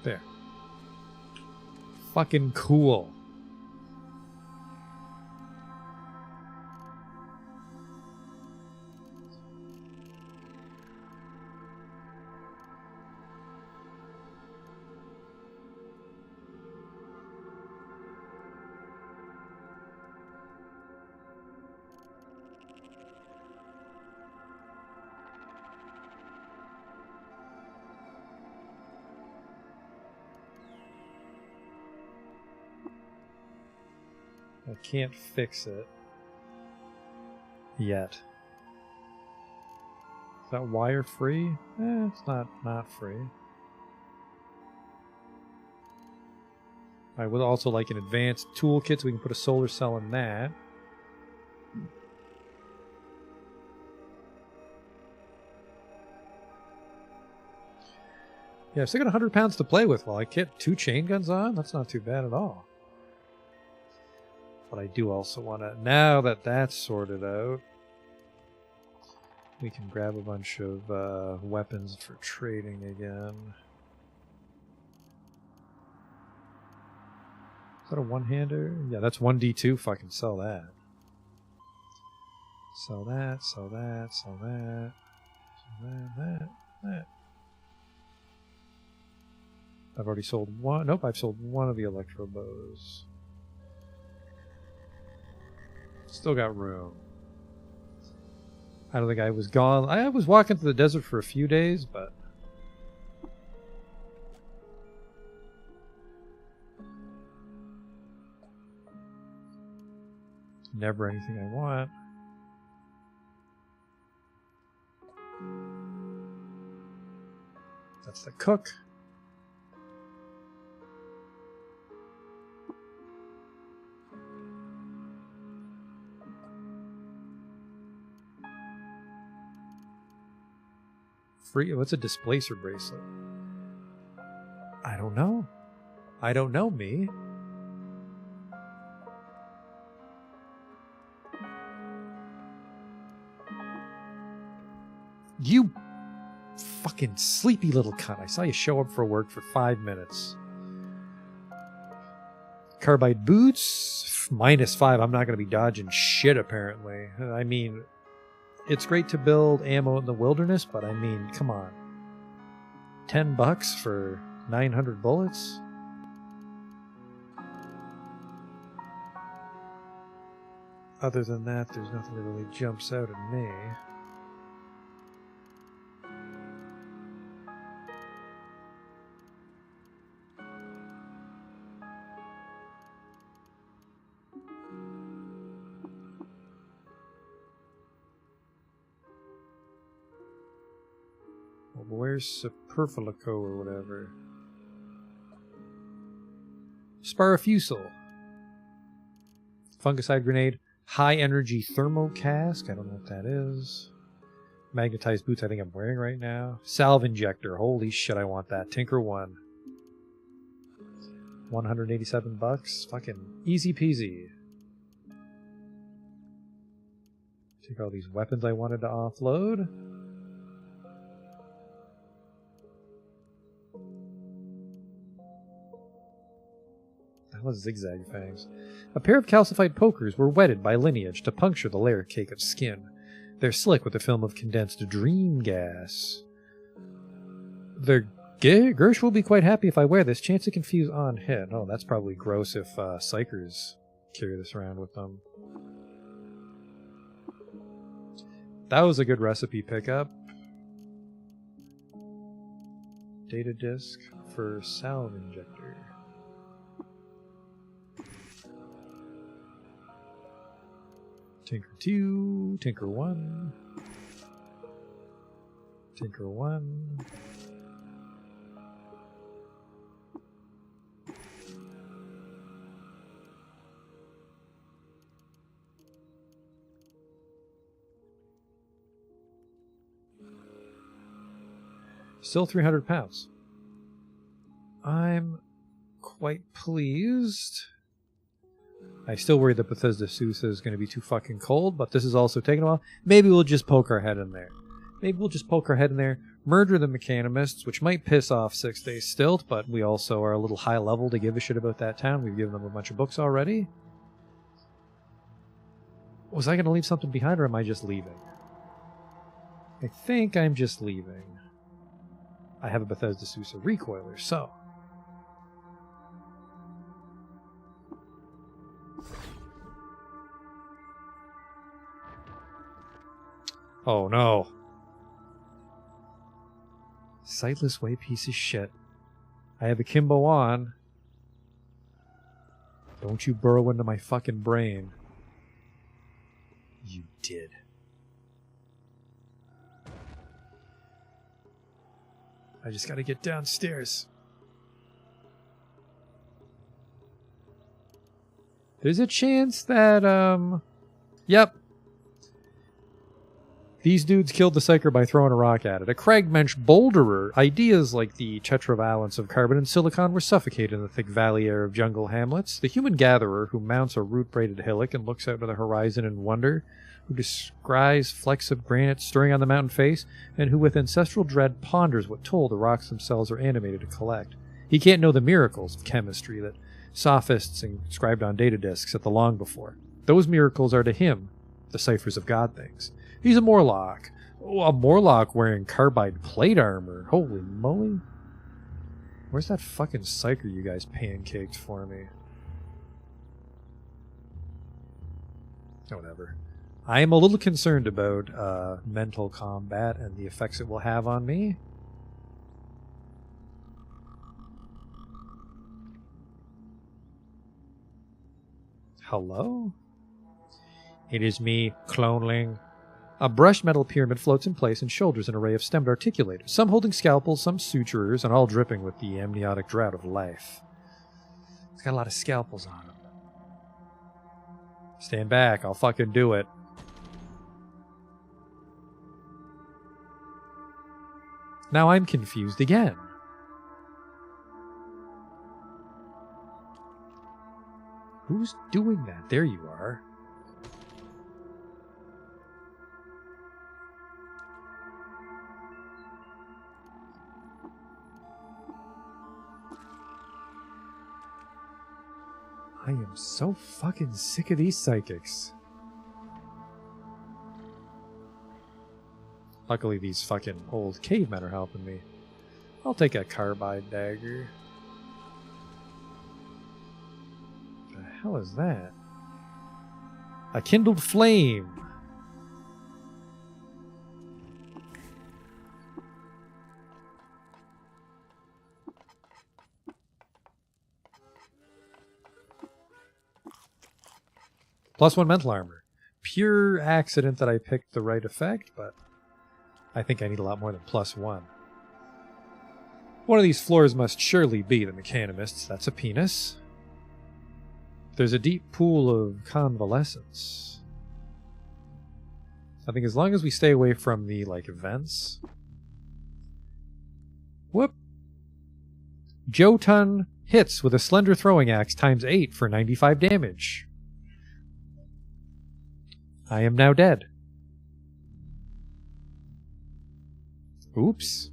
[SPEAKER 5] There. Fucking cool. I can't fix it yet. Is that wire free? It's not free. I would also like an advanced toolkit so we can put a solar cell in that. Yeah, I've still got 100 pounds to play with while I get 2 chain guns on. That's not too bad at all. But I do also want to, now that that's sorted out, we can grab a bunch of weapons for trading again. Is that a one-hander? Yeah, that's 1d2. Fucking sell that. Sell that, sell that, sell that. Sell that. I've already sold one. Nope, I've sold one of the electro bows. Still got room. I don't think I was gone. I was walking through the desert for a few days, but never anything I want. That's the cook. Free. What's a displacer bracelet? I don't know. I don't know, me. You fucking sleepy little cunt. I saw you show up for work for 5 minutes. carbide boots, -5. I'm not going to be dodging shit, apparently. I mean, it's great to build ammo in the wilderness, but I mean, come on. $10 for 900 bullets? Other than that, there's nothing that really jumps out at me. Where's Superfilico or whatever? Sparafusel. Fungicide grenade. High energy thermo cask. I don't know what that is. Magnetized boots I think I'm wearing right now. Salve injector. Holy shit, I want that. Tinker 1. $187. Fucking easy peasy. Take all these weapons I wanted to offload. That was zigzag fangs. A pair of calcified pokers were wetted by lineage to puncture the layer cake of skin. They're slick with a film of condensed dream gas. Gersh will be quite happy if I wear this. Chance to confuse on hit. Oh, that's probably gross if psychers carry this around with them. That was a good recipe pickup. Data disk for salve injector. Tinker 2, Tinker 1, Tinker 1. Still 300 pounds. I'm quite pleased. I still worry that Bethesda Sousa is going to be too fucking cold, but this is also taking a while. Maybe we'll just poke our head in there. Murder the Mechanimists, which might piss off 6 Days Stilt, but we also are a little high level to give a shit about that town. We've given them a bunch of books already. Was I going to leave something behind, or am I just leaving? I think I'm just leaving. I have a Bethesda Sousa recoiler, so... Oh no. Sightless way piece of shit. I have Akimbo on. Don't you burrow into my fucking brain. You did. I just gotta get downstairs. There's a chance that, Yep. These dudes killed the Psyker by throwing a rock at it. A Kragmensch boulderer. Ideas like the tetravalence of carbon and silicon were suffocated in the thick valley air of jungle hamlets. The human gatherer who mounts a root-braided hillock and looks out to the horizon in wonder, who descries flecks of granite stirring on the mountain face, and who with ancestral dread ponders what toll the rocks themselves are animated to collect. He can't know the miracles of chemistry that sophists inscribed on data disks at the long before. Those miracles are to him the ciphers of God things. He's a Morlock. Oh, a Morlock wearing carbide plate armor. Holy moly. Where's that fucking psyker you guys pancaked for me? Whatever. I am a little concerned about mental combat and the effects it will have on me. Hello? It is me, Cloneling. A brushed metal pyramid floats in place and shoulders an array of stemmed articulators, some holding scalpels, some suturers, and all dripping with the amniotic drought of life. It's got a lot of scalpels on them. Stand back, I'll fucking do it. Now I'm confused again. Who's doing that? There you are. I am so fucking sick of these psychics. Luckily, these fucking old cavemen are helping me. I'll take a carbide dagger. What the hell is that? A kindled flame. +1 mental armor. Pure accident that I picked the right effect, but I think I need a lot more than +1. One of these floors must surely be the Mechanismist's. That's a penis. There's a deep pool of convalescence. I think as long as we stay away from the, like, vents. Whoop. Jotun hits with a slender throwing axe ×8 for 95 damage. I am now dead. Oops.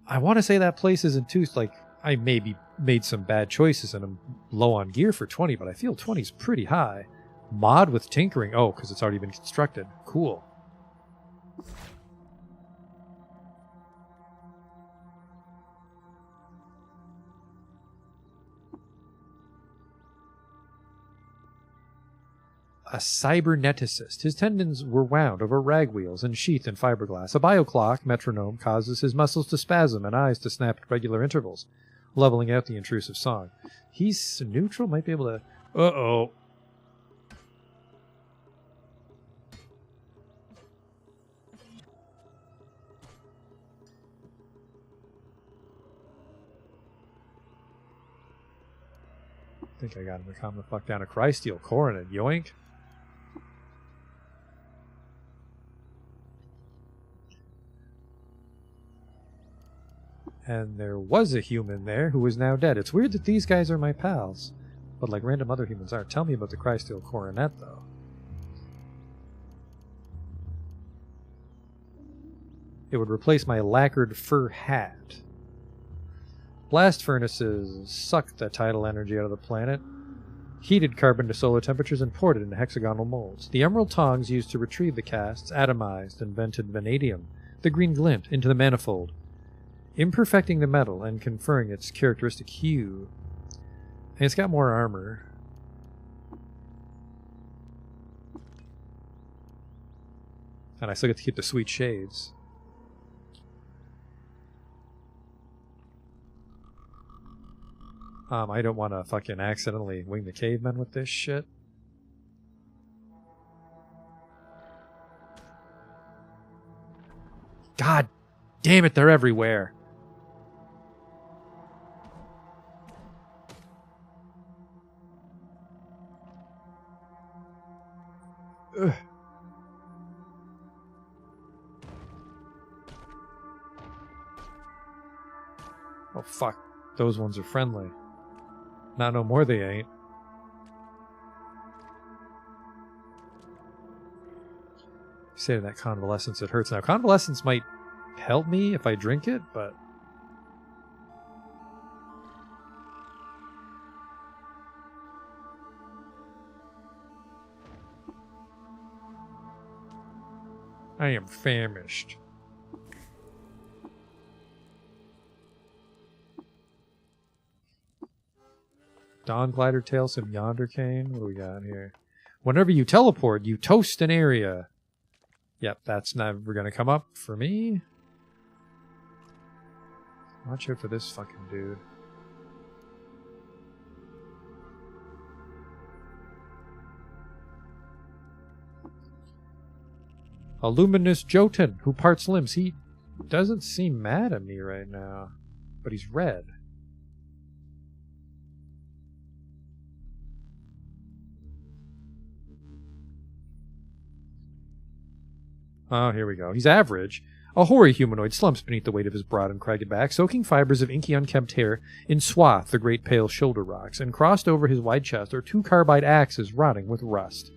[SPEAKER 5] I want to say that place isn't too, like, I maybe made some bad choices and I'm low on gear for 20, but I feel 20 is pretty high. Mod with tinkering. Oh, because it's already been constructed. Cool. A cyberneticist. His tendons were wound over rag wheels and sheathed in fiberglass. A bioclock metronome causes his muscles to spasm and eyes to snap at regular intervals, leveling out the intrusive song. He's neutral, might be able to... Uh-oh. I think I got him to calm the fuck down. A Crysteel Coronet. Yoink. And there was a human there who is now dead. It's weird that these guys are my pals, but like random other humans aren't. Tell me about the Crysteel Coronet, though. It would replace my lacquered fur hat. Blast furnaces suck the tidal energy out of the planet, heated carbon to solar temperatures, and poured it into hexagonal molds. The emerald tongs used to retrieve the casts atomized and vented vanadium, the green glint, into the manifold, imperfecting the metal and conferring its characteristic hue. And it's got more armor. And I still get to keep the sweet shades. I don't want to fucking accidentally wing the cavemen with this shit. God damn it, they're everywhere. Ugh. Oh fuck, those ones are friendly. Not no more they ain't. Say that convalescence, it hurts. Now convalescence might help me if I drink it, but I am famished. Dawn Glider Tail, some Yonder Cane. What do we got here? Whenever you teleport, you toast an area. Yep, that's never going to come up for me. Watch out for this fucking dude. A luminous Jotun who parts limbs. He doesn't seem mad at me right now, but he's red. Oh, here we go. He's average. A hoary humanoid slumps beneath the weight of his broad and cragged back, soaking fibers of inky unkempt hair in swathe the great pale shoulder rocks, and crossed over his wide chest are two carbide axes rotting with rust.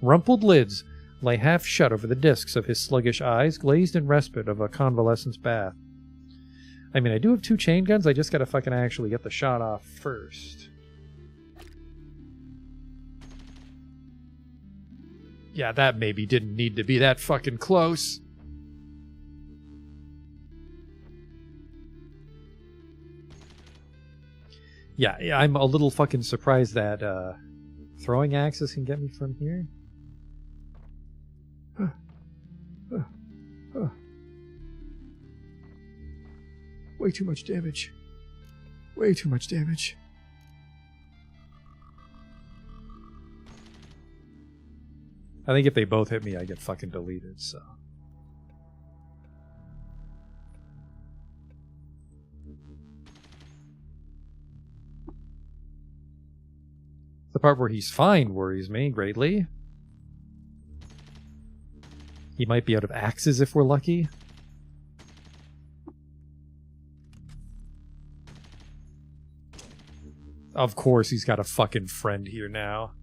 [SPEAKER 5] Rumpled lids lay half shut over the discs of his sluggish eyes, glazed in respite of a convalescence bath. I mean, I do have 2 chain guns, I just gotta fucking actually get the shot off first. Yeah, that maybe didn't need to be that fucking close. Yeah, I'm a little fucking surprised that throwing axes can get me from here. Way too much damage. Way too much damage. I think if they both hit me, I get fucking deleted, so. The part where he's fine worries me greatly. He might be out of axes if we're lucky. Of course he's got a fucking friend here now.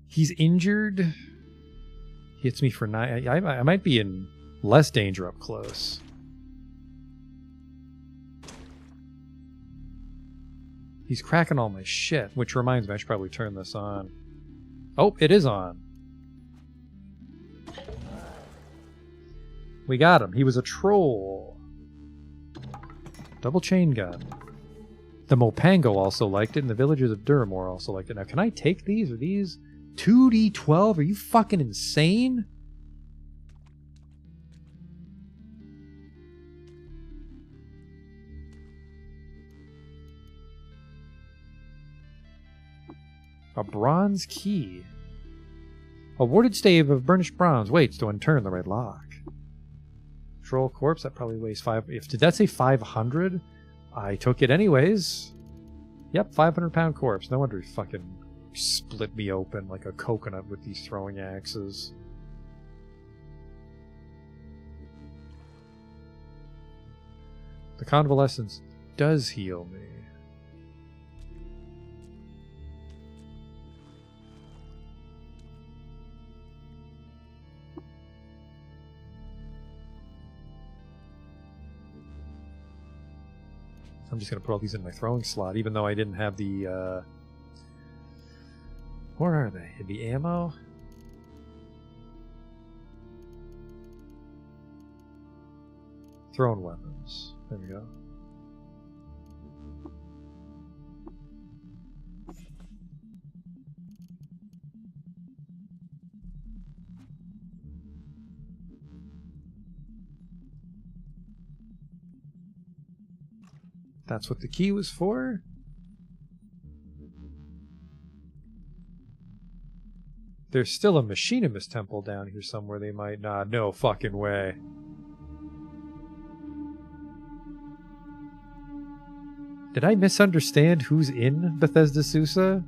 [SPEAKER 5] He's injured. He hits me for 9. I might be in less danger up close. He's cracking all my shit, which reminds me I should probably turn this on. Oh, it is on. We got him. He was a troll. Double chain gun. The Mopango also liked it, and the villagers of Duramore also liked it. Now, can I take these? Are these 2d12? Are you fucking insane? A bronze key. A warded stave of burnished bronze waits to unturn the red lock. Troll corpse, that probably weighs 5. Did that say 500? I took it anyways. Yep, 500-pound corpse. No wonder he fucking split me open like a coconut with these throwing axes. The convalescence does heal me. I'm just going to put all these in my throwing slot, even though I didn't have the, where are they? It'd be ammo? Thrown weapons. There we go. That's what the key was for? There's still a machinist temple down here somewhere they might not. No fucking way. Did I misunderstand who's in Bethesda Susa?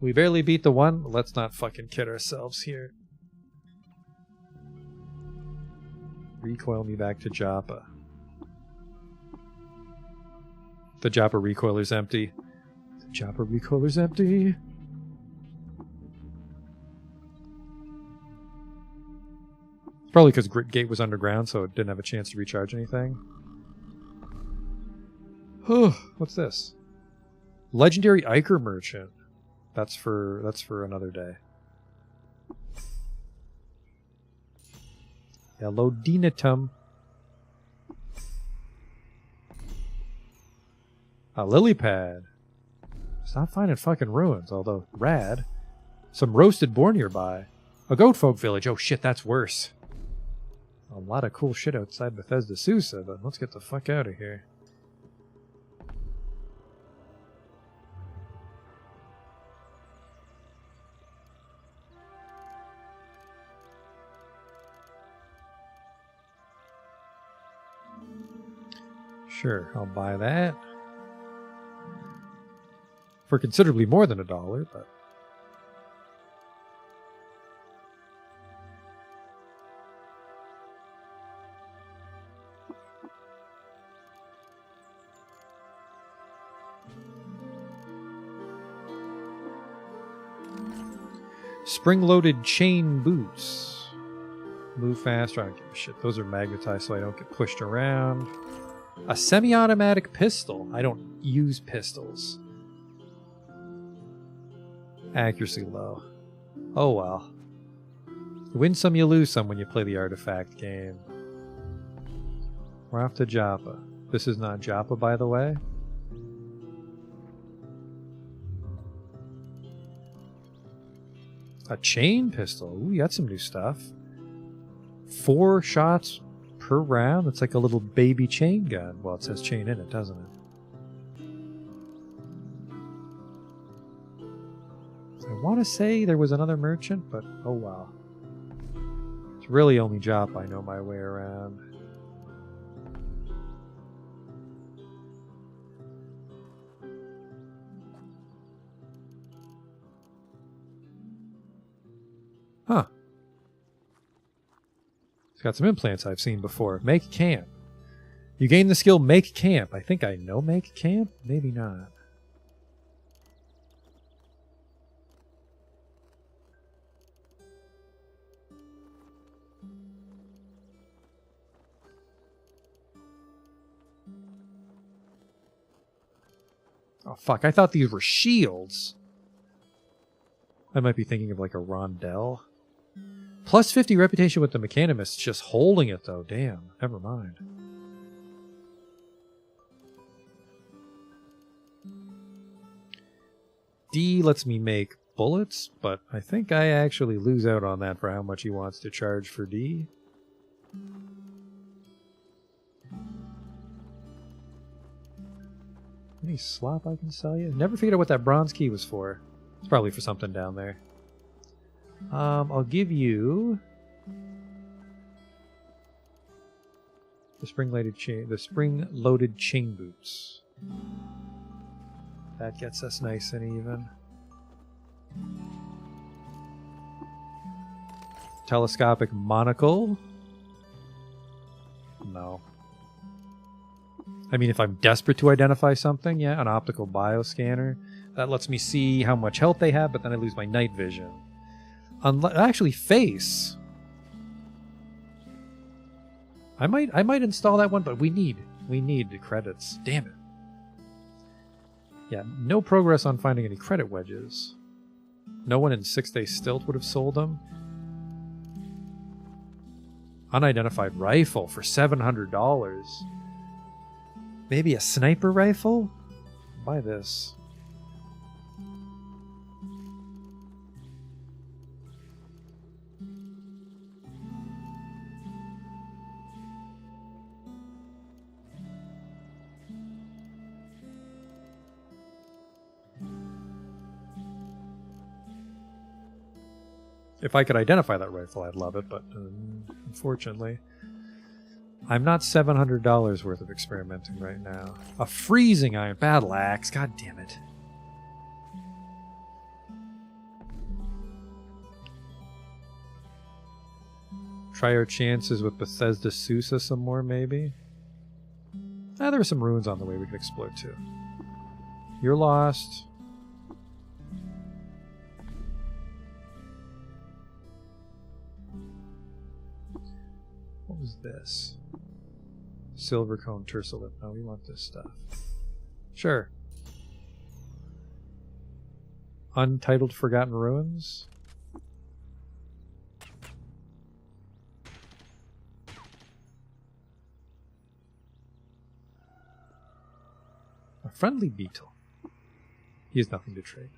[SPEAKER 5] We barely beat the one. Let's not fucking kid ourselves here. Recoil me back to Joppa. The Joppa recoiler's empty. The Joppa recoiler's empty. Probably because Grit Gate was underground, so it didn't have a chance to recharge anything. What's this? Legendary Ichor Merchant. That's for another day. Elodinatum. A lily pad. Stop finding fucking ruins, although rad. Some roasted boar nearby. A goat folk village. Oh shit, that's worse. A lot of cool shit outside Bethesda Susa, but let's get the fuck out of here. Sure, I'll buy that. For considerably more than $1, but... Spring-loaded chain boots. Move faster. I don't give a shit. Those are magnetized so I don't get pushed around. A semi-automatic pistol. I don't use pistols. Accuracy low. Oh well. You win some, you lose some when you play the artifact game. We're off to Joppa. This is not Joppa, by the way. A chain pistol. Ooh, you got some new stuff. 4 shots per round. That's like a little baby chain gun. Well, it says chain in it, doesn't it? I want to say there was another merchant, but oh wow. It's really only Joppa I know my way around. Huh. It's got some implants I've seen before. Make camp. You gain the skill Make Camp. I think I know Make Camp. Maybe not. Oh, fuck. I thought these were shields. I might be thinking of like a rondelle. Plus 50 reputation with the Mechanimist. Just holding it, though. Damn. Never mind. D lets me make bullets, but I think I actually lose out on that for how much he wants to charge for D. Any slop I can sell you? Never figured out what that bronze key was for. It's probably for something down there. I'll give you the spring-loaded chain boots. That gets us nice and even. Telescopic monocle? No. I mean, if I'm desperate to identify something, yeah, an optical bioscanner. That lets me see how much health they have, but then I lose my night vision. Actually, face. I might install that one, but we need the credits. Damn it. Yeah, no progress on finding any credit wedges. No one in 6-day stilt would have sold them. Unidentified rifle for $700. Maybe a sniper rifle? Buy this. If I could identify that rifle, I'd love it, but unfortunately, I'm not $700 worth of experimenting right now. A freezing iron battle axe, god damn it. Try our chances with Bethesda Susa some more, maybe? Ah, there were some ruins on the way we could explore too. You're lost. What was this? Silver cone tercellite. No, we want this stuff. Sure. Untitled Forgotten Ruins. A friendly beetle. He has nothing to trade.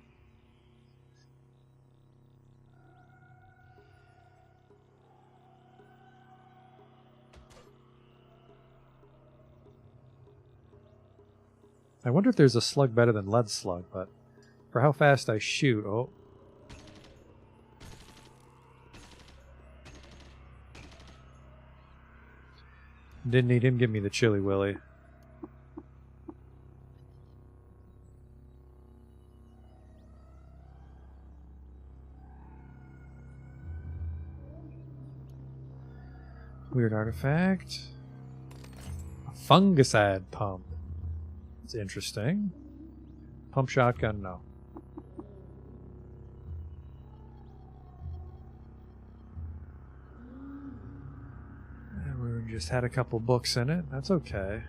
[SPEAKER 5] I wonder if there's a slug better than lead slug, but for how fast I shoot, oh. Didn't need him give me the chili willy. Weird artifact. A fungicide pump. It's interesting. Pump shotgun, no. room just had a couple books in it. That's okay.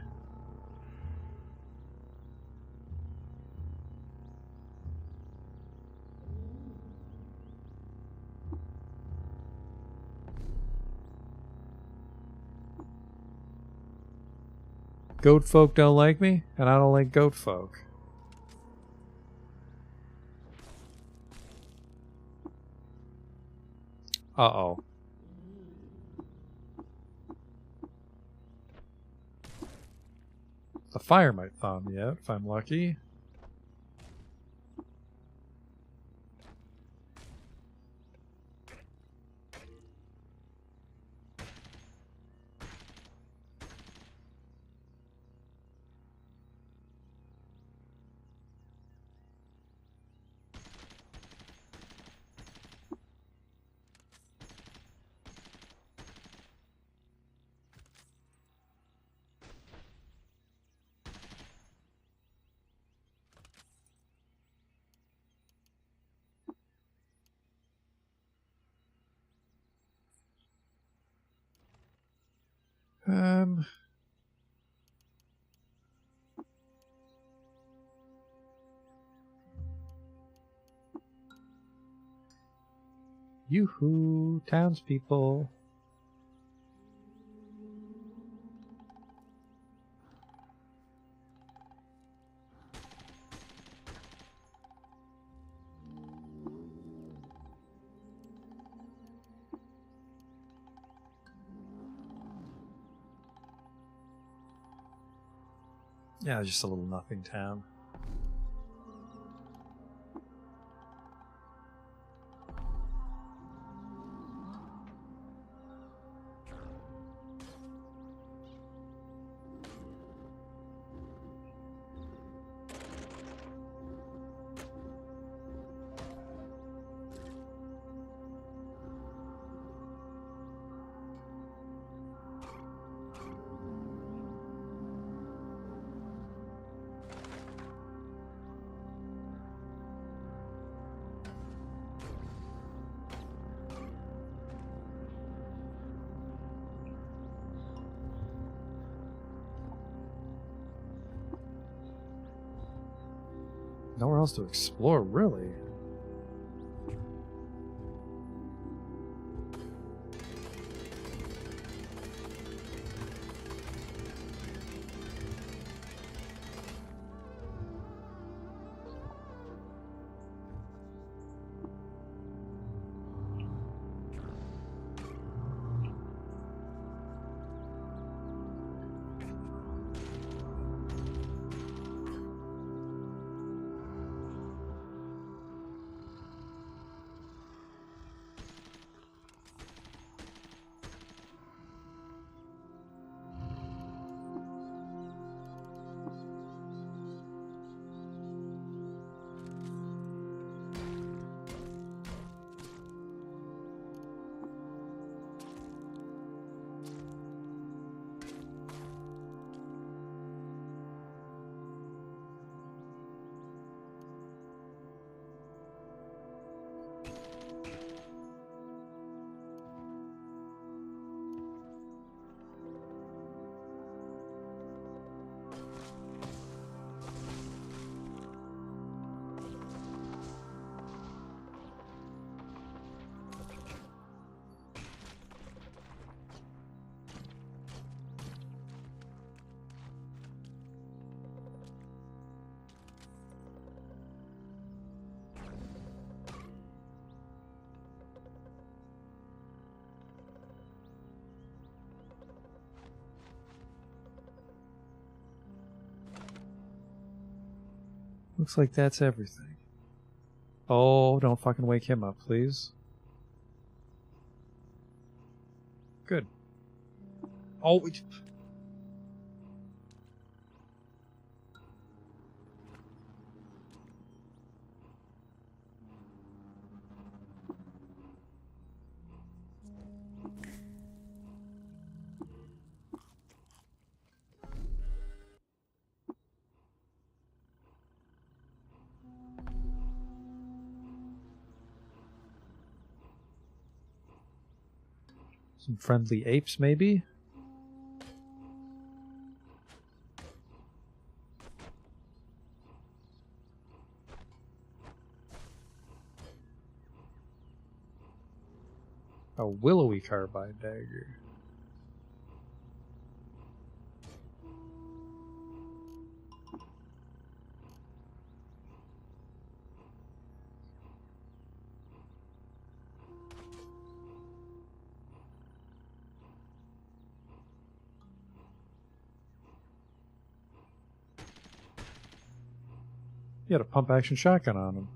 [SPEAKER 5] Goat folk don't like me, and I don't like goat folk. Uh-oh. The fire might thaw me out if I'm lucky. Um... Yoo-hoo, townspeople. Yeah, just a little nothing town. Nowhere else to explore, really. Looks like that's everything. Oh, don't fucking wake him up, please. Good. Oh, some friendly apes, maybe? A willowy carbide dagger. He had a pump action shotgun on him.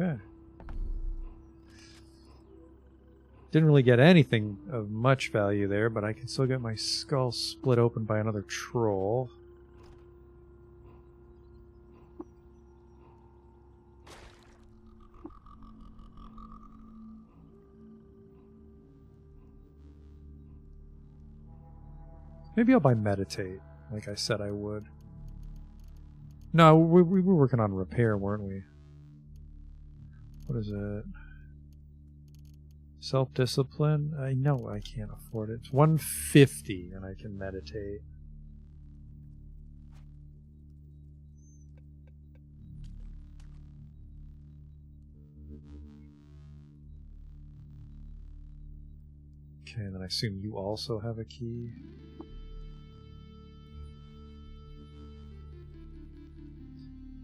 [SPEAKER 5] Okay. Didn't really get anything of much value there, but I can still get my skull split open by another troll. Maybe I'll buy meditate, like I said I would. No, we were working on repair, weren't we? What is it? Self-discipline? I know I can't afford it. It's 150 and I can meditate. Okay, and then I assume you also have a key.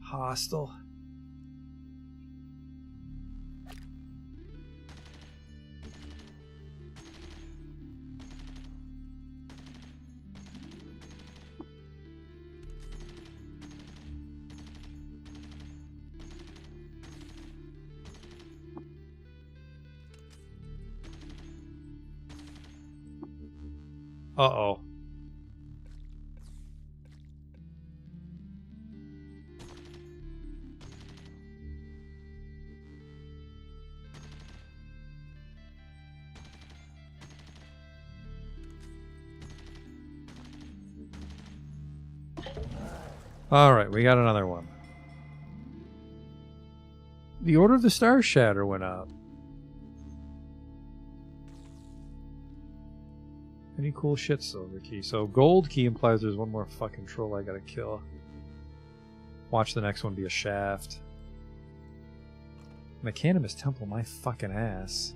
[SPEAKER 5] Hostile. Uh-oh. Alright, we got another one. The Order of the Star Shatter went up. Any cool shit, silver key. So gold key implies there's one more fucking troll I gotta kill. Watch the next one be a shaft. Mechanimus Temple, my fucking ass.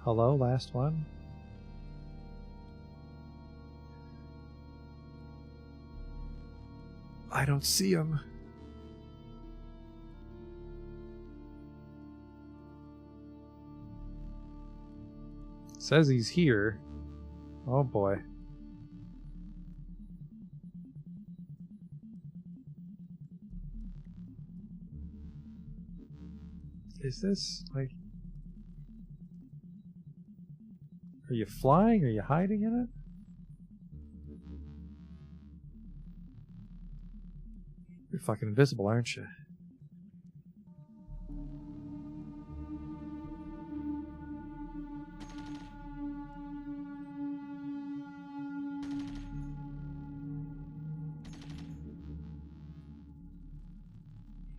[SPEAKER 5] Hello, last one. I don't see him. Says he's here. Oh boy. Is this like... Are you flying? Are you hiding in it? You're fucking invisible, aren't you?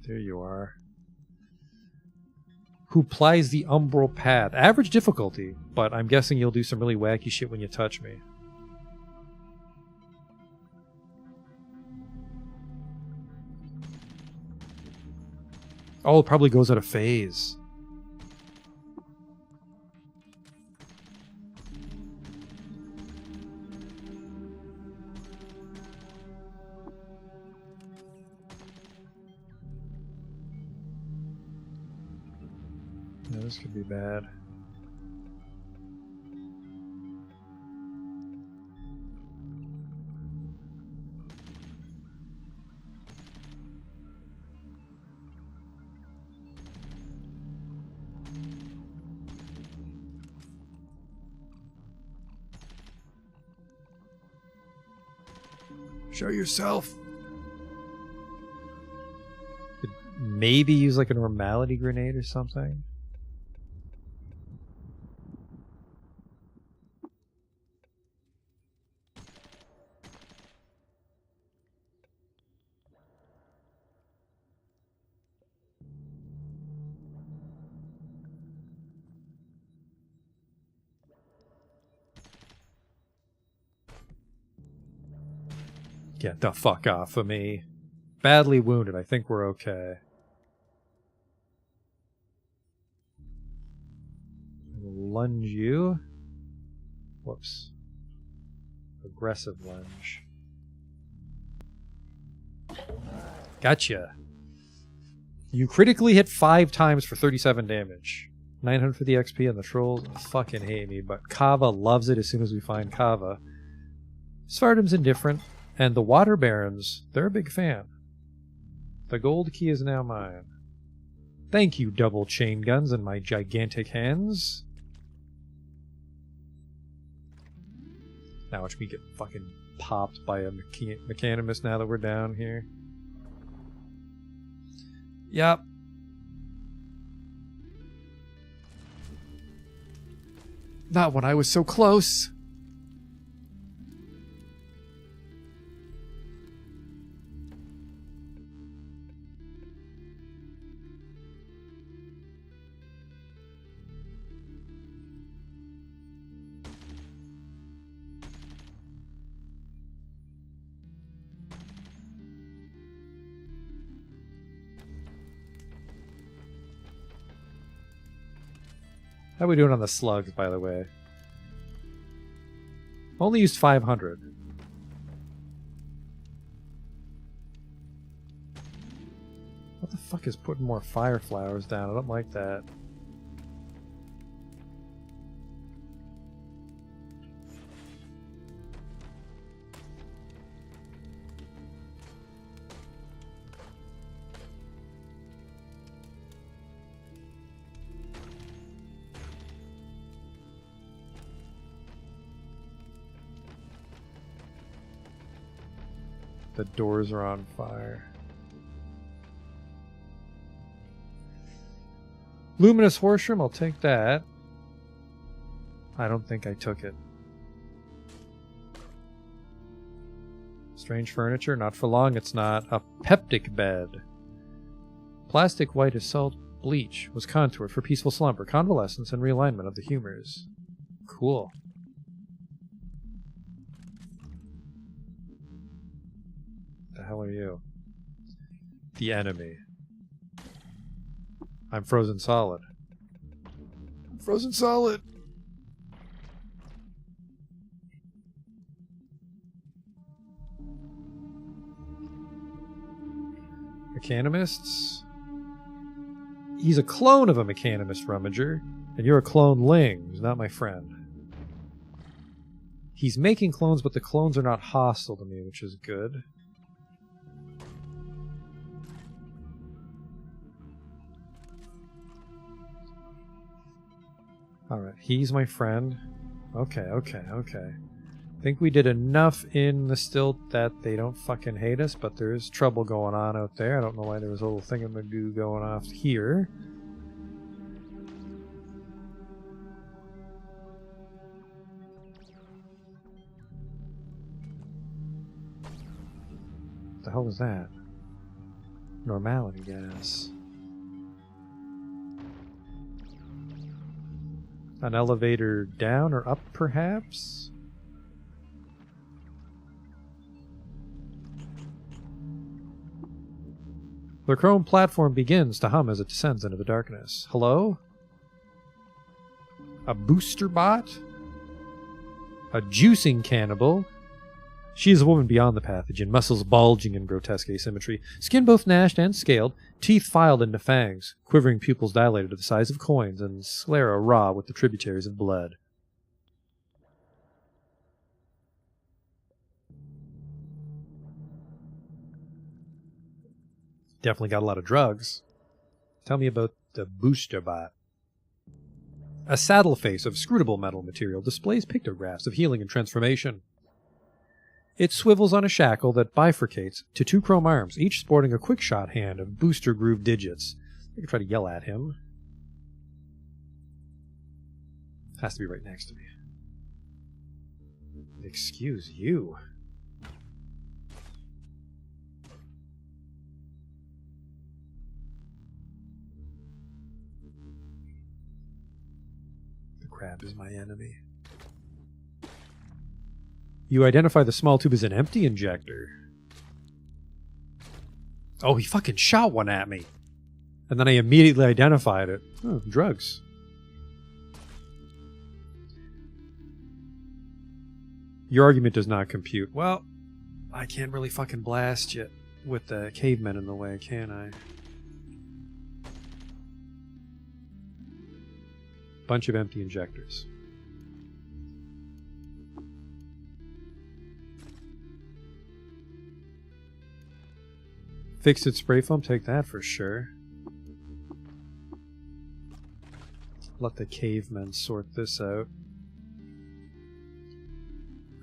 [SPEAKER 5] There you are. Who plies the umbral path? Average difficulty, but I'm guessing you'll do some really wacky shit when you touch me. Oh, it probably goes out of phase. Yeah, this could be bad. Show yourself. Could maybe use like a normality grenade or something. Get the fuck off of me. Badly wounded. I think we're okay. Lunge you. Whoops. Aggressive lunge. Gotcha. You critically hit 5 times for 37 damage. 900 for the XP, and the trolls fucking hate me, but Kava loves it as soon as we find Kava. Svardom's indifferent. And the Water Barons, they're a big fan. The gold key is now mine. Thank you, double chain guns and my gigantic hands. Now watch me get fucking popped by a Mechanimist now that we're down here. Yep. Not when I was so close. How are we doing on the slugs, by the way? Only used 500. What the fuck is putting more fire flowers down? I don't like that. The doors are on fire. Luminous Horsham, I'll take that. I don't think I took it. Strange furniture, not for long, it's not. A peptic bed. Plastic white as salt bleach was contoured for peaceful slumber, convalescence, and realignment of the humors. Cool. The hell are you? The enemy. I'm frozen solid. Frozen solid! Mechanimists? He's a clone of a Mechanimist Rummager, and you're a clone Ling, who's not my friend. He's making clones, but the clones are not hostile to me, which is good. Alright, he's my friend. Okay. I think we did enough in the stilt that they don't fucking hate us, but there's trouble going on out there. I don't know why there was a little thingamagoo going off here. What the hell was that? Normality gas. An elevator down or up, perhaps? The chrome platform begins to hum as it descends into the darkness. Hello? A booster bot? A juicing cannibal? She is a woman beyond the pathogen, muscles bulging in grotesque asymmetry, skin both gnashed and scaled, teeth filed into fangs, quivering pupils dilated to the size of coins, and sclera raw with the tributaries of blood. Definitely got a lot of drugs. Tell me about the booster bot. A saddle face of scrutable metal material displays pictographs of healing and transformation. It swivels on a shackle that bifurcates to 2 chrome arms, each sporting a quick shot hand of booster groove digits. I can try to yell at him. Has to be right next to me. Excuse you. The crab is my enemy. You identify the small tube as an empty injector. Oh, he fucking shot one at me. And then I immediately identified it. Oh, drugs. Your argument does not compute. Well, I can't really fucking blast you with the cavemen in the way, can I? Bunch of empty injectors. Fixed it spray foam, take that for sure. Let the cavemen sort this out.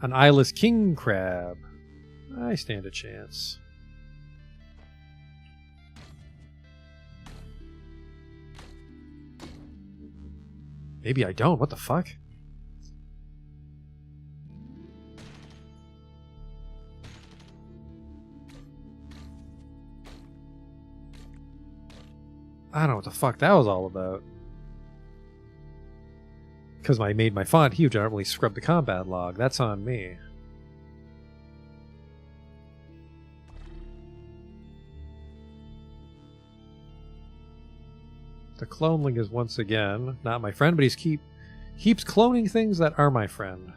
[SPEAKER 5] An eyeless king crab. I stand a chance. Maybe I don't. What the fuck? I don't know what the fuck that was all about. Because I made my font huge, I don't really scrub the combat log. That's on me. The cloneling is once again not my friend, but he's keeps cloning things that are my friend.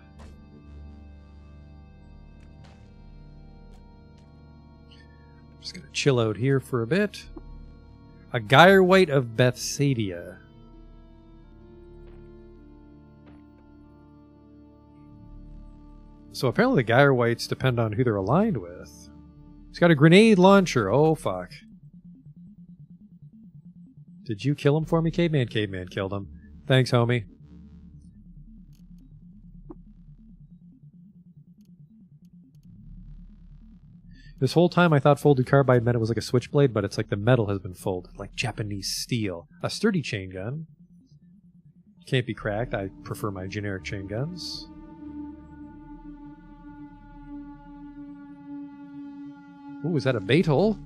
[SPEAKER 5] Just gonna chill out here for a bit. A Gyre-White of Bethsaida. So apparently the Gyre-Whites depend on who they're aligned with. He's got a grenade launcher. Oh, fuck. Did you kill him for me, Caveman? Caveman killed him. Thanks, homie. This whole time I thought folded carbide meant it was like a switchblade, but it's like the metal has been folded, like Japanese steel. A sturdy chain gun. Can't be cracked. I prefer my generic chain guns. Ooh, is that a bait hole?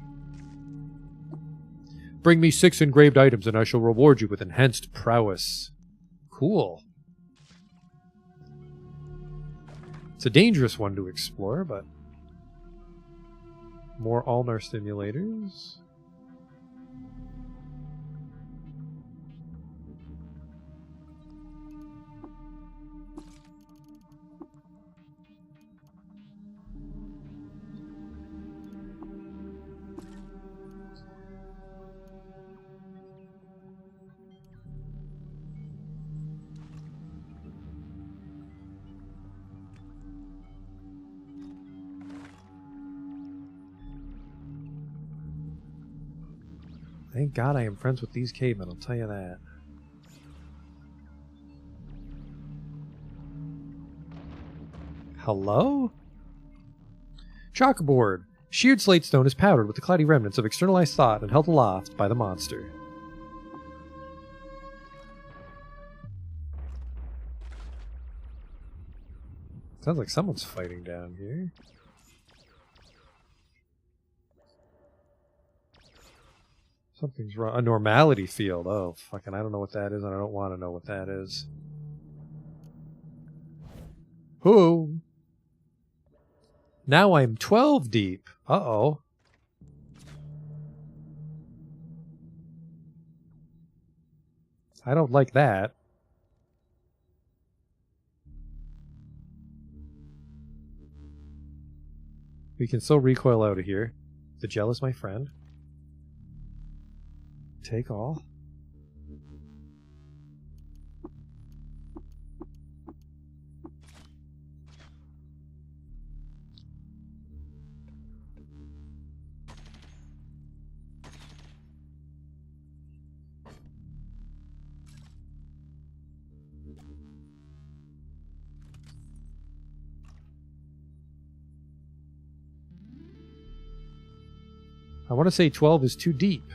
[SPEAKER 5] Bring me 6 engraved items and I shall reward you with enhanced prowess. Cool. It's a dangerous one to explore, but... More ulnar stimulators. Thank God I am friends with these cavemen, I'll tell you that. Hello? Chalkboard. Sheared slate stone is powdered with the cloudy remnants of externalized thought and held aloft by the monster. Sounds like someone's fighting down here. Something's wrong. A normality field. Oh, fucking, I don't know what that is, and I don't want to know what that is. Who? Now I'm 12 deep. Uh-oh. I don't like that. We can still recoil out of here. The gel is my friend. Take all. I want to say 12 is too deep.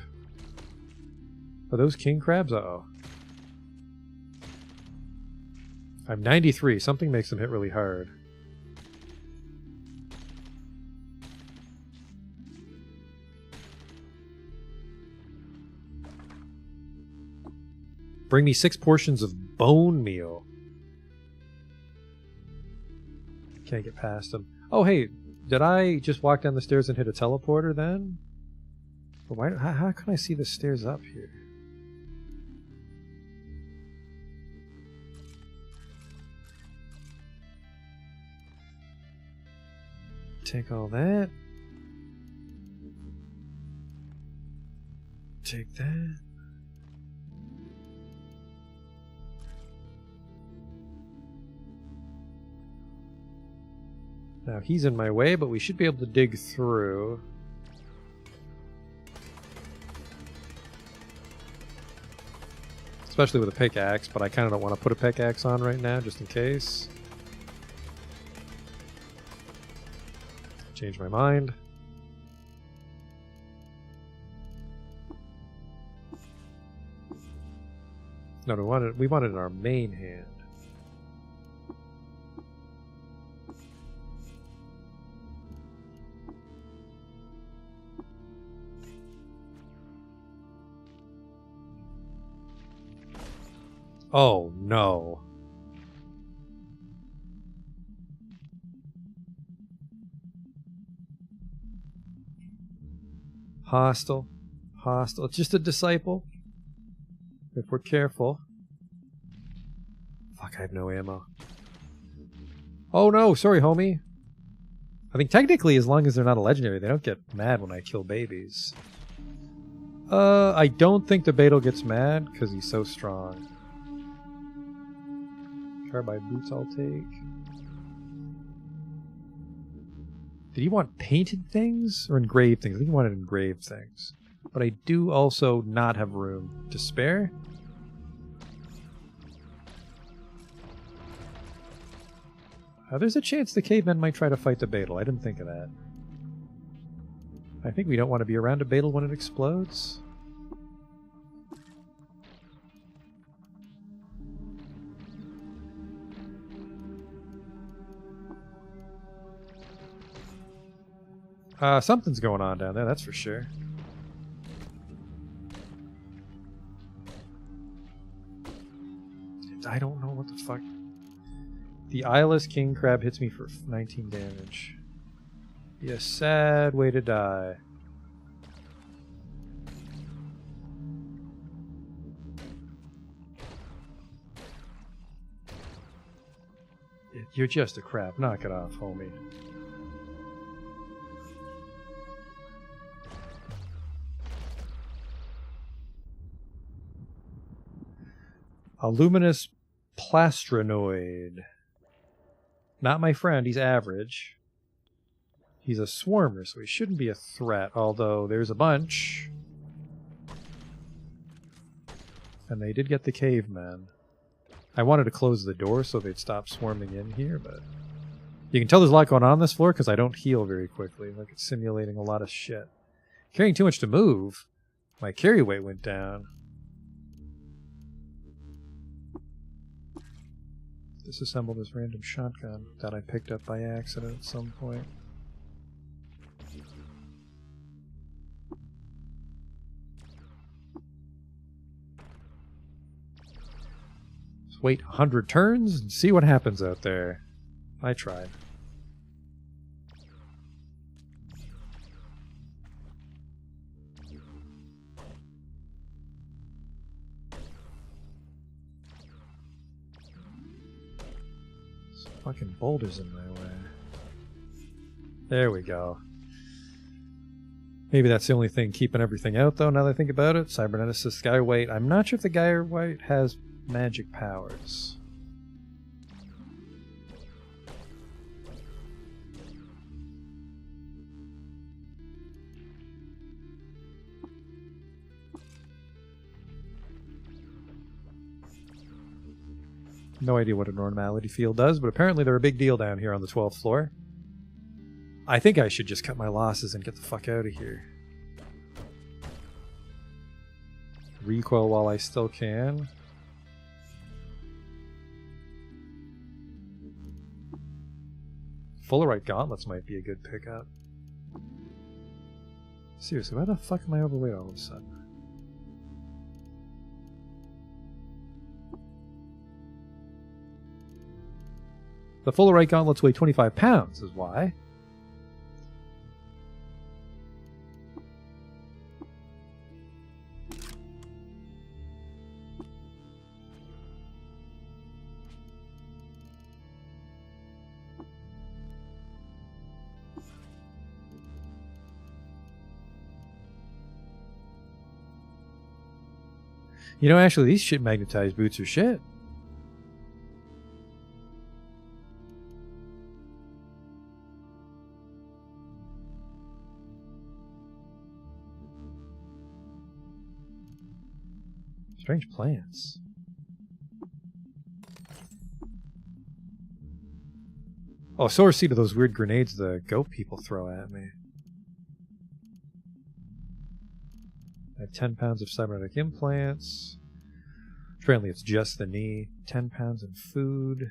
[SPEAKER 5] Are those king crabs? Uh-oh. I'm 93. Something makes them hit really hard. Bring me 6 portions of bone meal. Can't get past them. Oh, hey, did I just walk down the stairs and hit a teleporter then? But why? How can I see the stairs up here? Take all that. Take that. Now he's in my way, but we should be able to dig through. Especially with a pickaxe, but I kind of don't want to put a pickaxe on right now, just in case. Change my mind. No, we wanted it in our main hand. Oh no. Hostile. Hostile. It's just a disciple. If we're careful. Fuck, I have no ammo. Oh no, sorry homie. I think technically as long as they're not a legendary, they don't get mad when I kill babies. I don't think the Beetle gets mad because he's so strong. Carbide boots I'll take. Did he want painted things or engraved things? I think he wanted engraved things. But I do also not have room to spare. There's a chance the cavemen might try to fight the Beetle. I didn't think of that. I think we don't want to be around a Beetle when it explodes. Something's going on down there, that's for sure. I don't know what the fuck. The eyeless king crab hits me for 19 damage. Be a sad way to die. You're just a crab. Knock it off, homie. A luminous plastranoid. Not my friend, he's average. He's a swarmer, so he shouldn't be a threat, although there's a bunch. And they did get the cavemen. I wanted to close the door so they'd stop swarming in here, but... You can tell there's a lot going on this floor because I don't heal very quickly. Like it's simulating a lot of shit. Carrying too much to move. My carry weight went down. Disassemble this random shotgun that I picked up by accident at some point. Let's wait 100 turns and see what happens out there. I tried. Fucking boulders in my way. There we go. Maybe that's the only thing keeping everything out, though, now that I think about it. Cyberneticist Guy White. I'm not sure if the Guy White has magic powers. No idea what a normality field does, but apparently they're a big deal down here on the 12th floor. I think I should just cut my losses and get the fuck out of here. Recoil while I still can. Fullerite gauntlets might be a good pickup. Seriously, why the fuck am I overweight all of a sudden? The Fullerite gauntlets weigh 25 pounds, is why. You know, actually, these shit magnetized boots are shit. Strange plants. Oh, source seed of those weird grenades the goat people throw at me. I have 10 pounds of cybernetic implants. Apparently it's just the knee. 10 pounds in food.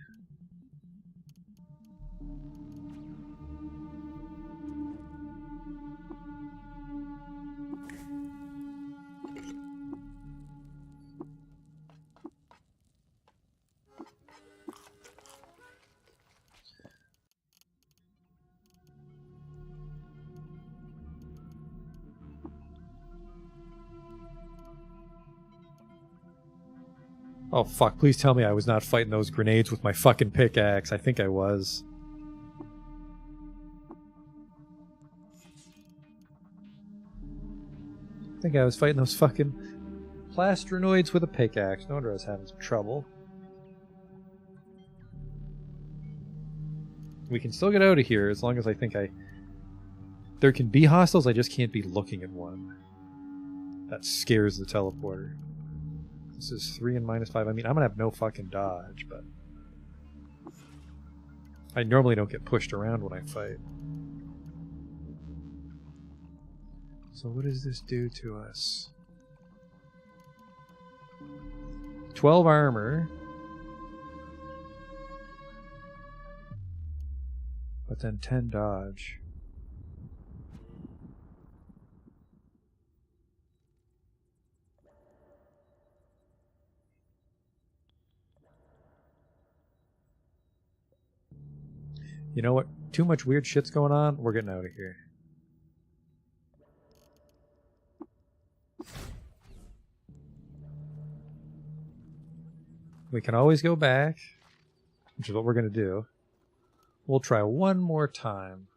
[SPEAKER 5] Oh fuck, please tell me I was not fighting those grenades with my fucking pickaxe. I think I was. I think I was fighting those fucking plastrinoids with a pickaxe. No wonder I was having some trouble. We can still get out of here as long as I think there can be hostiles, I just can't be looking at one. That scares the teleporter. This is 3 and -5. I mean, I'm gonna have no fucking dodge, but I normally don't get pushed around when I fight. So what does this do to us? 12 armor. But then 10 dodge. You know what? Too much weird shit's going on. We're getting out of here. We can always go back, which is what we're going to do. We'll try one more time.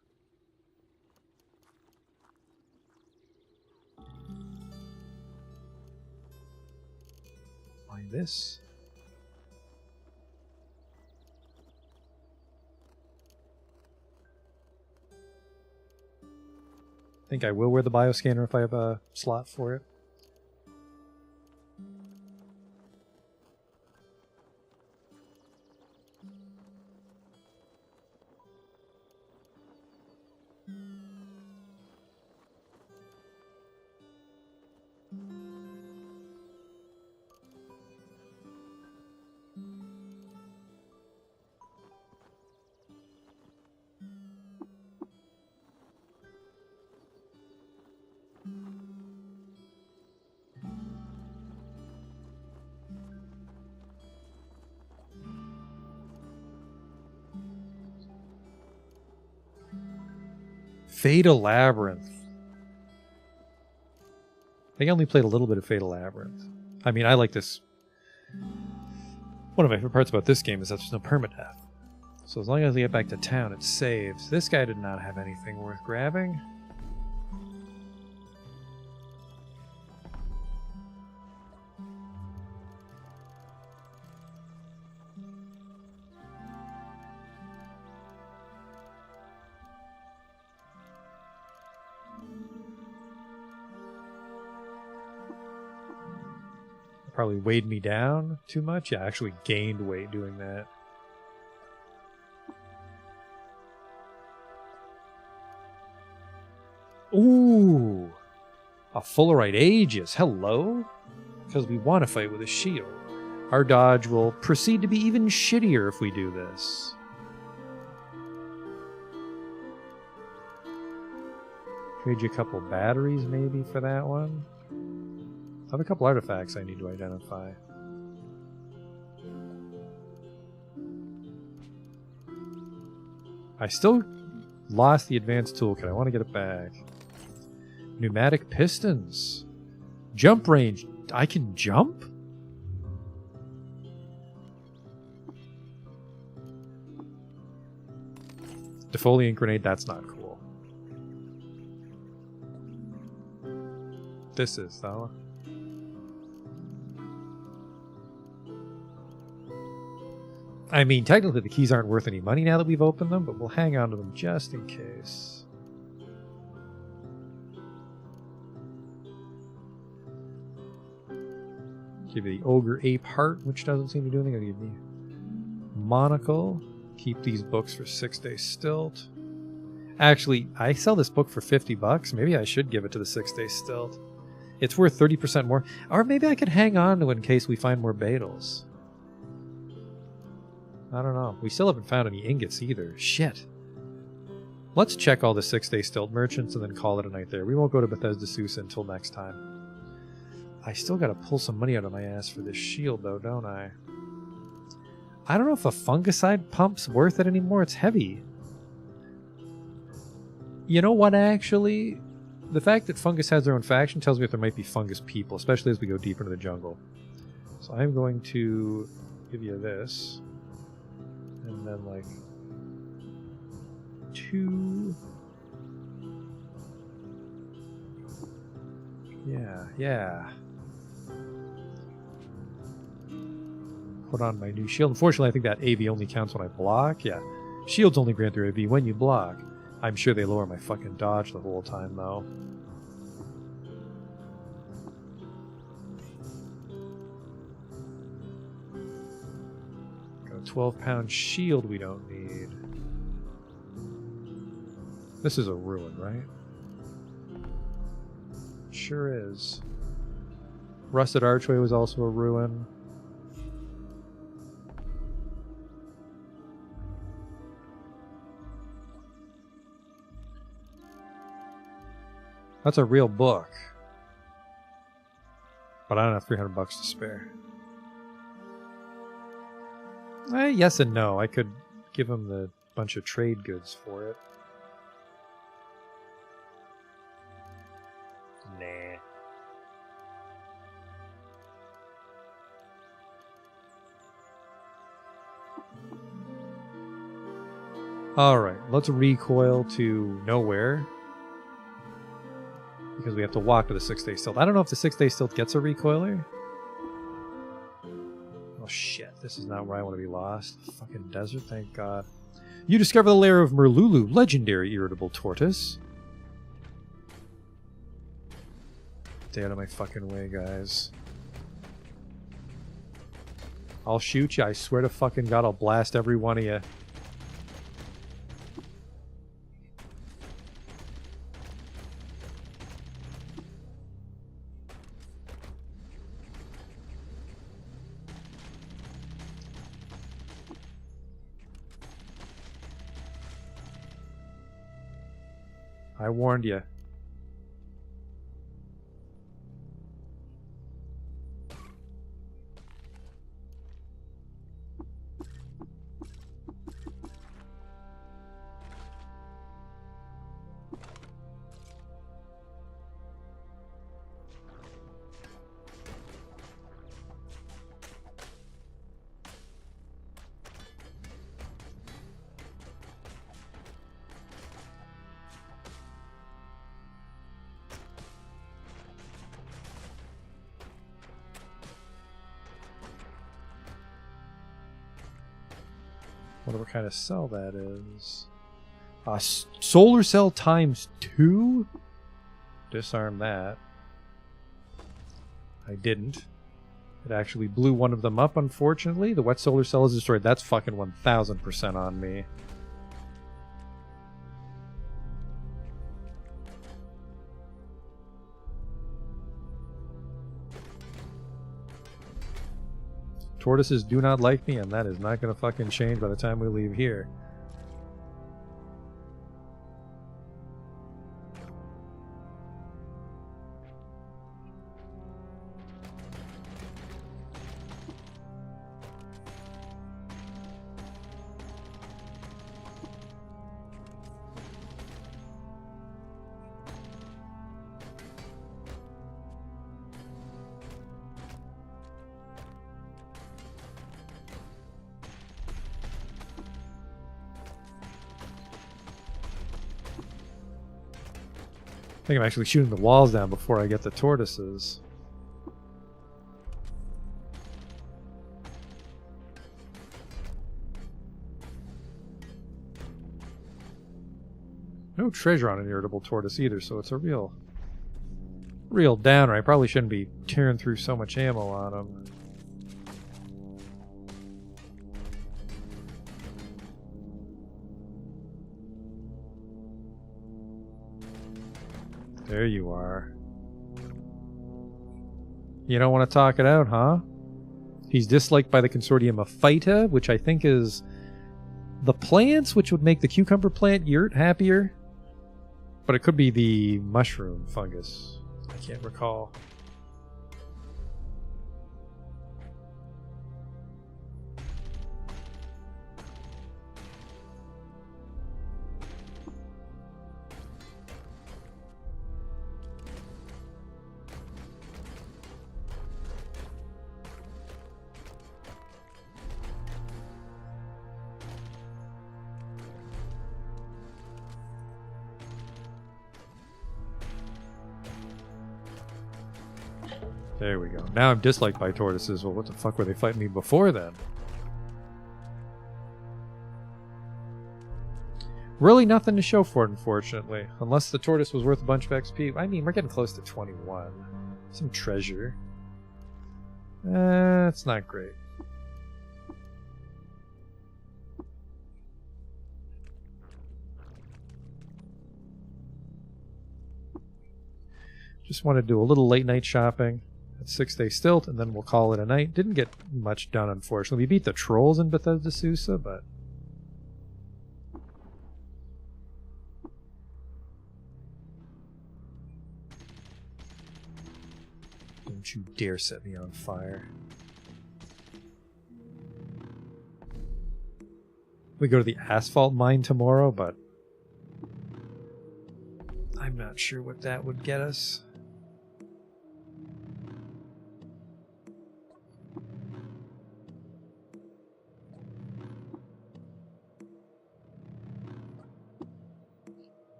[SPEAKER 5] Find this. I think I will wear the bioscanner if I have a slot for it. Fatal Labyrinth. I think I only played a little bit of Fatal Labyrinth. I mean, I like this. One of my favorite parts about this game is that there's no permadeath. So as long as I get back to town, it saves. This guy did not have anything worth grabbing. Probably weighed me down too much. Yeah, I actually gained weight doing that. Ooh, a Fullerite Aegis. Hello. because we want to fight with a shield. Our dodge will proceed to be even shittier if we do this. Trade you a couple batteries maybe for that one. I have a couple artifacts I need to identify. I still lost the advanced toolkit. I want to get it back. Pneumatic pistons. Jump range. I can jump? Defoliant grenade, that's not cool. This is, though. I mean, technically the keys aren't worth any money now that we've opened them, but we'll hang on to them just in case. Give you the Ogre Ape Heart, which doesn't seem to do anything. I'll give you Monocle. Keep these books for 6 Day Stilt. Actually, I sell this book for $50. Maybe I should give it to the 6 Day Stilt. It's worth 30% more. Or maybe I could hang on to it in case we find more Beetles. I don't know. We still haven't found any ingots either. Shit. Let's check all the 6 Day Stilt merchants and then call it a night there. We won't go to Bethesda Susa until next time. I still gotta pull some money out of my ass for this shield though, don't I? I don't know if a fungicide pump's worth it anymore. It's heavy. You know what, actually? The fact that fungus has their own faction tells me that there might be fungus people, especially as we go deeper into the jungle. So I'm going to give you this. And then, like, 2... Yeah. Put on my new shield. Unfortunately, I think that AV only counts when I block. Yeah. Shields only grant their AV when you block. I'm sure they lower my fucking dodge the whole time, though. Got a 12-pound shield we don't need. This is a ruin, right? Sure is. Rusted Archway was also a ruin. That's a real book. But I don't have $300 to spare. Yes and no. I could give him the bunch of trade goods for it. Nah. Alright, let's recoil to nowhere. Because we have to walk to the 6 Day Stilt. I don't know if the 6 Day Stilt gets a recoiler. Oh shit, this is not where I want to be lost. Fucking desert, thank God. You discover the lair of Merlulu, legendary irritable tortoise. Stay out of my fucking way, guys. I'll shoot you. I swear to fucking God, I'll blast every one of you. I warned you. Wonder what kind of cell that is. Solar cell times 2? Disarm that. I didn't. It actually blew one of them up, unfortunately. The wet solar cell is destroyed. That's fucking 1000% on me. Tortoises do not like me, and that is not going to fucking change by the time we leave here. I think I'm actually shooting the walls down before I get the tortoises. No treasure on an irritable tortoise either, so it's a real downer. I probably shouldn't be tearing through so much ammo on them. There you are. You don't want to talk it out, huh? He's disliked by the consortium of Phyta, which I think is the plants, which would make the cucumber plant yurt happier. But it could be the mushroom fungus. I can't recall. There we go. Now I'm disliked by tortoises. Well, what the fuck were they fighting me before then? Really nothing to show for it, unfortunately. Unless the tortoise was worth a bunch of XP. I mean, we're getting close to 21. Some treasure. It's not great. Just want to do a little late night shopping. 6-day stilt, and then we'll call it a night. Didn't get much done, unfortunately. We beat the trolls in Bethesda Susa, but don't you dare set me on fire. We go to the asphalt mine tomorrow, but I'm not sure what that would get us.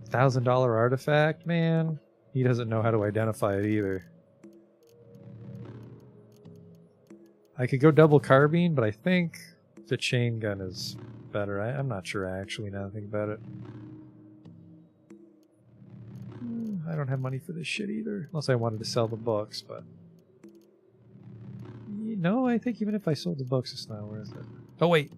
[SPEAKER 5] $1,000 artifact, man. He doesn't know how to identify it either. I could go double carbine, but I think the chain gun is better. I'm not sure actually now that I think about it. I don't have money for this shit either, unless I wanted to sell the books, but no, I think even if I sold the books, it's not worth it. Oh wait.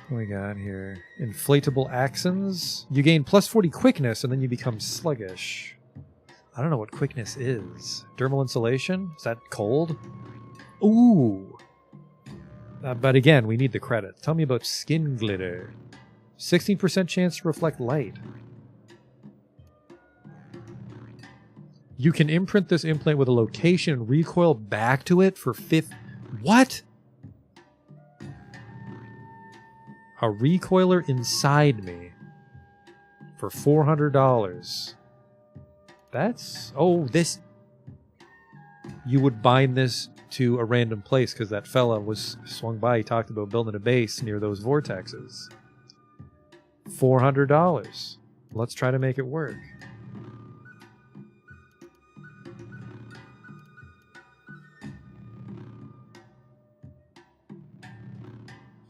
[SPEAKER 5] What we got here? Inflatable axons. You gain plus 40 quickness and then you become sluggish. I don't know what quickness is. Dermal insulation? Is that cold? Ooh. But again, we need the credit. Tell me about skin glitter. 16% chance to reflect light. You can imprint this implant with a location and recoil back to it for What? A recoiler inside me for $400. That's... Oh, this... You would bind this to a random place because that fella was swung by. He talked about building a base near those vortexes. $400. Let's try to make it work.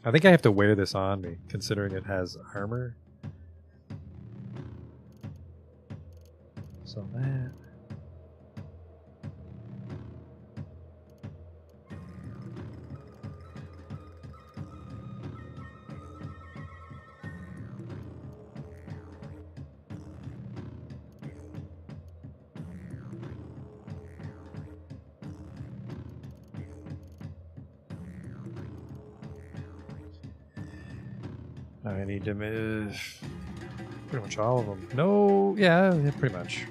[SPEAKER 5] I think I have to wear this on me, considering it has armor. So that... I need to pretty much all of them. No, yeah, pretty much.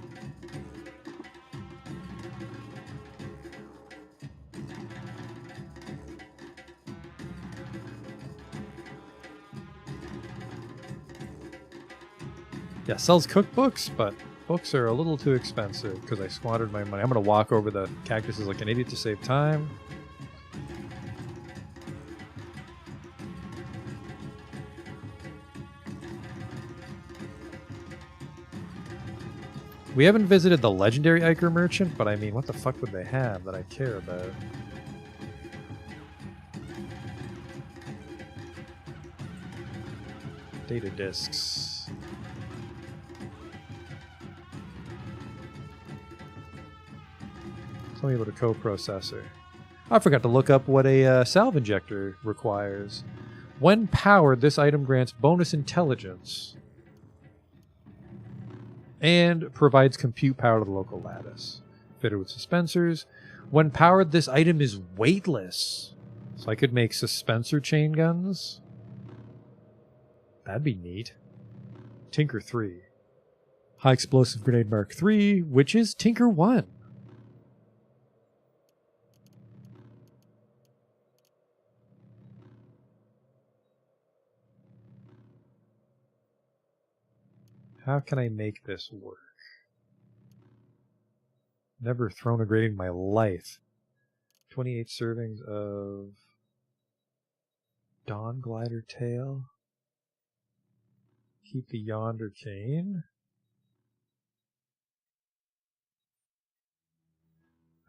[SPEAKER 5] Yeah, sells cookbooks, but books are a little too expensive because I squandered my money. I'm going to walk over the cactuses like an idiot to save time. We haven't visited the legendary Iker merchant, but I mean, what the fuck would they have that I care about? Data disks. Tell me about a coprocessor. I forgot to look up what a salve injector requires. When powered, this item grants bonus intelligence and provides compute power to the local lattice. Fitted with suspensors. When powered, this item is weightless. So I could make suspensor chain guns. That'd be neat. Tinker 3. High Explosive Grenade Mark 3, which is Tinker 1. How can I make this work? Never thrown a grenade in my life. 28 servings of Dawn Glider Tail. Keep the Yonder Cane.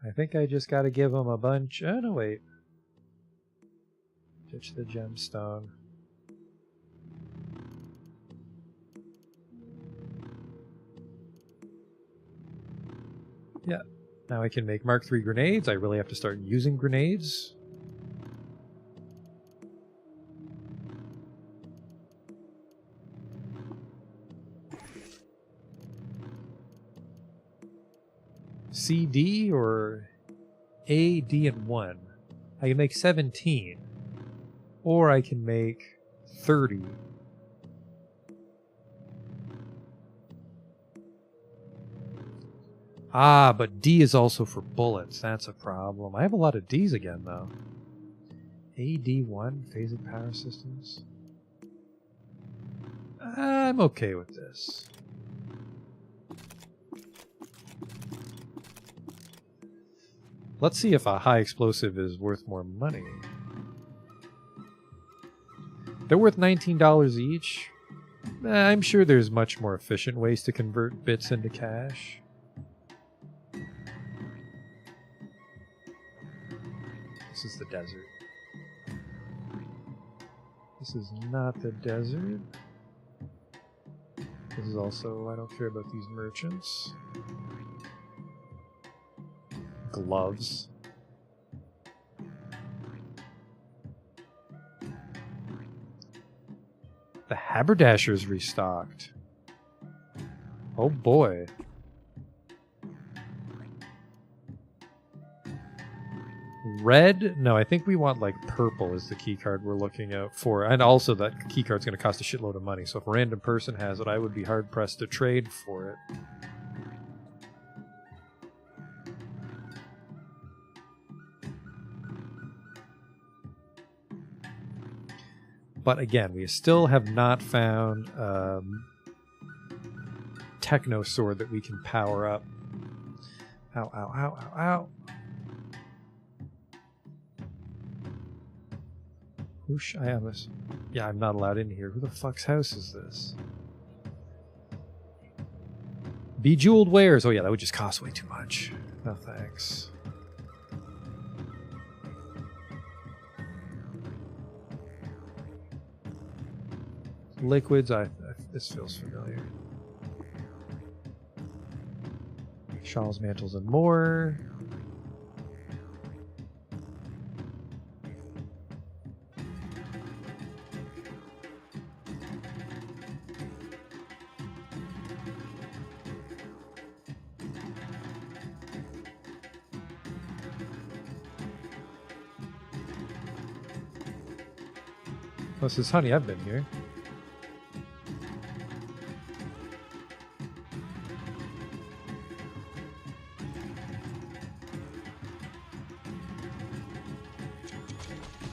[SPEAKER 5] I think I just gotta give him a bunch. Oh, no, wait. Ditch the gemstone. Yeah. Now I can make Mark III grenades. I really have to start using grenades. CD or A, D, and 1. I can make 17. Or I can make 30. Ah, but D is also for bullets. That's a problem. I have a lot of Ds again, though. AD1, phased power systems. I'm okay with this. Let's see if a high explosive is worth more money. They're worth $19 each. I'm sure there's much more efficient ways to convert bits into cash. This is the desert. This is not the desert. This is also, I don't care about these merchants. Gloves. The haberdasher's restocked. Oh boy. Red? No, I think we want like purple is the key card we're looking out for. And also that key card's going to cost a shitload of money. So if a random person has it, I would be hard pressed to trade for it. But again, we still have not found Techno Sword that we can power up. Ow, ow, ow, ow, ow. Whoosh, I am this. Yeah, I'm not allowed in here. Who the fuck's house is this? Bejeweled wares. Oh yeah, that would just cost way too much. No thanks. Liquids, this feels familiar. Shawls, mantles, and more. This is honey, I've been here.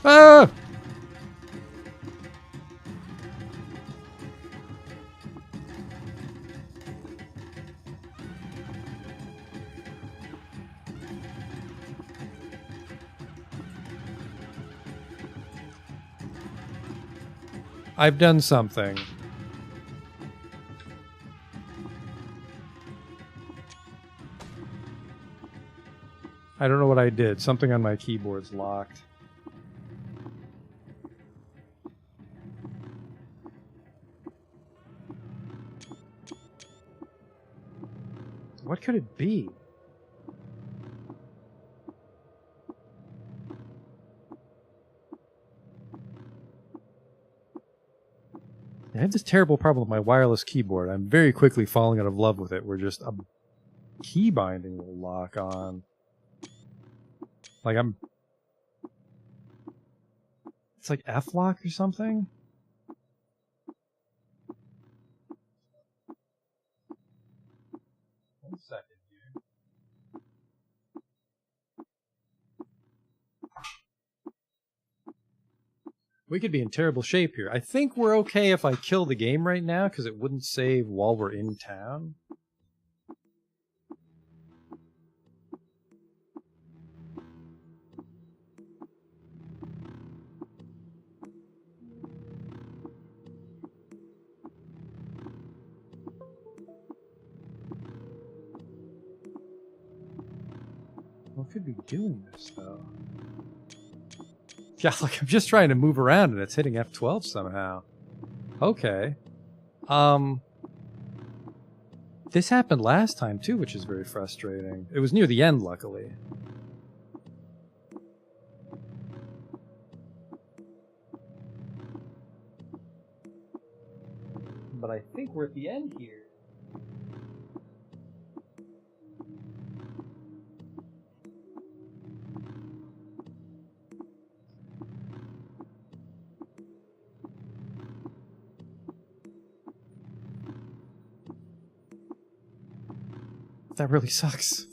[SPEAKER 5] Ah! I've done something. I don't know what I did. Something on my keyboard's locked. What could it be? I have this terrible problem with my wireless keyboard. I'm very quickly falling out of love with it, where just a key binding will lock on. Like it's like F-lock or something? One second here. We could be in terrible shape here. I think we're okay if I kill the game right now, because it wouldn't save while we're in town. What could be doing this, though? Yeah, like I'm just trying to move around and it's hitting F12 somehow. Okay. This happened last time too, which is very frustrating. It was near the end, luckily. But I think we're at the end here. That really sucks.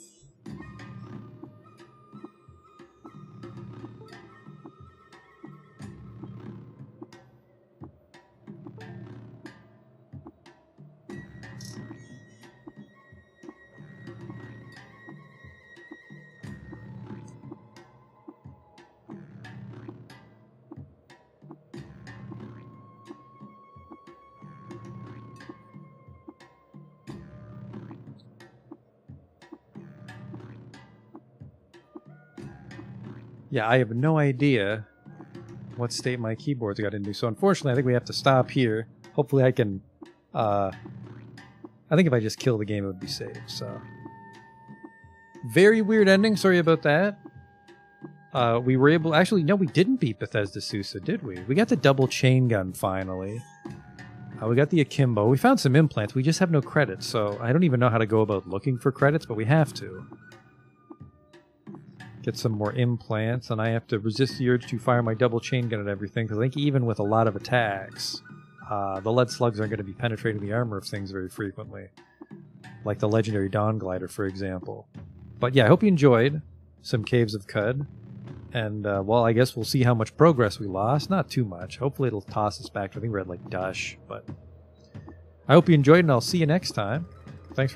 [SPEAKER 5] Yeah, I have no idea what state my keyboard's got into. So unfortunately, I think we have to stop here. Hopefully I can... I think if I just kill the game, it would be saved, so... Very weird ending, sorry about that. We were able... Actually, no, we didn't beat Bethesda Sousa, did we? We got the double chain gun, finally. We got the Akimbo. We found some implants. We just have no credits, so I don't even know how to go about looking for credits, but we have to. Get some more implants, and I have to resist the urge to fire my double chain gun at everything, because I think even with a lot of attacks, the lead slugs aren't going to be penetrating the armor of things very frequently. Like the legendary Dawn Glider, for example. But yeah, I hope you enjoyed some Caves of Qud. And, well, I guess we'll see how much progress we lost. Not too much. Hopefully it'll toss us back. I think we're at, like, Dush. But I hope you enjoyed, and I'll see you next time. Thanks for